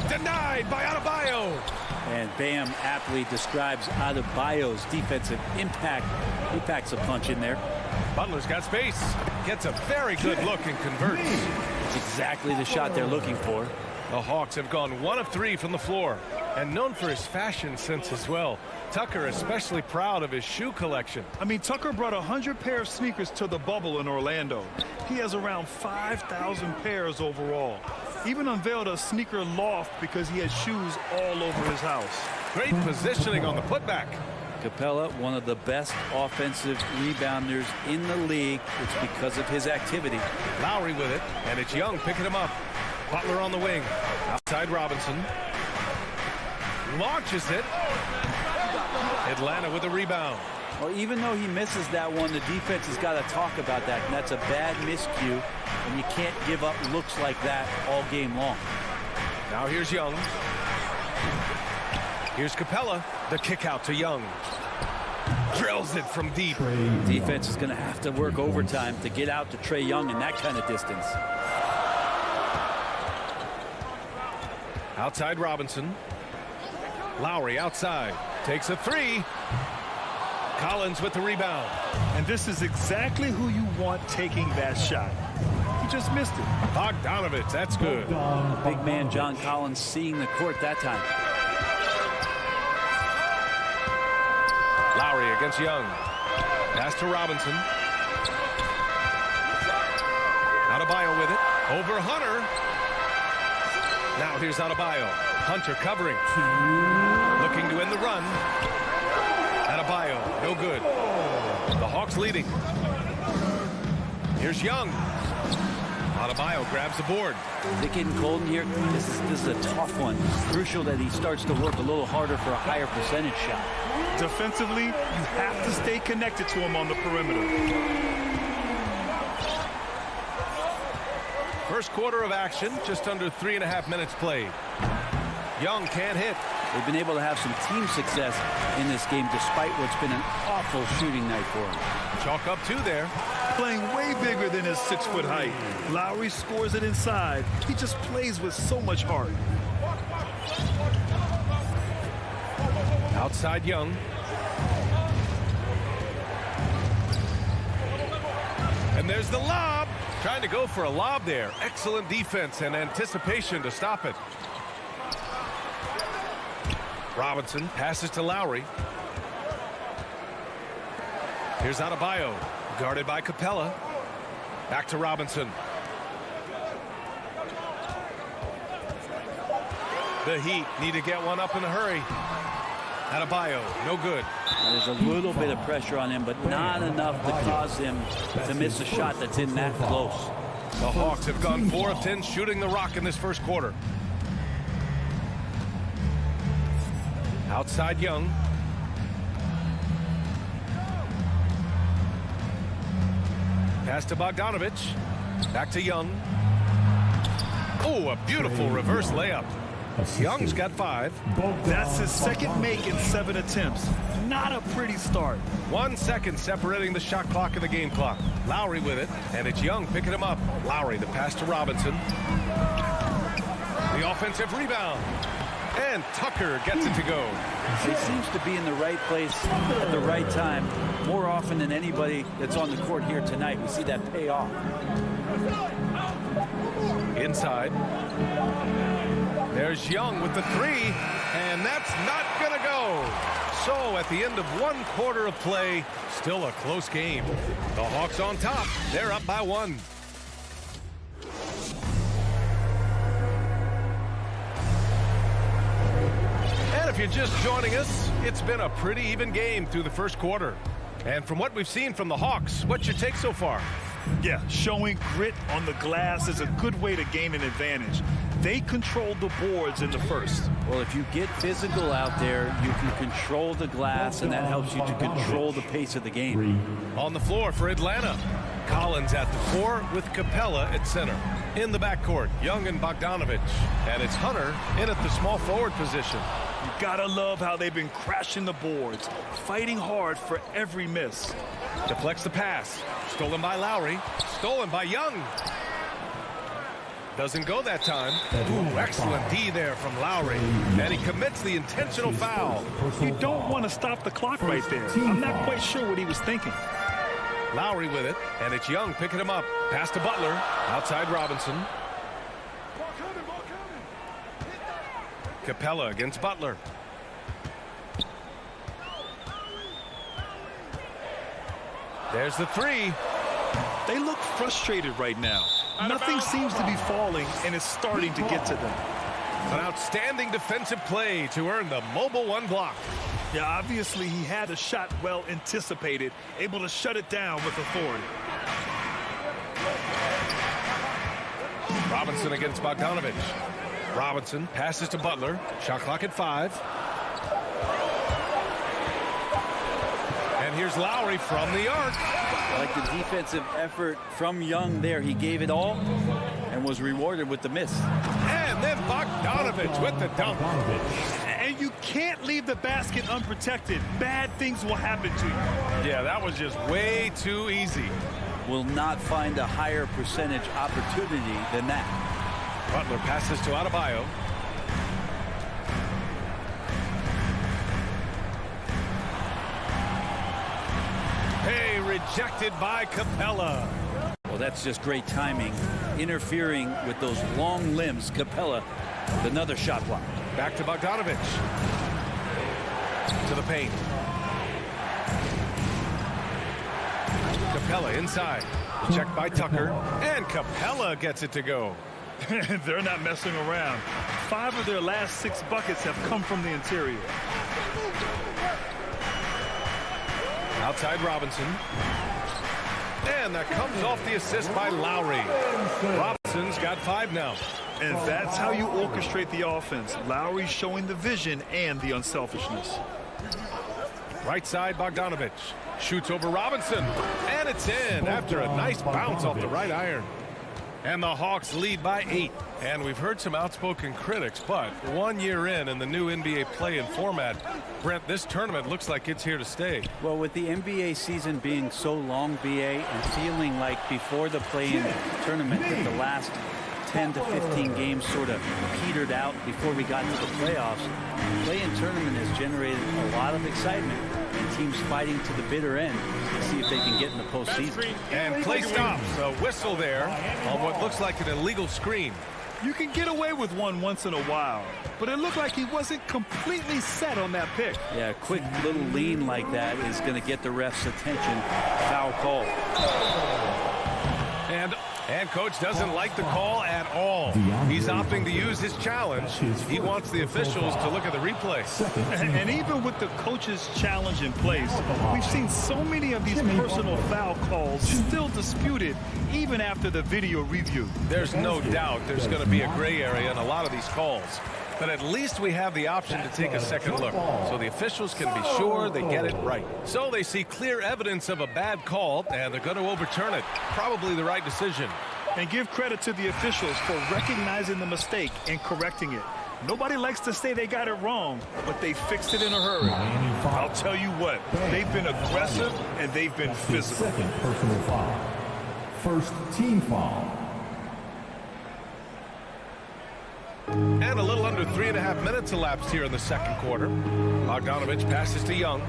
Denied by Adebayo. And Bam aptly describes Adebayo's defensive impact. He packs a punch in there. Butler's got space. Gets a very good look and converts. It's exactly the shot they're looking for. The Hawks have gone 1 of 3 from the floor, and known for his fashion sense as well. Tucker especially proud of his shoe collection. I mean, Tucker brought 100 pair of sneakers to the bubble in Orlando. He has around 5,000 pairs overall. Even unveiled a sneaker loft because he had shoes all over his house. Great positioning on the putback. Capella, one of the best offensive rebounders in the league. It's because of his activity. Lowry with it, and it's Young picking him up. Butler on the wing. Outside Robinson. Launches it. Atlanta with a rebound. Well, even though he misses that one, the defense has got to talk about that. And that's a bad miscue. And you can't give up looks like that all game long. Now here's Young. Here's Capella. The kick out to Young. Drills it from deep. Defense is going to have to work overtime to get out to Trae Young in that kind of distance. Outside Robinson. Lowry outside. Takes a 3. Collins with the rebound. And this is exactly who you want taking that shot. He just missed it. Bogdanovich, that's good. Big man John Collins seeing the court that time. Lowry against Young. Pass to Robinson. Adebayo with it. Over Hunter. Now here's Adebayo. Hunter covering. Looking to end the run. Adebayo, no good. The Hawks leading. Here's Young. Adebayo grabs the board. Is it getting cold in here? This is a tough one. Crucial that he starts to work a little harder for a higher percentage shot. Defensively, you have to stay connected to him on the perimeter. First quarter of action, just under 3.5 minutes played. Young can't hit. They've been able to have some team success in this game despite what's been an awful shooting night for him. Chalk up 2 there. Playing way bigger than his 6-foot height. Lowry scores it inside. He just plays with so much heart. Outside Young. And there's the lob. Trying to go for a lob there. Excellent defense and anticipation to stop it. Robinson passes to Lowry. Here's Adebayo. Guarded by Capella. Back to Robinson. The Heat need to get one up in a hurry. Adebayo, no good. There's a little bit of pressure on him, but not enough to cause him to miss a shot that's in that close. The Hawks have gone 4 of 10 shooting the rock in this first quarter. Outside Young. Pass to Bogdanovich. Back to Young. Oh, a beautiful reverse layup. Young's got 5. That's his second make in 7 attempts. Not a pretty start. 1 second separating the shot clock and the game clock. Lowry with it, and it's Young picking him up. Lowry, the pass to Robinson. The offensive rebound. And Tucker gets it to go. He seems to be in the right place at the right time more often than anybody that's on the court here tonight. We see that pay off. Inside. There's Young with the 3, and that's not going to go. So at the end of 1 quarter of play, still a close game. The Hawks on top. They're up by 1. And if you're just joining us, it's been a pretty even game through the first quarter. And from what we've seen from the Hawks, what's your take so far? Yeah, showing grit on the glass is a good way to gain an advantage. They controlled the boards in the first. Well, if you get physical out there, you can control the glass, and that helps you to control the pace of the game. On the floor for Atlanta, Collins at the 4 with Capella at center. In the backcourt, Young and Bogdanovich. And it's Hunter in at the small forward position. You gotta love how they've been crashing the boards, fighting hard for every miss. Deflects the pass. Stolen by Lowry. Stolen by Young. Doesn't go that time. Ooh, excellent D there from Lowry. And he commits the intentional foul. You don't want to stop the clock right there. I'm not quite sure what he was thinking. Lowry with it, and it's Young picking him up. Pass to Butler. Outside Robinson. Capella against Butler. There's the three. They look frustrated right now. Nothing seems to be falling, and it's starting to get to them. An outstanding defensive play to earn the mobile one block. Yeah, obviously he had a shot well anticipated, able to shut it down with authority. Robinson against Bogdanovich. Robinson passes to Butler. Shot clock at 5. And here's Lowry from the arc. I like the defensive effort from Young there. He gave it all and was rewarded with the miss. And then Bogdanovich with the dunk. And you can't leave the basket unprotected. Bad things will happen to you. Yeah, that was just way too easy. Will not find a higher percentage opportunity than that. Butler passes to Adebayo. Hey, rejected by Capella. Well, that's just great timing. Interfering with those long limbs. Capella with another shot block. Back to Bogdanovich. To the paint. Capella inside. Checked by Tucker. And Capella gets it to go. They're not messing around. 5 of their last 6 buckets have come from the interior. Outside Robinson. And that comes off the assist by Lowry. Robinson's got 5 now. And that's how you orchestrate the offense. Lowry showing the vision and the unselfishness. Right side, Bogdanovich. Shoots over Robinson. And it's in after a nice bounce off the right iron. And the Hawks lead by 8. And we've heard some outspoken critics, but 1 year in the new NBA play-in format, Brent, this tournament looks like it's here to stay. Well, with the NBA season being so long, BA, and feeling like before the play-in tournament that the last 10 to 15 games sort of petered out before we got to the playoffs, the play-in tournament has generated a lot of excitement and teams fighting to the bitter end to see if they can get in the postseason. And play stops. A whistle there on what looks like an illegal screen. You can get away with one once in a while, but it looked like he wasn't completely set on that pick. Yeah, a quick little lean like that is going to get the ref's attention. Foul call. And coach doesn't like the call at all. He's opting to use his challenge. He wants the officials to look at the replay. And even with the coach's challenge in place, we've seen so many of these personal foul calls still disputed even after the video review. There's no doubt there's going to be a gray area in a lot of these calls. But at least we have the option to take a second look, so the officials can be sure they get it right. So they see clear evidence of a bad call, and they're going to overturn it. Probably the right decision. And give credit to the officials for recognizing the mistake and correcting it. Nobody likes to say they got it wrong, but they fixed it in a hurry. I'll tell you what, they've been aggressive and they've been physical. Second personal foul. First team foul. And a little under 3.5 minutes elapsed here in the second quarter. Bogdanovich passes to Young.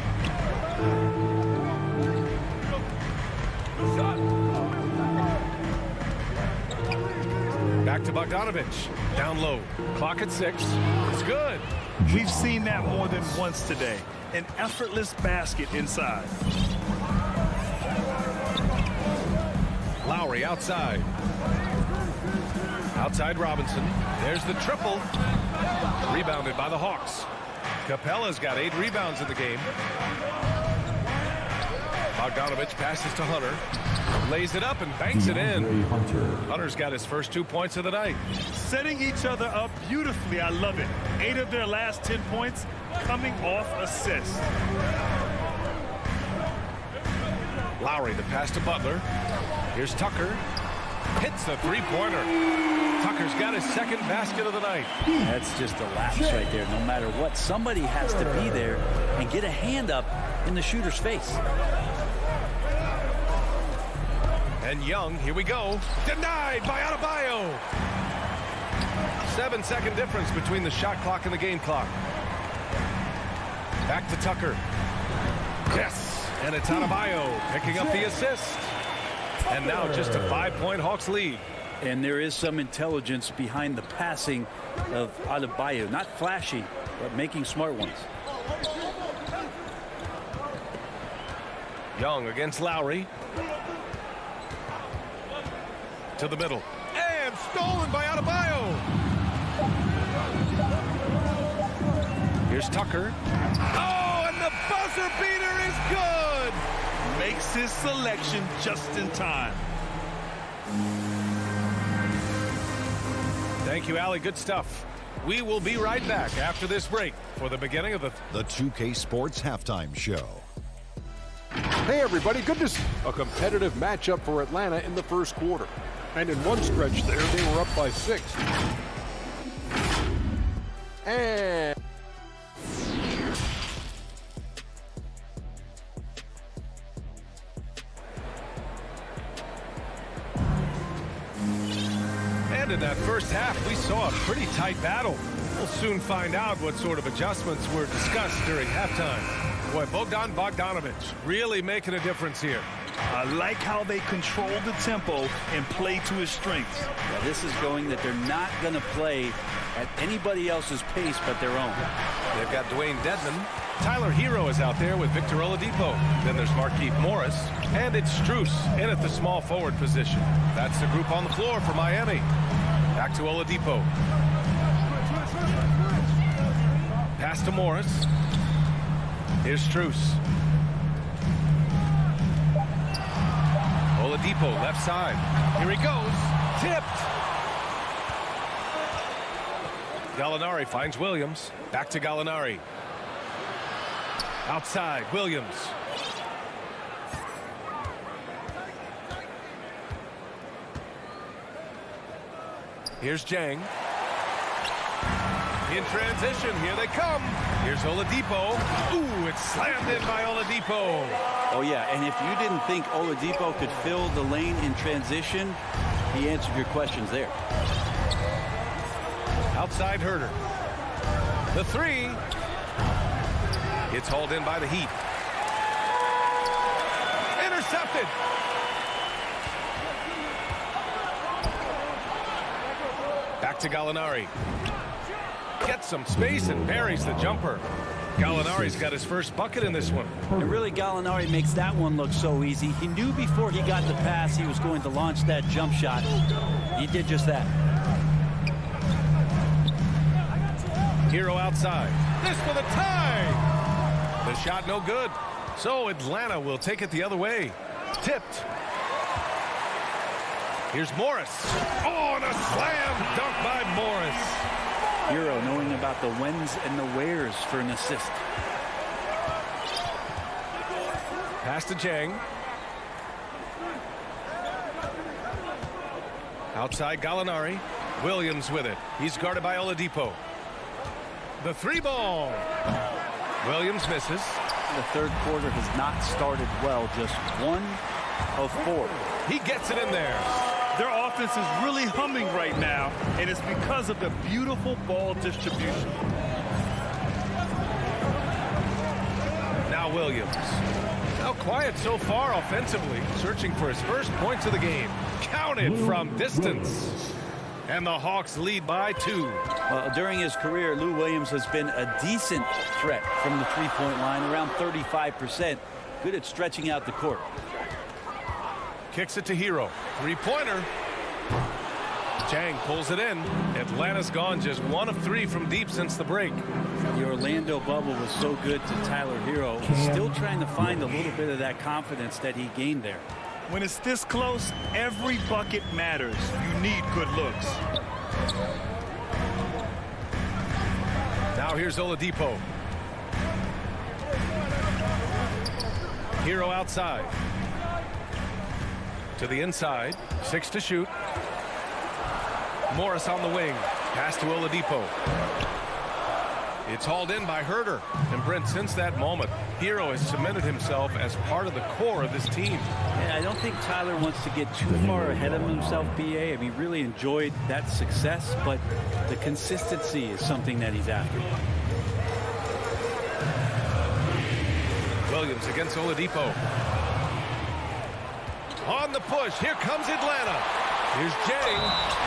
Back to Bogdanovich. Down low. Clock at 6. It's good. We've seen that more than once today. An effortless basket inside. Lowry outside. Outside Robinson. There's the triple. Rebounded by the Hawks. Capella's got 8 rebounds in the game. Bogdanovich passes to Hunter. Lays it up and banks it in. Hunter's got his first 2 points of the night. Setting each other up beautifully. I love it. 8 of their last 10 points coming off assists. Lowry, the pass to Butler. Here's Tucker. Hits a three-pointer. Tucker's got his second basket of the night. That's just a lapse right there. No matter what, somebody has to be there and get a hand up in the shooter's face. And Young, here we go. Denied by Adebayo. 7-second difference between the shot clock and the game clock. Back to Tucker. Yes. And it's Adebayo picking up the assist. And now just a 5-point Hawks lead. And there is some intelligence behind the passing of Adebayo. Not flashy, but making smart ones. Young against Lowry. To the middle. And stolen by Adebayo. Here's Tucker. Oh, and the buzzer beater is good. Makes his selection just in time. Thank you, Allie. Good stuff. We will be right back after this break for the beginning of the 2K Sports Halftime Show. Hey, everybody. Good to see a competitive matchup for Atlanta in the first quarter. And in one stretch there, they were up by 6. And in that first half, we saw a pretty tight battle. We'll soon find out what sort of adjustments were discussed during halftime. Boy, Bogdan Bogdanovic really making a difference here. I like how they control the tempo and play to his strengths. Yeah, this is going that they're not going to play at anybody else's pace but their own. They've got Dwayne Dedmon. Tyler Hero is out there with Victor Oladipo. Then there's Markieff Morris. And it's Strus in at the small forward position. That's the group on the floor for Miami. Back to Oladipo. Pass to Morris. Here's Strus. Oladipo, left side. Here he goes. Tipped. Gallinari finds Williams. Back to Gallinari. Outside, Williams. Here's Jang. In transition, here they come. Here's Oladipo. Ooh, it's slammed in by Oladipo. Oh, yeah, and if you didn't think Oladipo could fill the lane in transition, he answered your questions there. Outside Herter. The three. It's hauled in by the Heat. Intercepted. Back to Gallinari. Gets some space and buries the jumper. Gallinari's got his first bucket in this one. And really, Gallinari makes that one look so easy. He knew before he got the pass he was going to launch that jump shot. He did just that. Hero outside. This for the tie. The shot no good. So Atlanta will take it the other way. Tipped. Here's Morris. Oh, and a slam dunk by Morris. Hero knowing about the whens and the wheres for an assist. Pass to Jang. Outside Gallinari. Williams with it. He's guarded by Oladipo. The three ball. Williams misses. The third quarter has not started well. Just 1 of 4. He gets it in there. Their offense is really humming right now, and it's because of the beautiful ball distribution. Now Williams. Now quiet so far offensively, searching for his first points of the game. Counted from distance. And the Hawks lead by 2. During his career, Lou Williams has been a decent threat from the three-point line, around 35%. Good at stretching out the court. Kicks it to Hero. Three-pointer. Jang pulls it in. Atlanta's gone just 1 of 3 from deep since the break. The Orlando bubble was so good to Tyler Hero. He's still trying to find a little bit of that confidence that he gained there. When it's this close, every bucket matters. You need good looks. Now here's Oladipo. Hero outside. To the inside. 6 to shoot. Morris on the wing. Pass to Oladipo. It's hauled in by Herter. And Brent, since that moment, Hero has cemented himself as part of the core of this team. And I don't think Tyler wants to get too far ahead of himself, BA. I mean, he really enjoyed that success, but the consistency is something that he's after. Williams against Oladipo. On the push, here comes Atlanta. Here's Jang,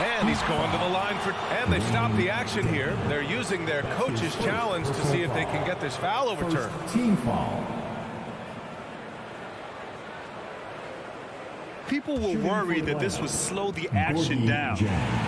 and he's going to the line and they stop the action here. They're using their coach's challenge to see if they can get this foul overturned. Team foul. People were worried that this would slow the action down.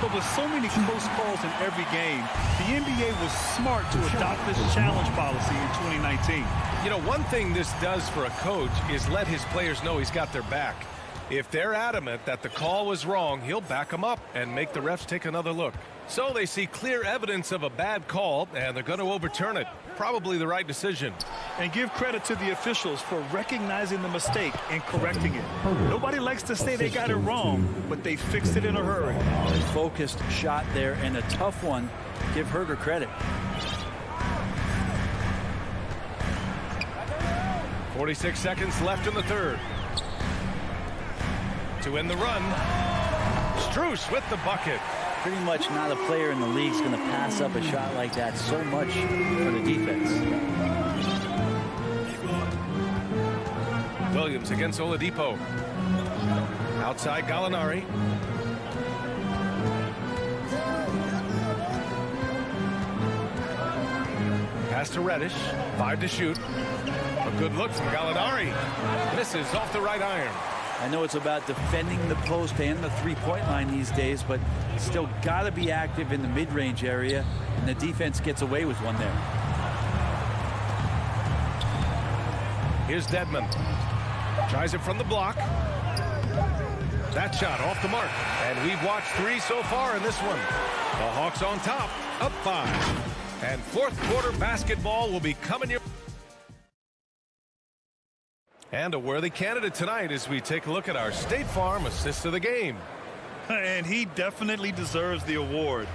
But with so many close calls in every game, the NBA was smart to adopt this challenge policy in 2019. You know, one thing this does for a coach is let his players know he's got their back. If they're adamant that the call was wrong, he'll back them up and make the refs take another look. So they see clear evidence of a bad call, and they're going to overturn it. Probably the right decision. And give credit to the officials for recognizing the mistake and correcting it. Nobody likes to say they got it wrong, but they fixed it in a hurry. A focused shot there and a tough one. Give Herter credit. 46 seconds left in the third. To end the run, Strus with the bucket. Pretty much not a player in the league is going to pass up a shot like that so much for the defense. Williams against Oladipo. Outside Gallinari. Pass to Reddish. 5 to shoot. A good look from Gallinari. Misses off the right iron. I know it's about defending the post and the three-point line these days, but still got to be active in the mid-range area, and the defense gets away with one there. Here's Dedmon. Tries it from the block. That shot off the mark. And we've watched 3 so far in this one. The Hawks on top, up 5. And fourth quarter basketball will be coming your... And a worthy candidate tonight as we take a look at our State Farm assist of the game. And he definitely deserves the award.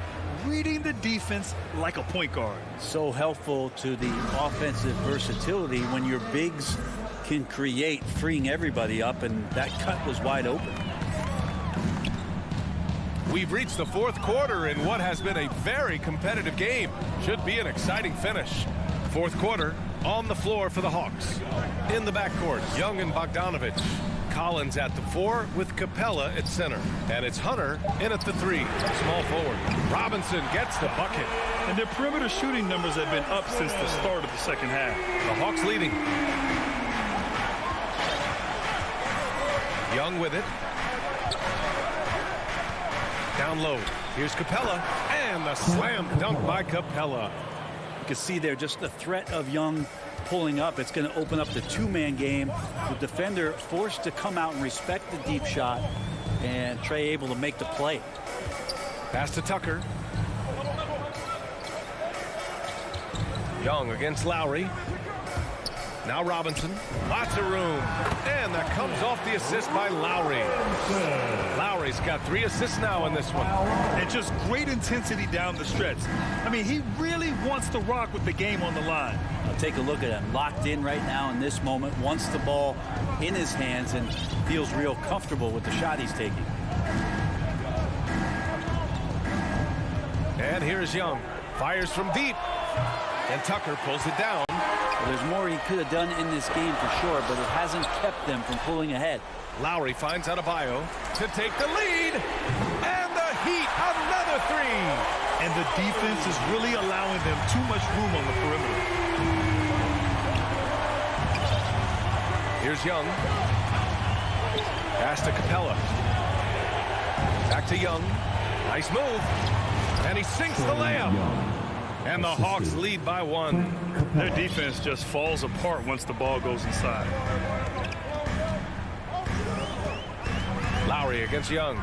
Reading the defense like a point guard. So helpful to the offensive versatility when your bigs can create, freeing everybody up, and that cut was wide open. We've reached the fourth quarter in what has been a very competitive game. Should be an exciting finish. Fourth quarter on the floor for the Hawks. In the backcourt, Young and Bogdanovich. Collins at the 4 with Capella at center. And it's Hunter in at the 3. Small forward. Robinson gets the bucket. And their perimeter shooting numbers have been up since the start of the second half. The Hawks leading. Young with it. Down low. Here's Capella. And the slam dunk by Capella. You can see there just the threat of Young pulling up. It's going to open up the two-man game. The defender forced to come out and respect the deep shot, and Trey able to make the play. Pass to Tucker. Young against Lowry. Now Robinson. Lots of room. And that comes off the assist by Lowry. Lowry's got 3 assists now in this one. And just great intensity down the stretch. I mean, he really wants to rock with the game on the line. I'll take a look at him. Locked in right now in this moment. Wants the ball in his hands and feels real comfortable with the shot he's taking. And here's Young. Fires from deep. And Tucker pulls it down. Well, there's more he could have done in this game for sure, but it hasn't kept them from pulling ahead. Lowry finds Adebayo to take the lead. And the Heat, another 3. And the defense is really allowing them too much room on the perimeter. Here's Young. Pass to Capella. Back to Young. Nice move. And he sinks the layup. And the Hawks lead by 1. Their defense just falls apart once the ball goes inside. Lowry against Young.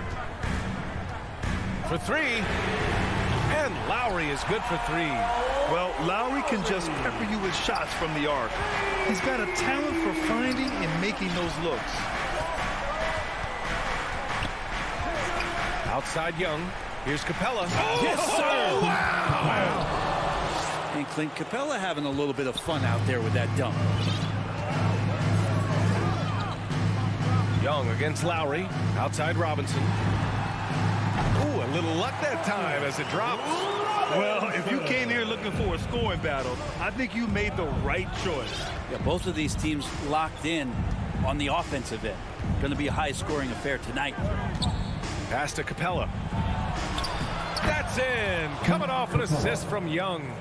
For 3. And Lowry is good for 3. Well, Lowry can just pepper you with shots from the arc. He's got a talent for finding and making those looks. Outside Young. Here's Capella. Oh, yes, sir! Wow! And Clint Capella having a little bit of fun out there with that dunk. Young against Lowry. Outside Robinson. Ooh, a little luck that time as it drops. Well, if you came here looking looking for a scoring battle, I think you made the right choice. Yeah, both of these teams locked in on the offensive end. Going to be a high-scoring affair tonight. Pass to Capella. That's in. Coming off an assist from Young.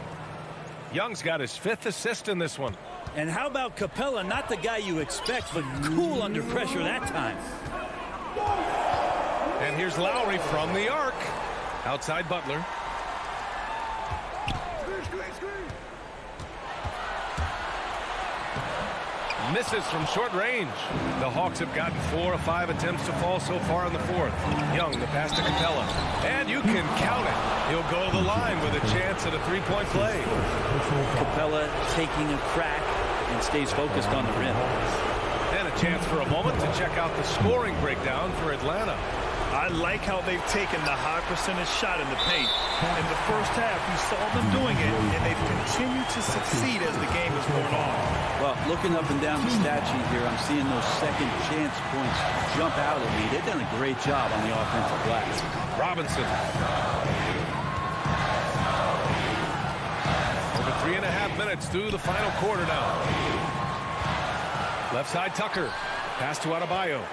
Young's got his 5th assist in this one. And how about Capella? Not the guy you expect, but cool under pressure that time. And here's Lowry from the arc. Outside Butler. Misses from short range. The Hawks have gotten 4 of 5 attempts to fall so far in the 4th. Young, the pass to Capella. And you can count it. He'll go to the line with a chance at a 3-point play. Capella taking a crack and stays focused on the rim. And a chance for a moment to check out the scoring breakdown for Atlanta. I like how they've taken the high percentage shot in the paint. In the first half, you saw them doing it, and they've continued to succeed as the game has worn on. Well, looking up and down the stat sheet here, I'm seeing those second chance points jump out at me. They've done a great job on the offensive glass. Robinson. Over 3.5 minutes through the final quarter now. Left side Tucker. Pass to Adebayo.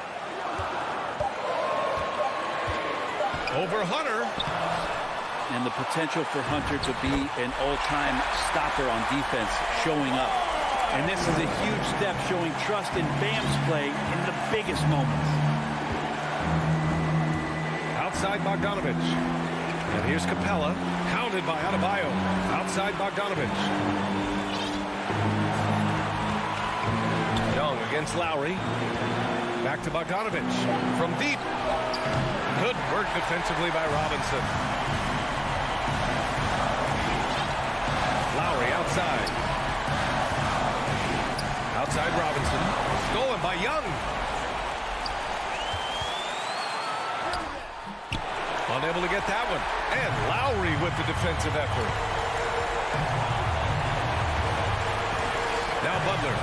Over Hunter. And the potential for Hunter to be an all-time stopper on defense showing up. And this is a huge step showing trust in Bam's play in the biggest moments. Outside Bogdanovich. And here's Capella. Counted by Adebayo. Outside Bogdanovich. Young against Lowry. Back to Bogdanovich. From deep. Good work defensively by Robinson. Lowry outside. Outside Robinson. Stolen by Young. Unable to get that one. And Lowry with the defensive effort. Now Butler.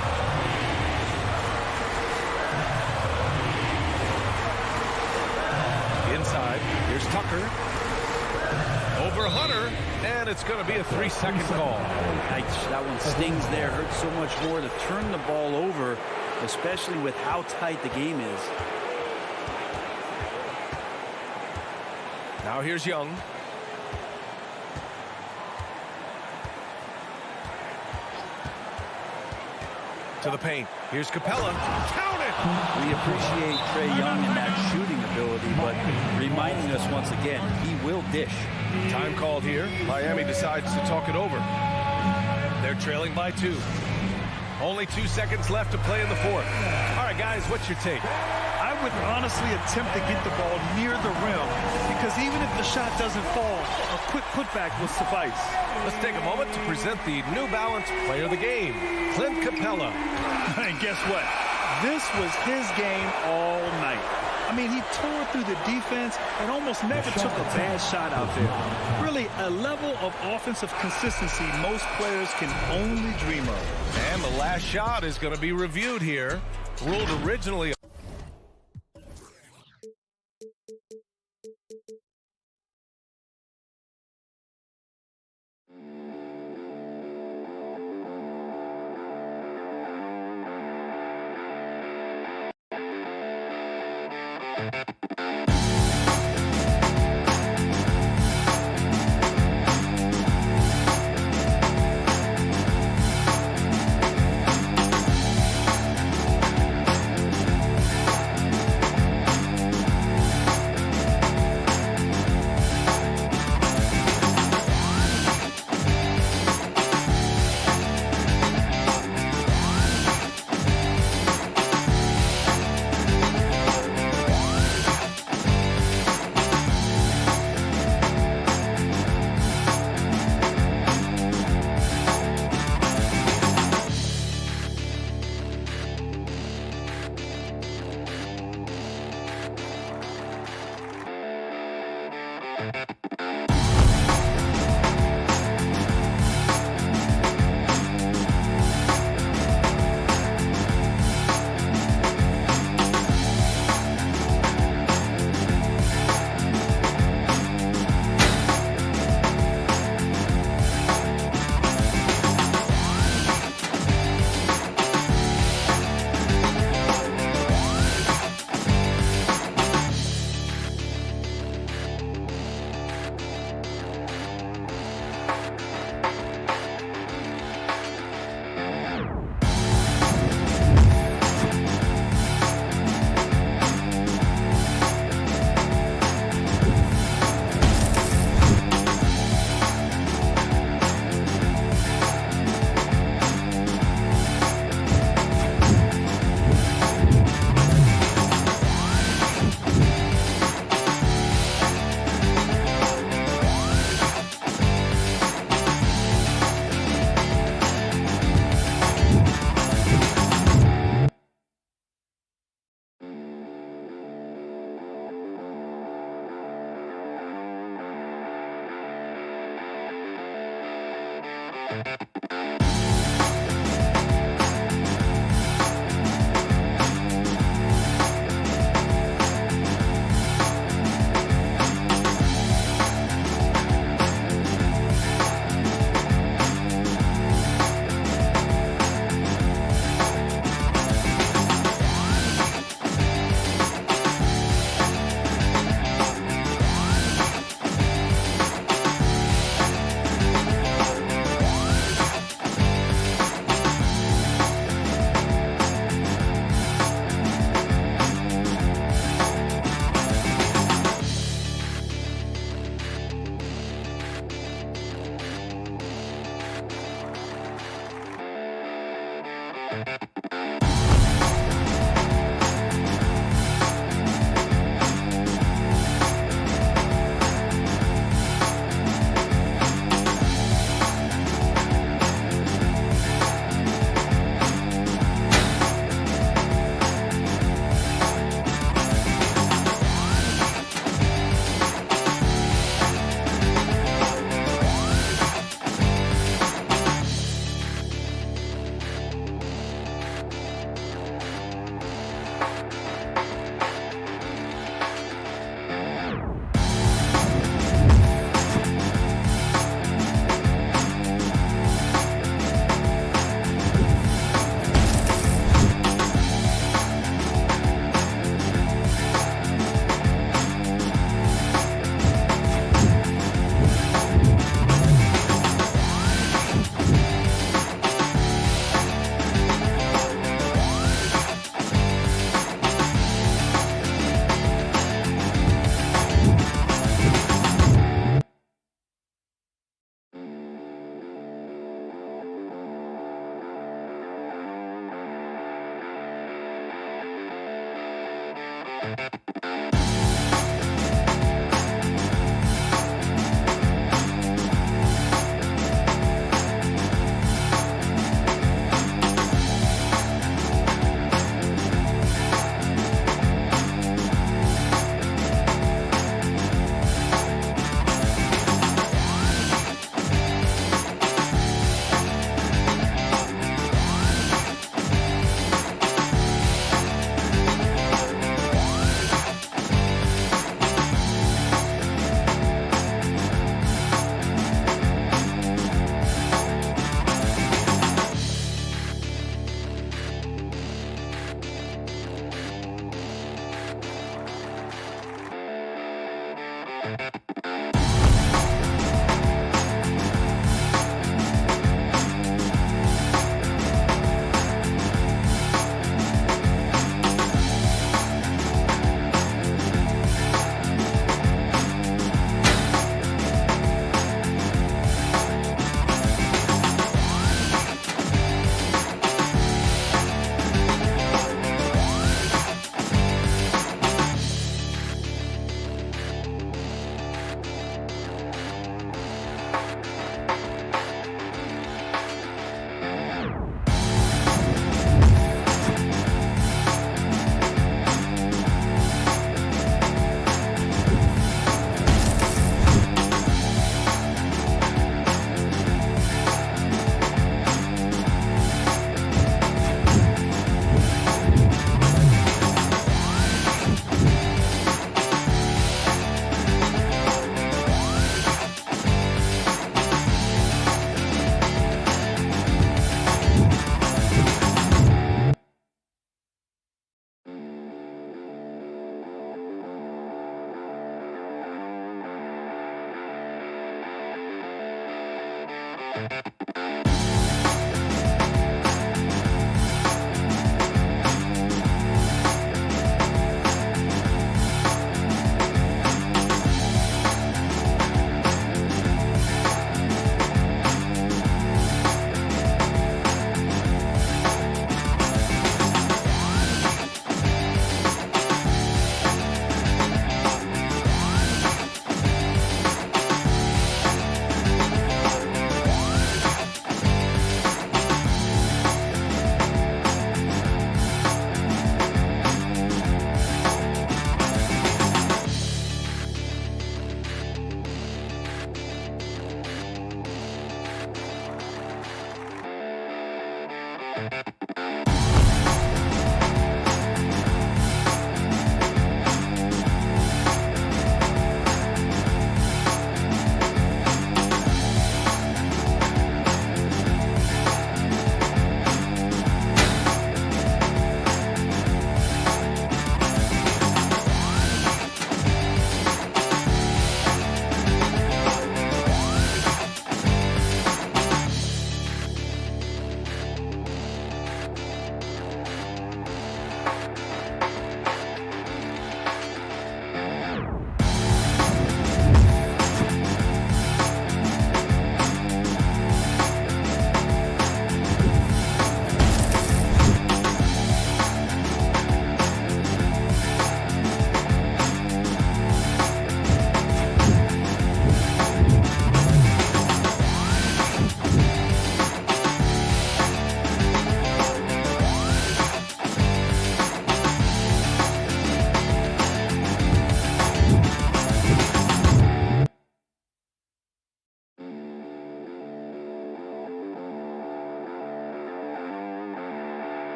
Inside. Here's Tucker. Over Hunter. And it's going to be a 3-second call. That one stings there. Hurts so much more to turn the ball over, especially with how tight the game is. Now here's Young. To the paint. Here's Capella. Count it! We appreciate Trae Young and that shooting ability, but reminding us once again, he will dish. Time called here. Miami decides to talk it over. They're trailing by 2. Only 2 seconds left to play in the 4th. All right, guys, what's your take? I would honestly attempt to get the ball near the rim because even if the shot doesn't fall, a quick putback will suffice. Let's take a moment to present the New Balance Player of the Game, Clint Capella. And guess what? This was his game all night. I mean, he tore through the defense and almost never took a bad shot out there. Really, a level of offensive consistency most players can only dream of. And the last shot is going to be reviewed here. Ruled originally.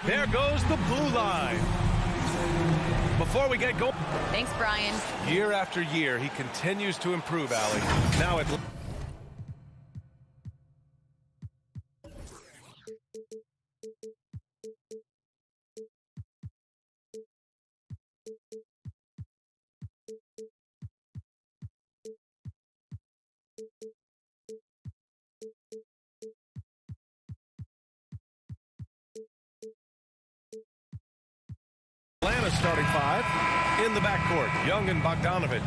There goes the blue line. Before we get going. Thanks, Brian. Year after year, he continues to improve, Allie. Now it. Atlanta starting five. In the backcourt, Young and Bogdanovich.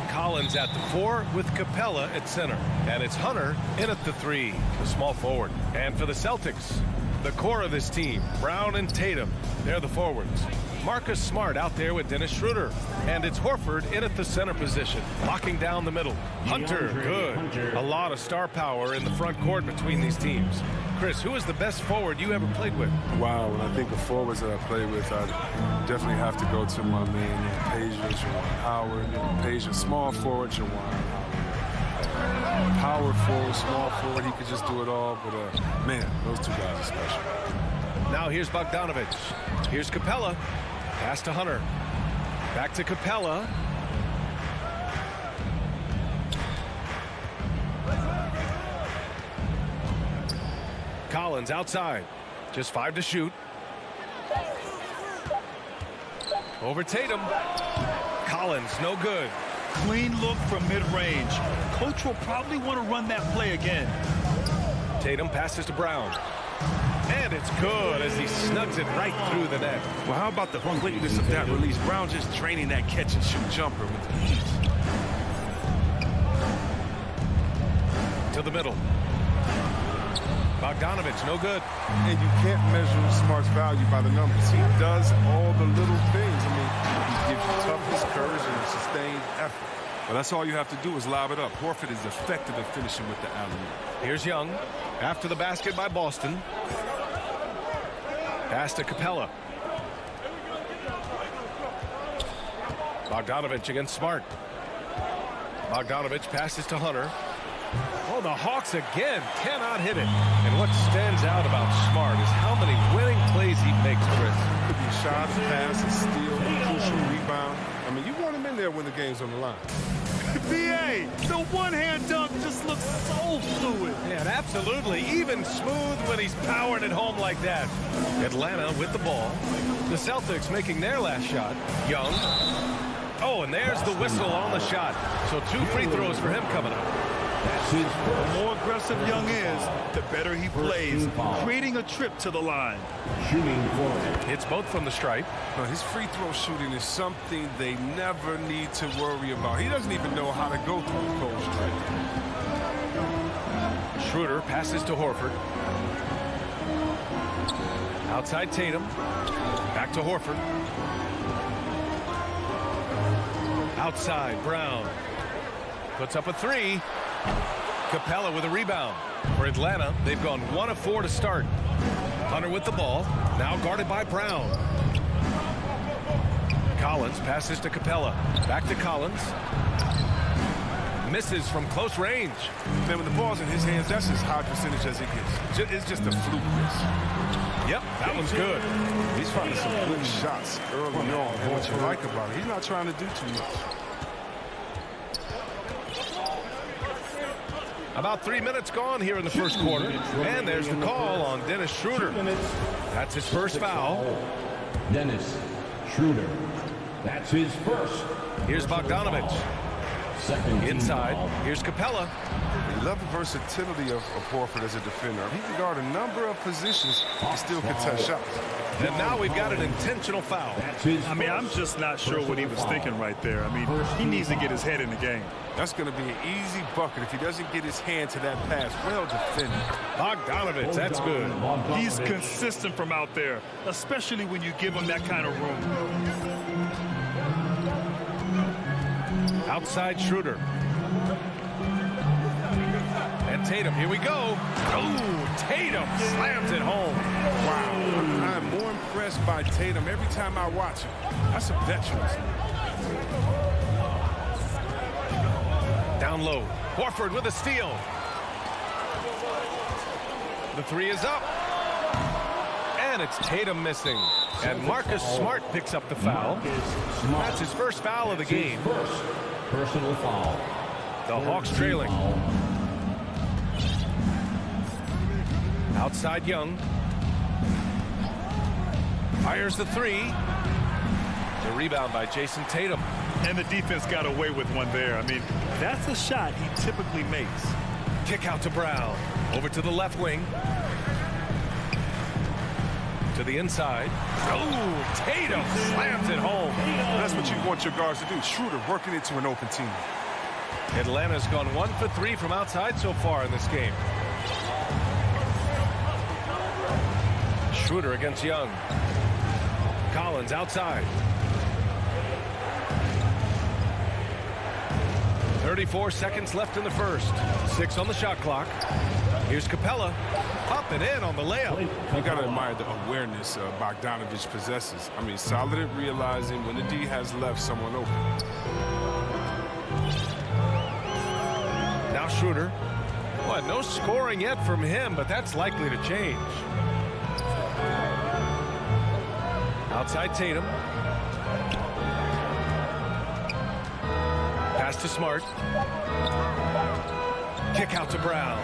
Collins at the 4 with Capella at center. And it's Hunter in at the 3, the small forward. And for the Celtics, the core of this team, Brown and Tatum, they're the forwards. Marcus Smart out there with Dennis Schroeder. And it's Horford in at the center position, locking down the middle. Hunter, good. A lot of star power in the front court between these teams. Chris, who is the best forward you ever played with? Wow, when I think of forwards that I played with, I definitely have to go to my man, Peja, Juwan Howard. Peja, small forward, Juwan Howard. Power forward, small forward, he could just do it all. But, man, those two guys are special. Now here's Bogdanovich. Here's Capella. Pass to Hunter. Back to Capella. Collins outside. Just 5 to shoot. Over Tatum. Collins, no good. Clean look from mid-range. Coach will probably want to run that play again. Tatum passes to Brown. And it's good as he snugs it right through the net. Well, how about the quickness of that release? Brown just draining that catch-and-shoot jumper with ease. To the middle. Bogdanovich, no good. And you can't measure Smart's value by the numbers. He does all the little things. I mean, he gives you toughness, courage, and a sustained effort. But that's all you have to do is lob it up. Horford is effective at finishing with the alley-oop. Here's Young. After the basket by Boston. Pass to Capella. Bogdanovich against Smart. Bogdanovich passes to Hunter. Oh, the Hawks again cannot hit it. And what stands out about Smart is how many winning plays he makes, Chris. Could be a shot, a pass, a steal, a crucial rebound. I mean, you want him in there when the game's on the line. BA, the one-hand dunk just looks so fluid. Yeah, absolutely. Even smooth when he's powering it home like that. Atlanta with the ball. The Celtics making their last shot. Young. Oh, and there's the whistle on the shot. So 2 free throws for him coming up. The more aggressive Young is, the better he plays, creating a trip to the line. Shooting forward. It's both from the stripe. No, his free throw shooting is something they never need to worry about. He doesn't even know how to go through a cold stretch. Schroeder passes to Horford. Outside Tatum. Back to Horford. Outside Brown. Puts up a 3. Capella with a rebound. For Atlanta, they've gone 1 of 4 to start. Hunter with the ball. Now guarded by Brown. Collins passes to Capella. Back to Collins. Misses from close range. Man, when the ball's in his hands, that's as high percentage as it gets. It's just a fluke miss. Yep, that one's good. He's finding some good shots early on. And what you like about it, he's not trying to do too much. About 3 minutes gone here in the first quarter. And there's the call on Dennis Schroeder. That's his first foul. Dennis Schroeder. That's his first. Here's Bogdanovich. Second inside. Here's Capella. I love the versatility of Horford as a defender. He can guard a number of positions. He still contest shots. And now we've got an intentional foul. I mean, I'm just not sure what he was thinking right there. I mean, he needs to get his head in the game. That's going to be an easy bucket if he doesn't get his hand to that pass. Well defended. Bogdanovich, that's good. He's consistent from out there, especially when you give him that kind of room. Outside Schroeder. And Tatum, here we go. Oh, Tatum slams it home. Wow, I'm more impressed by Tatum every time I watch him. That's a veteran. Down low. Horford with a steal. The 3 is up. And it's Tatum missing. And Marcus Smart picks up the foul. That's his first foul of the game. First personal foul. The Hawks trailing. Outside Young. Fires the 3. The rebound by Jason Tatum. And the defense got away with one there. I mean, that's a shot he typically makes. Kick out to Brown. Over to the left wing. To the inside. Oh, Tatum slams it home. That's what you want your guards to do. Schroeder working into an open team. Atlanta's gone 1 for 3 from outside so far in this game. Schroeder against Young. Collins outside. 34 seconds left in the first. 6 on the shot clock. Here's Capella. Up and in on the layup. You got to admire the awareness Bogdanovich possesses. I mean, solid at realizing when the D has left someone open. Now Schroeder. Well, no scoring yet from him, but that's likely to change. Outside Tatum. Pass to Smart. Kick out to Brown.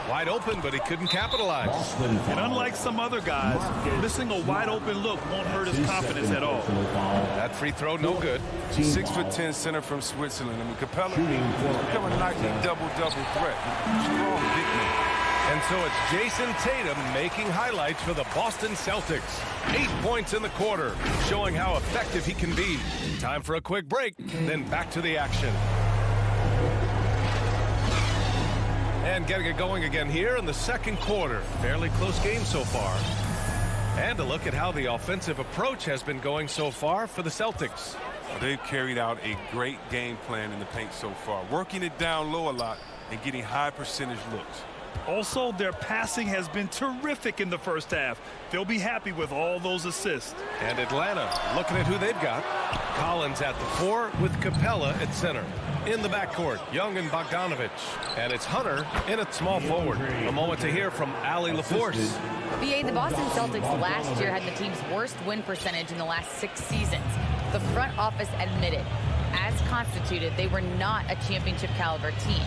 Wide open, but he couldn't capitalize. And unlike some other guys, missing a wide open look won't hurt his confidence at all. That free throw, no good. 6'10" center from Switzerland. I mean, Capella has become a nightly double-double threat. Strong big man. And so it's Jason Tatum making highlights for the Boston Celtics. 8 points in the quarter, showing how effective he can be. Time for a quick break, then back to the action. And getting it going again here in the second quarter. Fairly close game so far. And a look at how the offensive approach has been going so far for the Celtics. They've carried out a great game plan in the paint so far, working it down low a lot and getting high percentage looks. Also, their passing has been terrific in the first half. They'll be happy with all those assists. And Atlanta looking at who they've got. Collins at the 4 with Capella at center. In the backcourt, Young and Bogdanovich. And it's Hunter in at small forward. A moment to hear from Allie LaForce. BA, the Boston Celtics last year had the team's worst win percentage in the last 6 seasons. The front office admitted, as constituted, they were not a championship caliber team.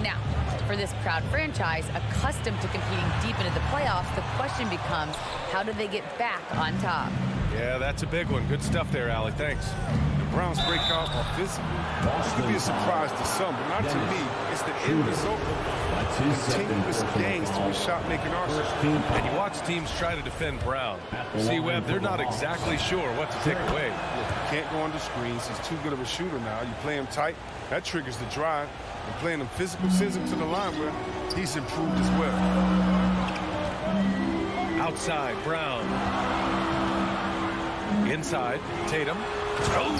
Now, for this proud franchise, accustomed to competing deep into the playoffs, the question becomes, how do they get back on top? Yeah, that's a big one. Good stuff there, Allie. Thanks. The Browns break out offensively. It could be a surprise to some, but not to me. It's the end result. Continuous gains through a shot-making arsenal. And you watch teams try to defend Brown. See, Webb, they're not exactly sure what to take away. Can't go under screens. He's too good of a shooter now. You play him tight, that triggers the drive. And playing him physical sends him to the line where he's improved as well. Outside, Brown. Inside, Tatum. Oh,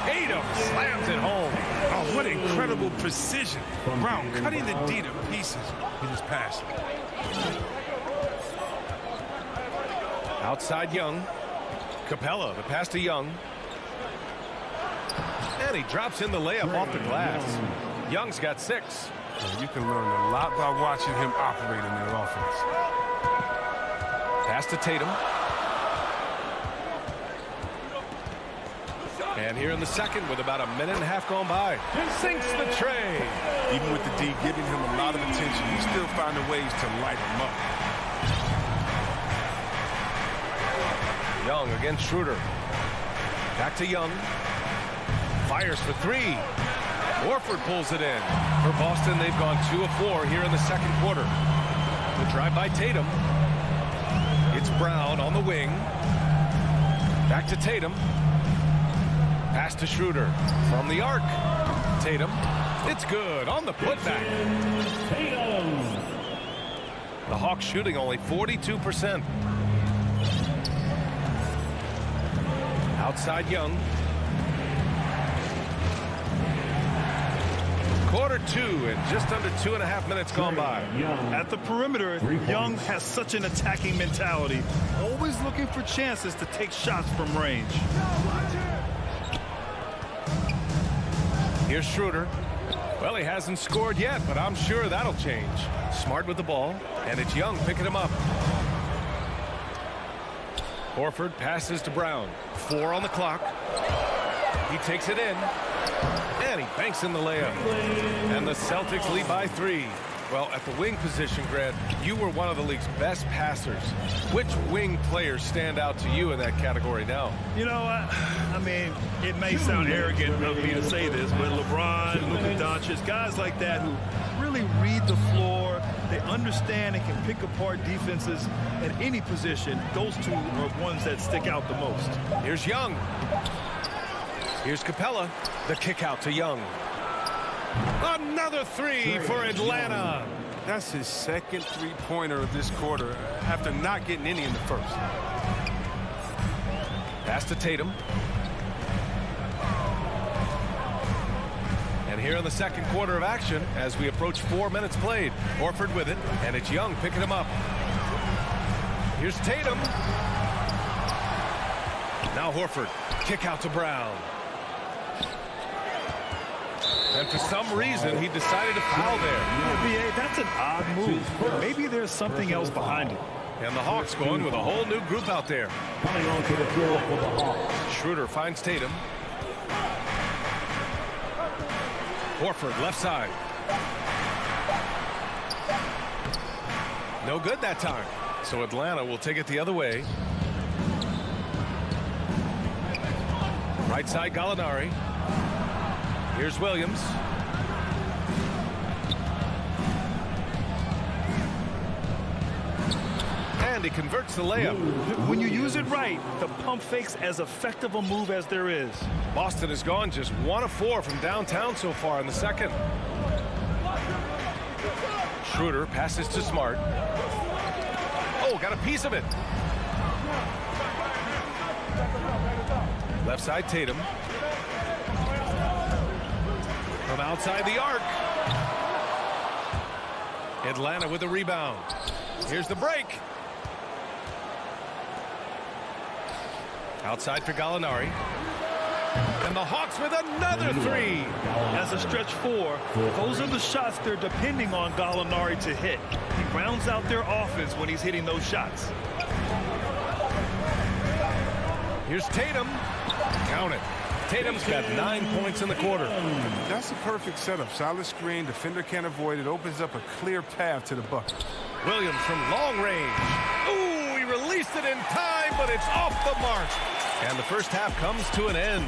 Tatum slams it home. Oh, what incredible precision. Brown cutting the D to pieces with his passing. Outside, Young. Capella, the pass to Young. And he drops in the layup off the glass. Young's got 6. You can learn a lot by watching him operate in their offense. Pass to Tatum. And here in the second with about a minute and a half gone by. Sinks the tray. Even with the D giving him a lot of attention, he's still finding ways to light him up. Young against Schroeder. Back to Young. Fires for 3. Warford pulls it in. For Boston, they've gone 2 of 4 here in the second quarter. The drive by Tatum. It's Brown on the wing. Back to Tatum. Pass to Schroeder. From the arc. Tatum. It's good on the putback. The Hawks shooting only 42%. Outside Young. Quarter 2 and just under 2.5 minutes gone by. At the perimeter, Young has such an attacking mentality, always looking for chances to take shots from range. Here's Schroeder. Well, he hasn't scored yet, but I'm sure that'll change. Smart with the ball, and it's Young picking him up. Horford passes to Brown. 4 on the clock. He takes it in. And he banks in the layup. And the Celtics lead by 3. Well, at the wing position, Grant, you were one of the league's best passers. Which wing players stand out to you in that category now? You know, I mean, it may sound arrogant of me to say this, but LeBron, Luka Doncic, guys like that who really read the floor, they understand and can pick apart defenses at any position. Those two are ones that stick out the most. Here's Young. Here's Capella. The kick out to Young. Another 3 for Atlanta. That's his second three-pointer of this quarter after not getting any in the first. Pass to Tatum. And here in the second quarter of action, as we approach 4 minutes played, Horford with it, and it's Young picking him up. Here's Tatum. Now Horford. Kick out to Brown. And for some reason, he decided to foul there. Yeah, B.A., that's an odd move. Maybe there's something else behind it. And the Hawks going with a whole new group out there. Coming onto the floor for the Hawks. Schroeder finds Tatum. Horford, left side. No good that time. So Atlanta will take it the other way. Right side, Gallinari. Here's Williams. And he converts the layup. When you use it right, the pump fake's as effective a move as there is. Boston has gone just 1 of 4 from downtown so far in the second. Schroeder passes to Smart. Oh, got a piece of it. Left side, Tatum. From outside the arc. Atlanta with a rebound. Here's the break. Outside for Gallinari. And the Hawks with another 3. As a stretch 4, those are the shots they're depending on Gallinari to hit. He rounds out their offense when he's hitting those shots. Here's Tatum. Count it. Tatum's got 9 points in the quarter. That's a perfect setup. Solid screen. Defender can't avoid it. Opens up a clear path to the bucket. Williams from long range. Ooh, he released it in time, but it's off the mark. And the first half comes to an end.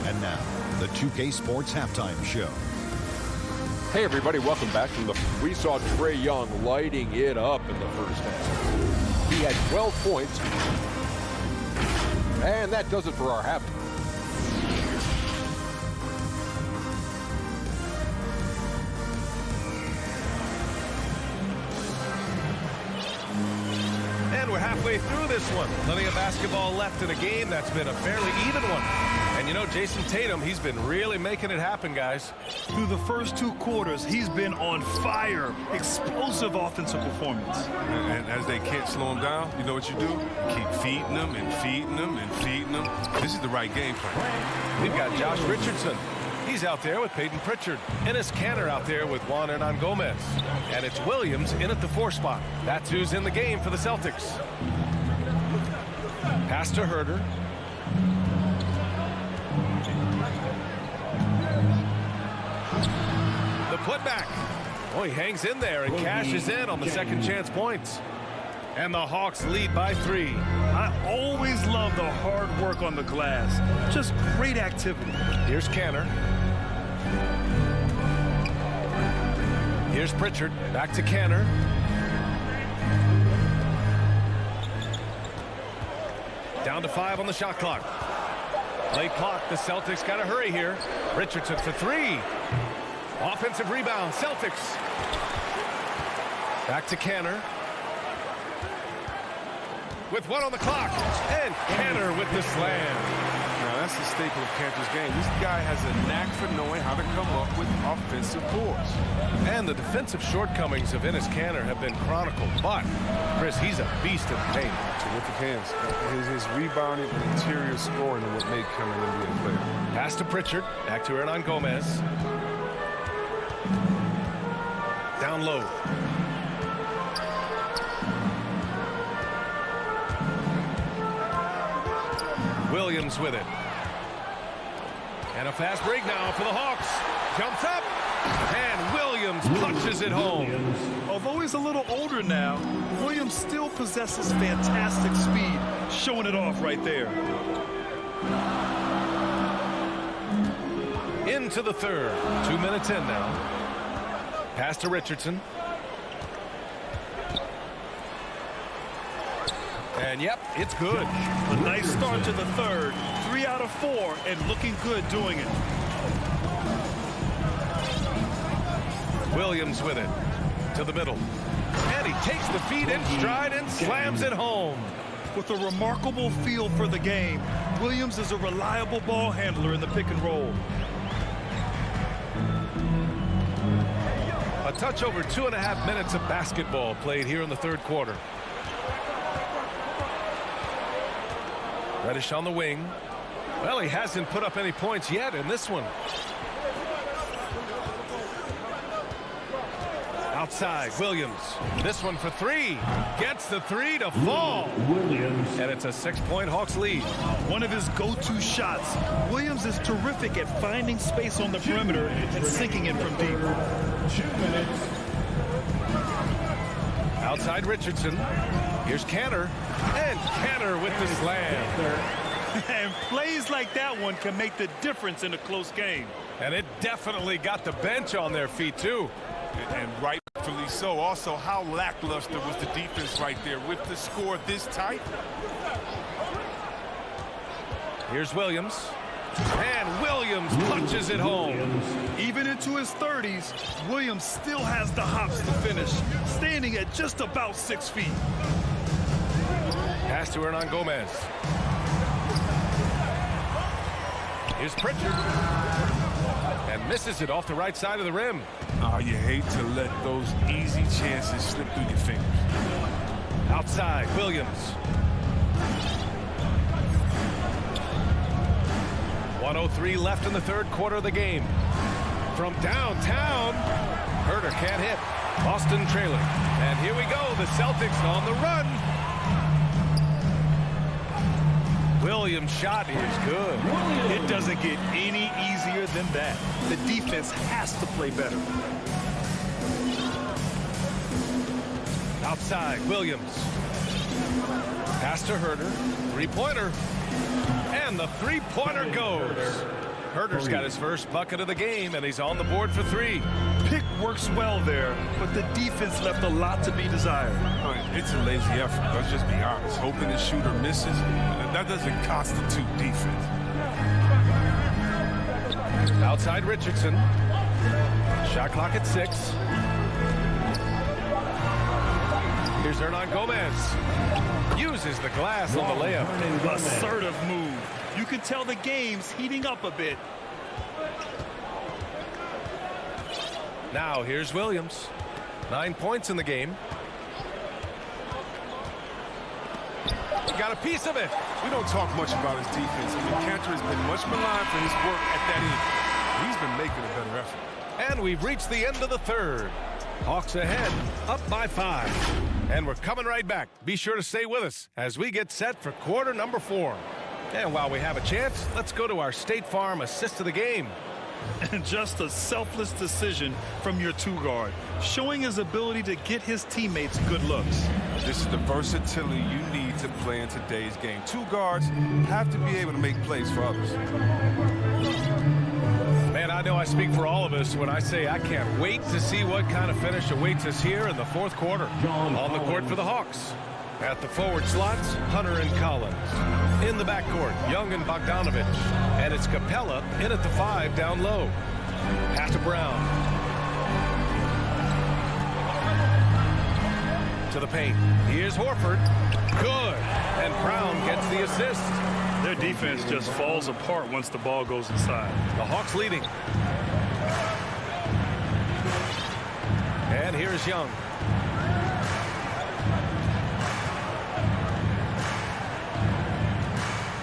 And now, the 2K Sports Halftime Show. Hey, everybody, welcome back. We saw Trae Young lighting it up in the first half. He had 12 points. And that does it for our half. And we're halfway through this one. Plenty of basketball left in a game that's been a fairly even one. And you know, Jason Tatum, he's been really making it happen, guys. Through the first 2 quarters, he's been on fire. Explosive offensive performance. And as they can't slow him down, you know what you do? Keep feeding them and feeding them and feeding them. This is the right game plan. We've got Josh Richardson. He's out there with Peyton Pritchard. Enes Kanter out there with Juan Hernan Gomez. And it's Williams in at the 4 spot. That's who's in the game for the Celtics. Pass to Herder. The putback. Oh, he hangs in there and cashes in on the second chance points. And the Hawks lead by 3. I always love the hard work on the glass. Just great activity. Here's Kanter. Here's Pritchard. Back to Kanter. Down to 5 on the shot clock. Late clock. The Celtics got to hurry here. Richardson for 3. Offensive rebound. Celtics. Back to Kanter. With 1 on the clock. And Kanter with the slam. Now, that's the staple of Kanter's game. This guy has a knack for knowing how to come up with offensive boards. And the defensive shortcomings of Enes Kanter have been chronicled. But, Chris, he's a beast in the paint. Terrific hands. His rebounding and interior scoring are what make him an NBA player. Pass to Pritchard. Back to Hernan Gomez. Down low. Williams with it. And a fast break now for the Hawks. Jumps up. And Williams punches it home. Although he's a little older now, Williams still possesses fantastic speed, showing it off right there. Into the third. 2 minutes in now. Pass to Richardson. And yep, it's good. A nice start to the third. 3 out of 4 and looking good doing it. Williams with it to the middle. And he takes the feed in stride and slams it home. With a remarkable feel for the game, Williams is a reliable ball handler in the pick and roll. A touch over 2.5 minutes of basketball played here in the third quarter. Reddish on the wing. Well, he hasn't put up any points yet in this one. Outside, Williams. This one for three. Gets the three to fall. And it's a 6-point Hawks lead. One of his go-to shots. Williams is terrific at finding space on the perimeter and sinking it from deep. 2 minutes. Outside Richardson. Here's Cantor. And Cantor with the slam. And plays like that one can make the difference in a close game. And it definitely got the bench on their feet, too. And rightfully so. Also, how lackluster was the defense right there with the score this tight? Here's Williams. And Williams punches it home. Even into his 30s, Williams still has the hops to finish, standing at just about 6 feet. Pass to Hernan Gomez. Here's Pritchard. And misses it off the right side of the rim. Oh, you hate to let those easy chances slip through your fingers. Outside, Williams. 1:03 left in the third quarter of the game. From downtown, Herder can't hit. Boston trailing. And here we go, the Celtics on the run. Williams' shot is good. It doesn't get any easier than that. The defense has to play better. Outside, Williams. Pass to Herder. Three-pointer. And the three-pointer goes. Herder's got his first bucket of the game, and he's on the board for three. Pick works well there, but the defense left a lot to be desired. It's a lazy effort. Let's just be honest. Hoping the shooter misses, that doesn't constitute defense. Outside Richardson. Shot clock at 6. Here's Hernan Gomez. Uses the glass on the layup. Assertive move. You can tell the game's heating up a bit. Now here's Williams. 9 points in the game. Got a piece of it. We don't talk much about his defense. I mean, Cantor has been much maligned for his work at that end. He's been making a better effort. And we've reached the end of the third. Hawks ahead, up by 5. And we're coming right back. Be sure to stay with us as we get set for quarter number 4. And while we have a chance, let's go to our State Farm assist of the game. And just a selfless decision from your two-guard, showing his ability to get his teammates good looks. This is the versatility you need to play in today's game. Two guards have to be able to make plays for others. Man, I know I speak for all of us when I say I can't wait to see what kind of finish awaits us here in the fourth quarter. On the court for the Hawks. At the forward slots, Hunter and Collins. In the backcourt, Young and Bogdanovich. And it's Capella in at the 5 down low. Pass to Brown. To the paint. Here's Horford. Good. And Brown gets the assist. Their defense just falls apart once the ball goes inside. The Hawks leading. And here's Young.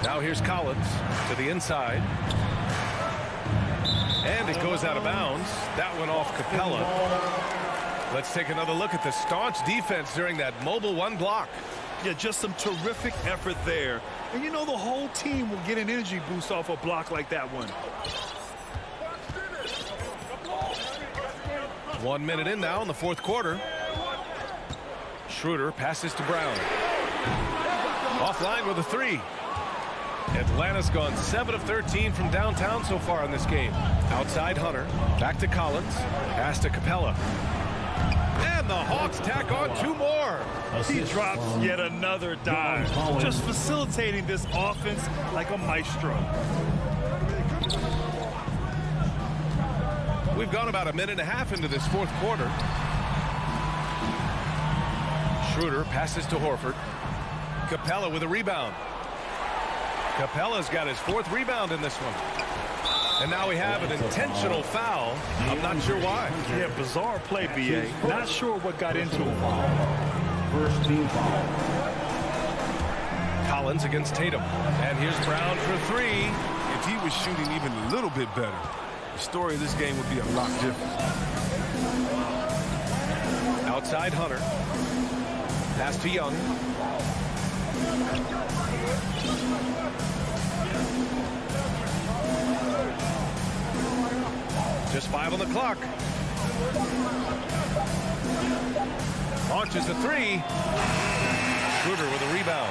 Now here's Collins to the inside. And it goes out of bounds. That went off Capella. Let's take another look at the staunch defense during that mobile 1 block. Yeah, just some terrific effort there. And you know the whole team will get an energy boost off a block like that one. 1 minute in now in the fourth quarter. Schroeder passes to Brown. Offline with a 3. Atlanta's gone 7 of 13 from downtown so far in this game. Outside Hunter. Back to Collins. Pass to Capella. And the Hawks tack on 2 more. He drops yet another dive. Just facilitating this offense like a maestro. We've gone about a minute and a half into this fourth quarter. Schroeder passes to Horford. Capella with a rebound. Capella's got his 4th rebound in this one. And now we have an intentional foul. I'm not sure why. Yeah, bizarre play, B.A. Not sure what got into him. First team foul. Collins against Tatum. And here's Brown for 3. If he was shooting even a little bit better, the story of this game would be a lot different. Outside Hunter. Pass to Young. Just 5 on the clock. Launches the 3. Schroeder with a rebound.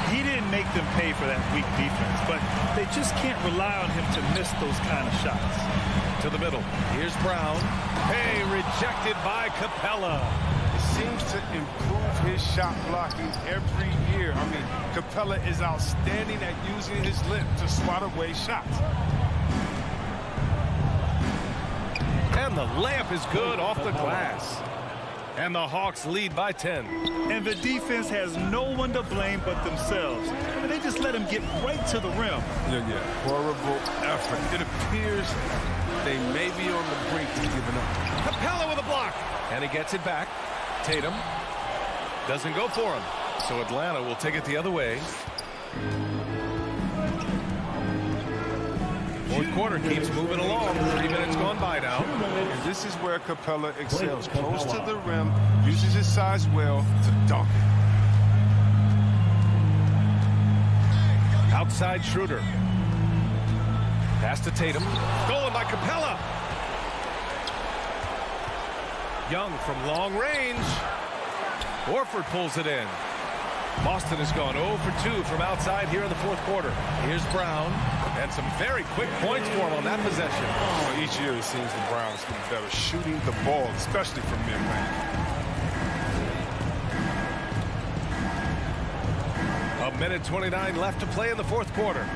He didn't make them pay for that weak defense, but they just can't rely on him to miss those kind of shots. To the middle. Here's Brown. Hey, rejected by Capella. He seems to improve his shot blocking every year. I mean, Capella is outstanding at using his lip to swat away shots. And the layup is good off the glass. And the Hawks lead by 10. And the defense has no one to blame but themselves. And they just let him get right to the rim. Yeah. Horrible effort. It appears they may be on the brink of giving up. Capella with a block. And he gets it back. Tatum doesn't go for him. So Atlanta will take it the other way. Fourth quarter keeps moving along. 3 minutes gone by now. And this is where Capella excels. Close to the rim, uses his size well to dunk it. Outside Schroeder. Pass to Tatum. Stolen by Capella. Young from long range. Horford pulls it in. Boston has gone 0 for 2 from outside here in the fourth quarter. Here's Brown. And some very quick points for him on that possession. Well, each year it seems the Browns get better shooting the ball, especially from mid-range. A minute 29 left to play in the fourth quarter.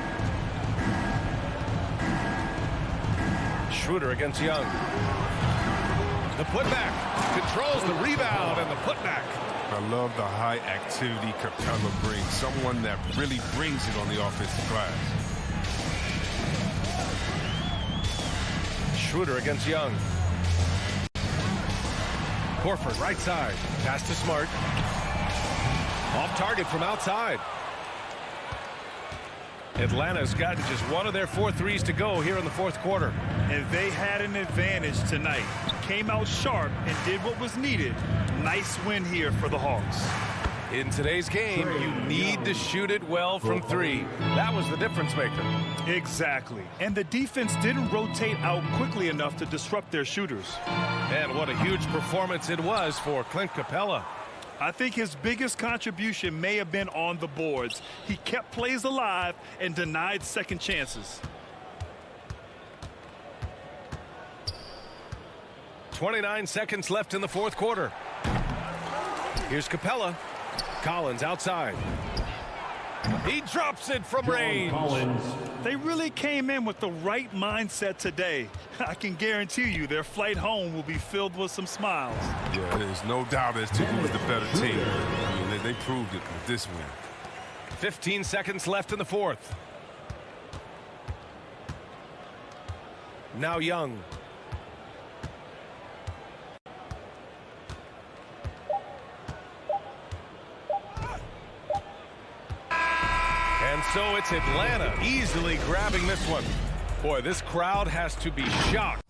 Schroeder against Young. The putback. Controls the rebound and the putback. I love the high activity Capella brings. Someone that really brings it on the offensive glass. Schroeder against Young. Horford right side. Pass to Smart. Off target from outside. Atlanta's gotten just one of their 4 threes to go here in the fourth quarter. And they had an advantage tonight. Came out sharp and did what was needed. Nice win here for the Hawks. In today's game, you need to shoot it well from 3. That was the difference maker. Exactly. And the defense didn't rotate out quickly enough to disrupt their shooters. And what a huge performance it was for Clint Capella. I think his biggest contribution may have been on the boards. He kept plays alive and denied second chances. 29 seconds left in the fourth quarter. Here's Capella. Collins outside. He drops it from range. They really came in with the right mindset today. I can guarantee you their flight home will be filled with some smiles. Yeah, there's no doubt as to who's the better team. I mean, they proved it with this win. 15 seconds left in the fourth. Now Young. And so it's Atlanta easily grabbing this one. Boy, this crowd has to be shocked.